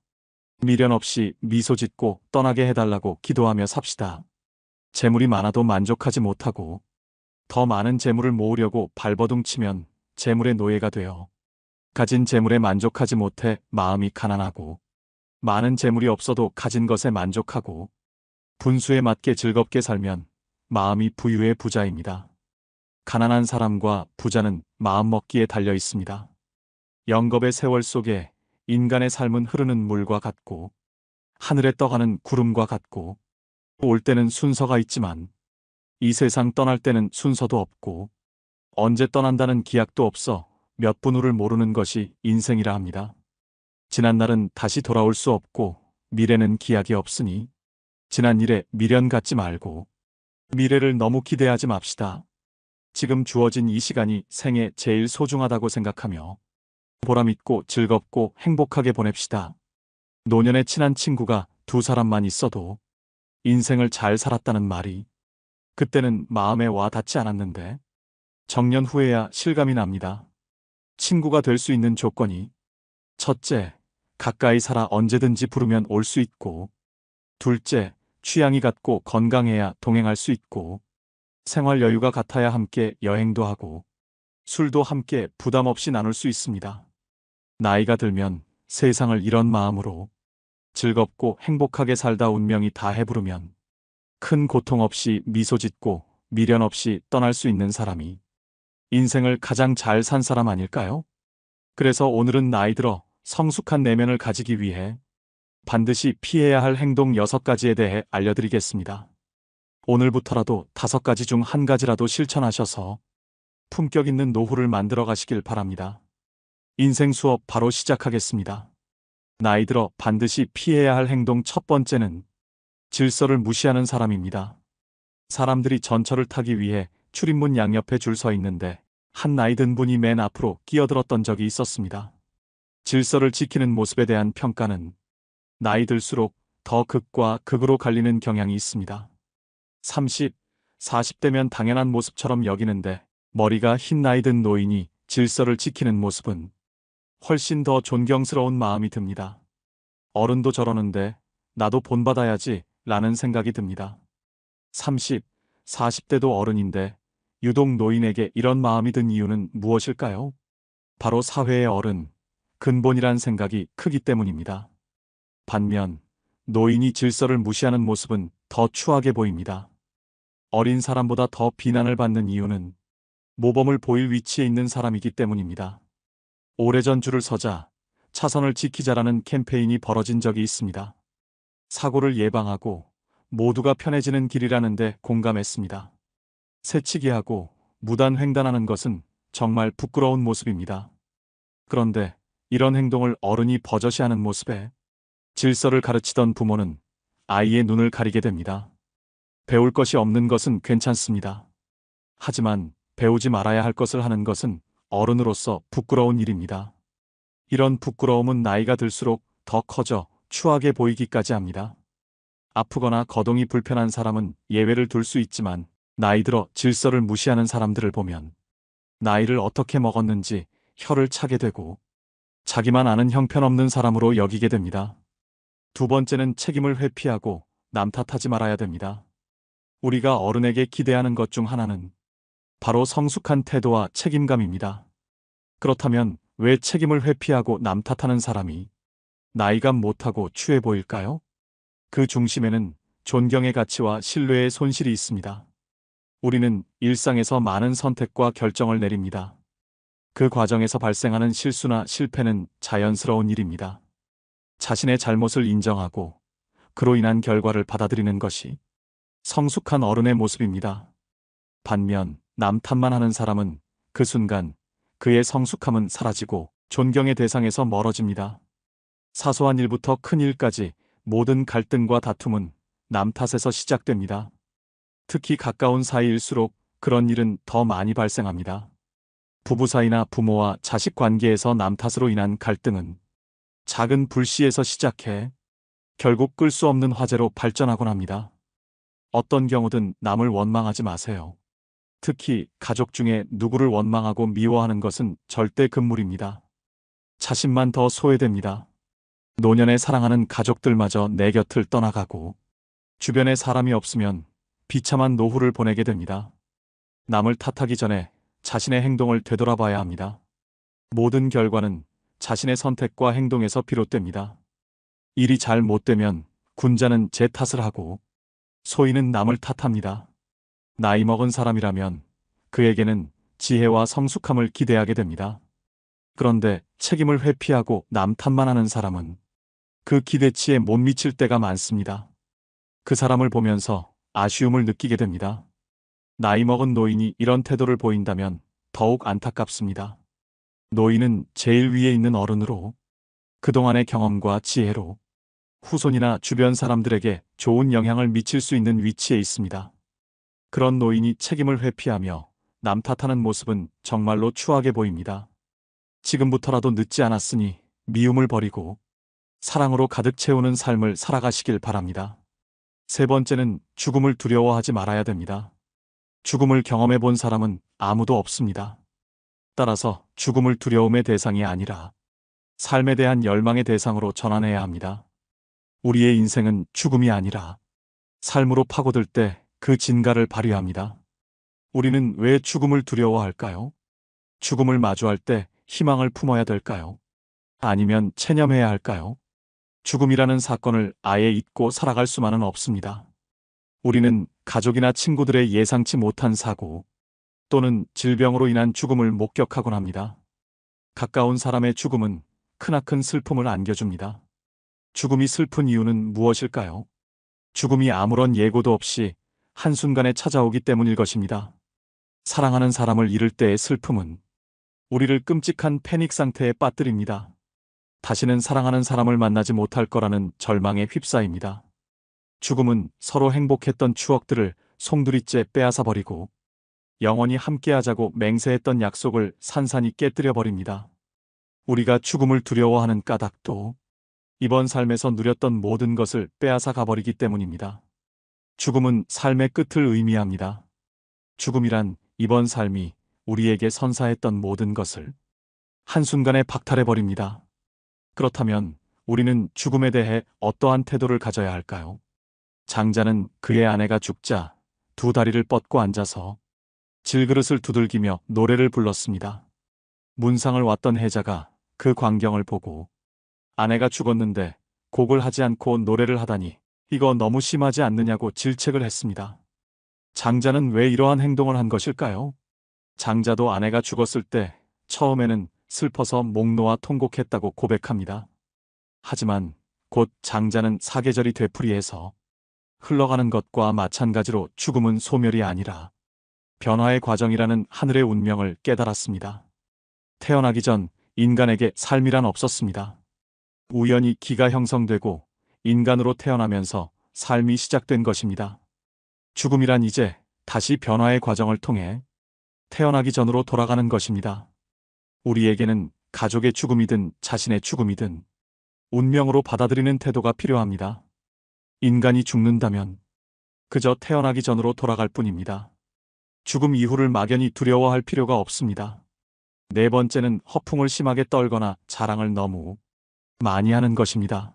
S2: 미련 없이 미소 짓고 떠나게 해달라고 기도하며 삽시다. 재물이 많아도 만족하지 못하고 더 많은 재물을 모으려고 발버둥 치면 재물의 노예가 되어 가진 재물에 만족하지 못해 마음이 가난하고 많은 재물이 없어도 가진 것에 만족하고 분수에 맞게 즐겁게 살면 마음이 부유의 부자입니다. 가난한 사람과 부자는 마음먹기에 달려 있습니다. 영겁의 세월 속에 인간의 삶은 흐르는 물과 같고 하늘에 떠가는 구름과 같고 올 때는 순서가 있지만 이 세상 떠날 때는 순서도 없고 언제 떠난다는 기약도 없어 몇 분 후를 모르는 것이 인생이라 합니다. 지난 날은 다시 돌아올 수 없고 미래는 기약이 없으니 지난 일에 미련 갖지 말고 미래를 너무 기대하지 맙시다. 지금 주어진 이 시간이 생애 제일 소중하다고 생각하며 보람있고 즐겁고 행복하게 보냅시다. 노년에 친한 친구가 두 사람만 있어도 인생을 잘 살았다는 말이 그때는 마음에 와 닿지 않았는데 정년 후에야 실감이 납니다. 친구가 될 수 있는 조건이 첫째, 가까이 살아 언제든지 부르면 올 수 있고, 둘째, 취향이 같고 건강해야 동행할 수 있고, 생활 여유가 같아야 함께 여행도 하고, 술도 함께 부담 없이 나눌 수 있습니다. 나이가 들면 세상을 이런 마음으로 즐겁고 행복하게 살다 운명이 다 해부르면 큰 고통 없이 미소 짓고 미련 없이 떠날 수 있는 사람이 인생을 가장 잘 산 사람 아닐까요? 그래서 오늘은 나이 들어 성숙한 내면을 가지기 위해 반드시 피해야 할 행동 6가지에 대해 알려드리겠습니다. 오늘부터라도 5가지 중 1가지라도 실천하셔서 품격 있는 노후를 만들어 가시길 바랍니다. 인생 수업 바로 시작하겠습니다. 나이 들어 반드시 피해야 할 행동 첫 번째는 질서를 무시하는 사람입니다. 사람들이 전철을 타기 위해 출입문 양옆에 줄 서 있는데 한 나이 든 분이 맨 앞으로 끼어들었던 적이 있었습니다. 질서를 지키는 모습에 대한 평가는 나이 들수록 더 극과 극으로 갈리는 경향이 있습니다. 30, 40대면 당연한 모습처럼 여기는데 머리가 흰 나이 든 노인이 질서를 지키는 모습은 훨씬 더 존경스러운 마음이 듭니다. 어른도 저러는데 나도 본받아야지 라는 생각이 듭니다. 30, 40대도 어른인데 유독 노인에게 이런 마음이 든 이유는 무엇일까요? 바로 사회의 어른, 근본이란 생각이 크기 때문입니다. 반면 노인이 질서를 무시하는 모습은 더 추하게 보입니다. 어린 사람보다 더 비난을 받는 이유는 모범을 보일 위치에 있는 사람이기 때문입니다. 오래전 줄을 서자, 차선을 지키자라는 캠페인이 벌어진 적이 있습니다. 사고를 예방하고 모두가 편해지는 길이라는데 공감했습니다. 새치기하고 무단횡단하는 것은 정말 부끄러운 모습입니다. 그런데 이런 행동을 어른이 버젓이하는 모습에 질서를 가르치던 부모는 아이의 눈을 가리게 됩니다. 배울 것이 없는 것은 괜찮습니다. 하지만 배우지 말아야 할 것을 하는 것은 어른으로서 부끄러운 일입니다. 이런 부끄러움은 나이가 들수록 더 커져 추하게 보이기까지 합니다. 아프거나 거동이 불편한 사람은 예외를 둘 수 있지만 나이 들어 질서를 무시하는 사람들을 보면 나이를 어떻게 먹었는지 혀를 차게 되고 자기만 아는 형편없는 사람으로 여기게 됩니다. 두 번째는 책임을 회피하고 남 탓하지 말아야 됩니다. 우리가 어른에게 기대하는 것 중 하나는 바로 성숙한 태도와 책임감입니다. 그렇다면 왜 책임을 회피하고 남 탓하는 사람이 나이가 못하고 추해 보일까요? 그 중심에는 존경의 가치와 신뢰의 손실이 있습니다. 우리는 일상에서 많은 선택과 결정을 내립니다. 그 과정에서 발생하는 실수나 실패는 자연스러운 일입니다. 자신의 잘못을 인정하고 그로 인한 결과를 받아들이는 것이 성숙한 어른의 모습입니다. 반면 남 탓만 하는 사람은 그 순간 그의 성숙함은 사라지고 존경의 대상에서 멀어집니다. 사소한 일부터 큰 일까지 모든 갈등과 다툼은 남 탓에서 시작됩니다. 특히 가까운 사이일수록 그런 일은 더 많이 발생합니다. 부부 사이나 부모와 자식 관계에서 남 탓으로 인한 갈등은 작은 불씨에서 시작해 결국 끌 수 없는 화재로 발전하곤 합니다. 어떤 경우든 남을 원망하지 마세요. 특히 가족 중에 누구를 원망하고 미워하는 것은 절대 금물입니다. 자신만 더 소외됩니다. 노년에 사랑하는 가족들마저 내 곁을 떠나가고 주변에 사람이 없으면 비참한 노후를 보내게 됩니다. 남을 탓하기 전에 자신의 행동을 되돌아봐야 합니다. 모든 결과는 자신의 선택과 행동에서 비롯됩니다. 일이 잘 못되면 군자는 제 탓을 하고 소인은 남을 탓합니다. 나이 먹은 사람이라면 그에게는 지혜와 성숙함을 기대하게 됩니다. 그런데 책임을 회피하고 남 탓만 하는 사람은 그 기대치에 못 미칠 때가 많습니다. 그 사람을 보면서 아쉬움을 느끼게 됩니다. 나이 먹은 노인이 이런 태도를 보인다면 더욱 안타깝습니다. 노인은 제일 위에 있는 어른으로 그동안의 경험과 지혜로 후손이나 주변 사람들에게 좋은 영향을 미칠 수 있는 위치에 있습니다. 그런 노인이 책임을 회피하며 남 탓하는 모습은 정말로 추하게 보입니다. 지금부터라도 늦지 않았으니 미움을 버리고 사랑으로 가득 채우는 삶을 살아가시길 바랍니다. 세 번째는 죽음을 두려워하지 말아야 됩니다. 죽음을 경험해 본 사람은 아무도 없습니다. 따라서 죽음을 두려움의 대상이 아니라 삶에 대한 열망의 대상으로 전환해야 합니다. 우리의 인생은 죽음이 아니라 삶으로 파고들 때 그 진가를 발휘합니다. 우리는 왜 죽음을 두려워할까요? 죽음을 마주할 때 희망을 품어야 될까요? 아니면 체념해야 할까요? 죽음이라는 사건을 아예 잊고 살아갈 수만은 없습니다. 우리는 가족이나 친구들의 예상치 못한 사고 또는 질병으로 인한 죽음을 목격하곤 합니다. 가까운 사람의 죽음은 크나큰 슬픔을 안겨줍니다. 죽음이 슬픈 이유는 무엇일까요? 죽음이 아무런 예고도 없이 한순간에 찾아오기 때문일 것입니다. 사랑하는 사람을 잃을 때의 슬픔은 우리를 끔찍한 패닉 상태에 빠뜨립니다. 다시는 사랑하는 사람을 만나지 못할 거라는 절망에 휩싸입니다. 죽음은 서로 행복했던 추억들을 송두리째 빼앗아버리고 영원히 함께하자고 맹세했던 약속을 산산이 깨뜨려 버립니다. 우리가 죽음을 두려워하는 까닭도 이번 삶에서 누렸던 모든 것을 빼앗아 가버리기 때문입니다. 죽음은 삶의 끝을 의미합니다. 죽음이란 이번 삶이 우리에게 선사했던 모든 것을 한순간에 박탈해버립니다. 그렇다면 우리는 죽음에 대해 어떠한 태도를 가져야 할까요? 장자는 그의 아내가 죽자 두 다리를 뻗고 앉아서 질그릇을 두들기며 노래를 불렀습니다. 문상을 왔던 해자가 그 광경을 보고 아내가 죽었는데 곡을 하지 않고 노래를 하다니 이거 너무 심하지 않느냐고 질책을 했습니다. 장자는 왜 이러한 행동을 한 것일까요? 장자도 아내가 죽었을 때 처음에는 슬퍼서 목 놓아 통곡했다고 고백합니다. 하지만 곧 장자는 사계절이 되풀이해서 흘러가는 것과 마찬가지로 죽음은 소멸이 아니라 변화의 과정이라는 하늘의 운명을 깨달았습니다. 태어나기 전 인간에게 삶이란 없었습니다. 우연히 기가 형성되고 인간으로 태어나면서 삶이 시작된 것입니다. 죽음이란 이제 다시 변화의 과정을 통해 태어나기 전으로 돌아가는 것입니다. 우리에게는 가족의 죽음이든 자신의 죽음이든 운명으로 받아들이는 태도가 필요합니다. 인간이 죽는다면 그저 태어나기 전으로 돌아갈 뿐입니다. 죽음 이후를 막연히 두려워할 필요가 없습니다. 네 번째는 허풍을 심하게 떨거나 자랑을 너무 많이 하는 것입니다.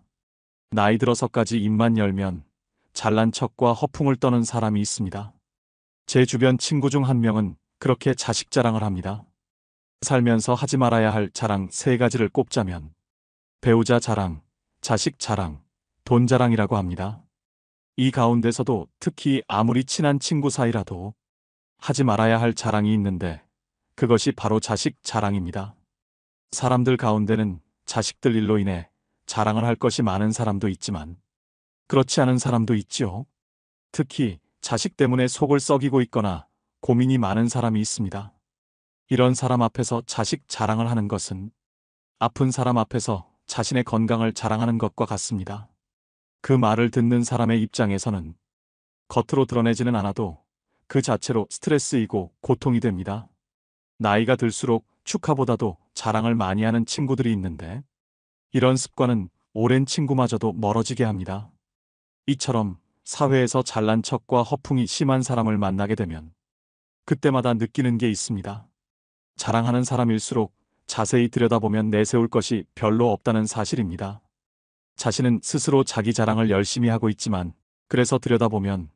S2: 나이 들어서까지 입만 열면 잘난 척과 허풍을 떠는 사람이 있습니다. 제 주변 친구 중 한 명은 그렇게 자식 자랑을 합니다. 살면서 하지 말아야 할 자랑 3가지를 꼽자면 배우자 자랑, 자식 자랑, 돈 자랑이라고 합니다. 이 가운데서도 특히 아무리 친한 친구 사이라도 하지 말아야 할 자랑이 있는데 그것이 바로 자식 자랑입니다. 사람들 가운데는 자식들 일로 인해 자랑을 할 것이 많은 사람도 있지만 그렇지 않은 사람도 있지요. 특히 자식 때문에 속을 썩이고 있거나 고민이 많은 사람이 있습니다. 이런 사람 앞에서 자식 자랑을 하는 것은 아픈 사람 앞에서 자신의 건강을 자랑하는 것과 같습니다. 그 말을 듣는 사람의 입장에서는 겉으로 드러내지는 않아도 그 자체로 스트레스이고 고통이 됩니다. 나이가 들수록 축하보다도 자랑을 많이 하는 친구들이 있는데 이런 습관은 오랜 친구마저도 멀어지게 합니다. 이처럼 사회에서 잘난 척과 허풍이 심한 사람을 만나게 되면 그때마다 느끼는 게 있습니다. 자랑하는 사람일수록 자세히 들여다보면 내세울 것이 별로 없다는 사실입니다. 자신은 스스로 자기 자랑을 열심히 하고 있지만 그래서 들여다보면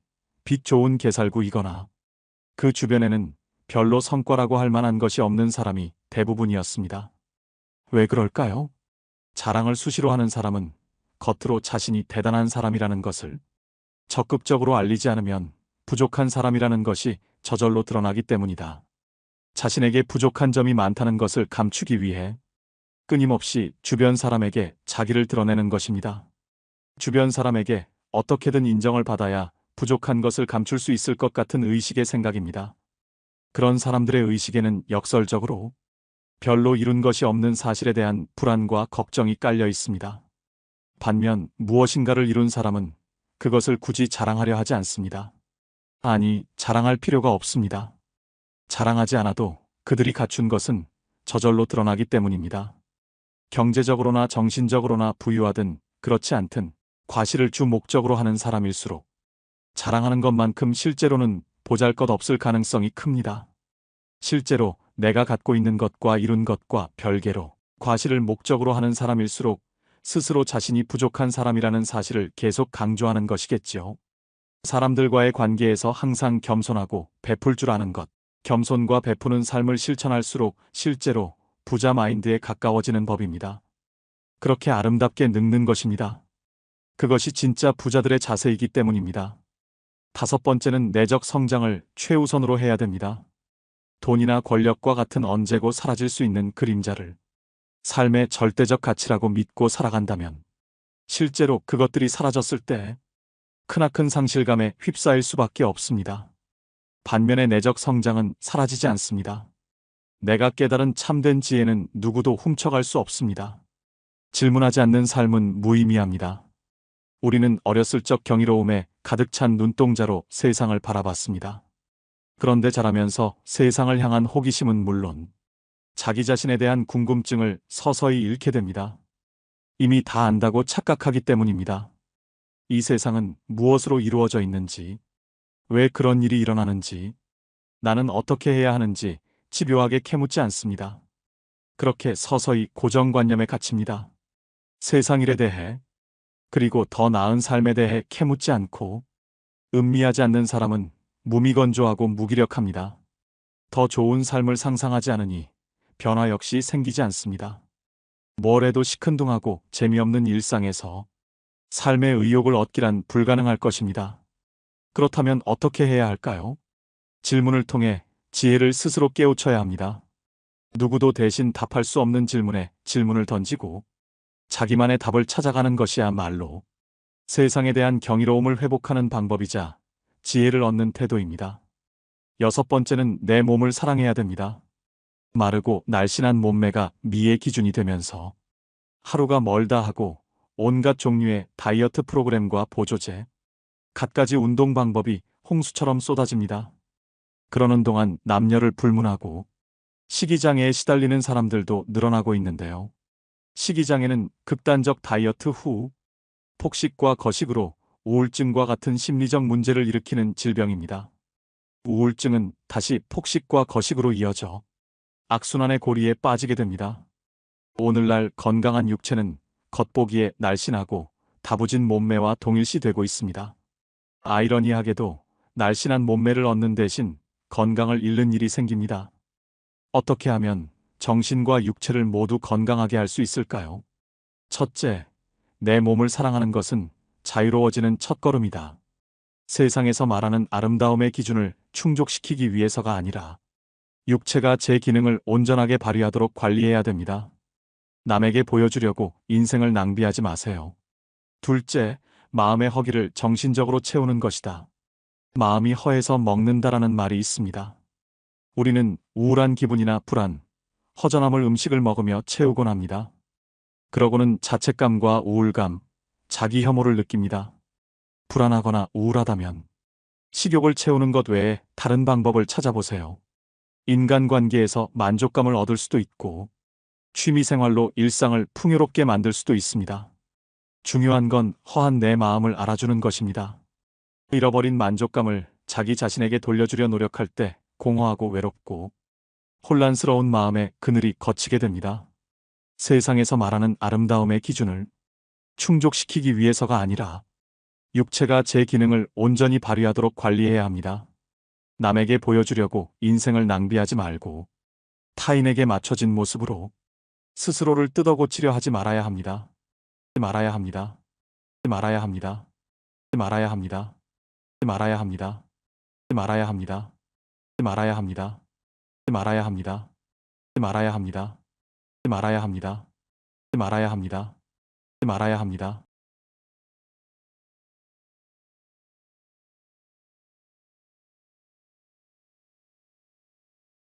S2: 빛 좋은 개살구이거나 그 주변에는 별로 성과라고 할 만한 것이 없는 사람이 대부분이었습니다. 왜 그럴까요? 자랑을 수시로 하는 사람은 겉으로 자신이 대단한 사람이라는 것을 적극적으로 알리지 않으면 부족한 사람이라는 것이 저절로 드러나기 때문이다. 자신에게 부족한 점이 많다는 것을 감추기 위해 끊임없이 주변 사람에게 자기를 드러내는 것입니다. 주변 사람에게 어떻게든 인정을 받아야 부족한 것을 감출 수 있을 것 같은 의식의 생각입니다. 그런 사람들의 의식에는 역설적으로 별로 이룬 것이 없는 사실에 대한 불안과 걱정이 깔려 있습니다. 반면 무엇인가를 이룬 사람은 그것을 굳이 자랑하려 하지 않습니다. 아니, 자랑할 필요가 없습니다. 자랑하지 않아도 그들이 갖춘 것은 저절로 드러나기 때문입니다. 경제적으로나 정신적으로나 부유하든 그렇지 않든 과시를 주 목적으로 하는 사람일수록 자랑하는 것만큼 실제로는 보잘것없을 가능성이 큽니다. 실제로 내가 갖고 있는 것과 이룬 것과 별개로 과시를 목적으로 하는 사람일수록 스스로 자신이 부족한 사람이라는 사실을 계속 강조하는 것이겠지요. 사람들과의 관계에서 항상 겸손하고 베풀 줄 아는 것, 겸손과 베푸는 삶을 실천할수록 실제로 부자 마인드에 가까워지는 법입니다. 그렇게 아름답게 늙는 것입니다. 그것이 진짜 부자들의 자세이기 때문입니다. 다섯 번째는 내적 성장을 최우선으로 해야 됩니다. 돈이나 권력과 같은 언제고 사라질 수 있는 그림자를 삶의 절대적 가치라고 믿고 살아간다면 실제로 그것들이 사라졌을 때 크나큰 상실감에 휩싸일 수밖에 없습니다. 반면에 내적 성장은 사라지지 않습니다. 내가 깨달은 참된 지혜는 누구도 훔쳐갈 수 없습니다. 질문하지 않는 삶은 무의미합니다. 우리는 어렸을 적 경이로움에 가득 찬 눈동자로 세상을 바라봤습니다. 그런데 자라면서 세상을 향한 호기심은 물론 자기 자신에 대한 궁금증을 서서히 잃게 됩니다. 이미 다 안다고 착각하기 때문입니다. 이 세상은 무엇으로 이루어져 있는지, 왜 그런 일이 일어나는지, 나는 어떻게 해야 하는지 집요하게 캐묻지 않습니다. 그렇게 서서히 고정관념에 갇힙니다. 세상 일에 대해, 그리고 더 나은 삶에 대해 캐묻지 않고 음미하지 않는 사람은 무미건조하고 무기력합니다. 더 좋은 삶을 상상하지 않으니 변화 역시 생기지 않습니다. 뭘 해도 시큰둥하고 재미없는 일상에서 삶의 의욕을 얻기란 불가능할 것입니다. 그렇다면 어떻게 해야 할까요? 질문을 통해 지혜를 스스로 깨우쳐야 합니다. 누구도 대신 답할 수 없는 질문에 질문을 던지고 자기만의 답을 찾아가는 것이야말로 세상에 대한 경이로움을 회복하는 방법이자 지혜를 얻는 태도입니다. 여섯 번째는 내 몸을 사랑해야 됩니다. 마르고 날씬한 몸매가 미의 기준이 되면서 하루가 멀다 하고 온갖 종류의 다이어트 프로그램과 보조제, 갖가지 운동 방법이 홍수처럼 쏟아집니다. 그러는 동안 남녀를 불문하고 식이장애에 시달리는 사람들도 늘어나고 있는데요. 식이장애는 극단적 다이어트 후 폭식과 거식으로 우울증과 같은 심리적 문제를 일으키는 질병입니다. 우울증은 다시 폭식과 거식으로 이어져 악순환의 고리에 빠지게 됩니다. 오늘날 건강한 육체는 겉보기에 날씬하고 다부진 몸매와 동일시되고 있습니다. 아이러니하게도 날씬한 몸매를 얻는 대신 건강을 잃는 일이 생깁니다. 어떻게 하면 정신과 육체를 모두 건강하게 할 수 있을까요? 첫째, 내 몸을 사랑하는 것은 자유로워지는 첫걸음이다. 세상에서 말하는 아름다움의 기준을 충족시키기 위해서가 아니라 육체가 제 기능을 온전하게 발휘하도록 관리해야 됩니다. 남에게 보여주려고 인생을 낭비하지 마세요. 둘째, 마음의 허기를 정신적으로 채우는 것이다. 마음이 허해서 먹는다라는 말이 있습니다. 우리는 우울한 기분이나 불안, 허전함을 음식을 먹으며 채우곤 합니다. 그러고는 자책감과 우울감, 자기 혐오를 느낍니다. 불안하거나 우울하다면 식욕을 채우는 것 외에 다른 방법을 찾아보세요. 인간관계에서 만족감을 얻을 수도 있고 취미생활로 일상을 풍요롭게 만들 수도 있습니다. 중요한 건 허한 내 마음을 알아주는 것입니다. 잃어버린 만족감을 자기 자신에게 돌려주려 노력할 때 공허하고 외롭고 혼란스러운 마음에 그늘이 걷히게 됩니다. 세상에서 말하는 아름다움의 기준을 충족시키기 위해서가 아니라 육체가 제 기능을 온전히 발휘하도록 관리해야 합니다. 남에게 보여주려고 인생을 낭비하지 말고 타인에게 맞춰진 모습으로 스스로를 뜯어고치려 하지 말아야 합니다. 말아야 합니다. 말아야 합니다. 말아야 합니다. 말아야 합니다. 말아야 합니다. 말아야 합니다. 말아야 합니다. 말아야 합니다. 말아야 합니다. 말아야 합니다. 말아야 합니다.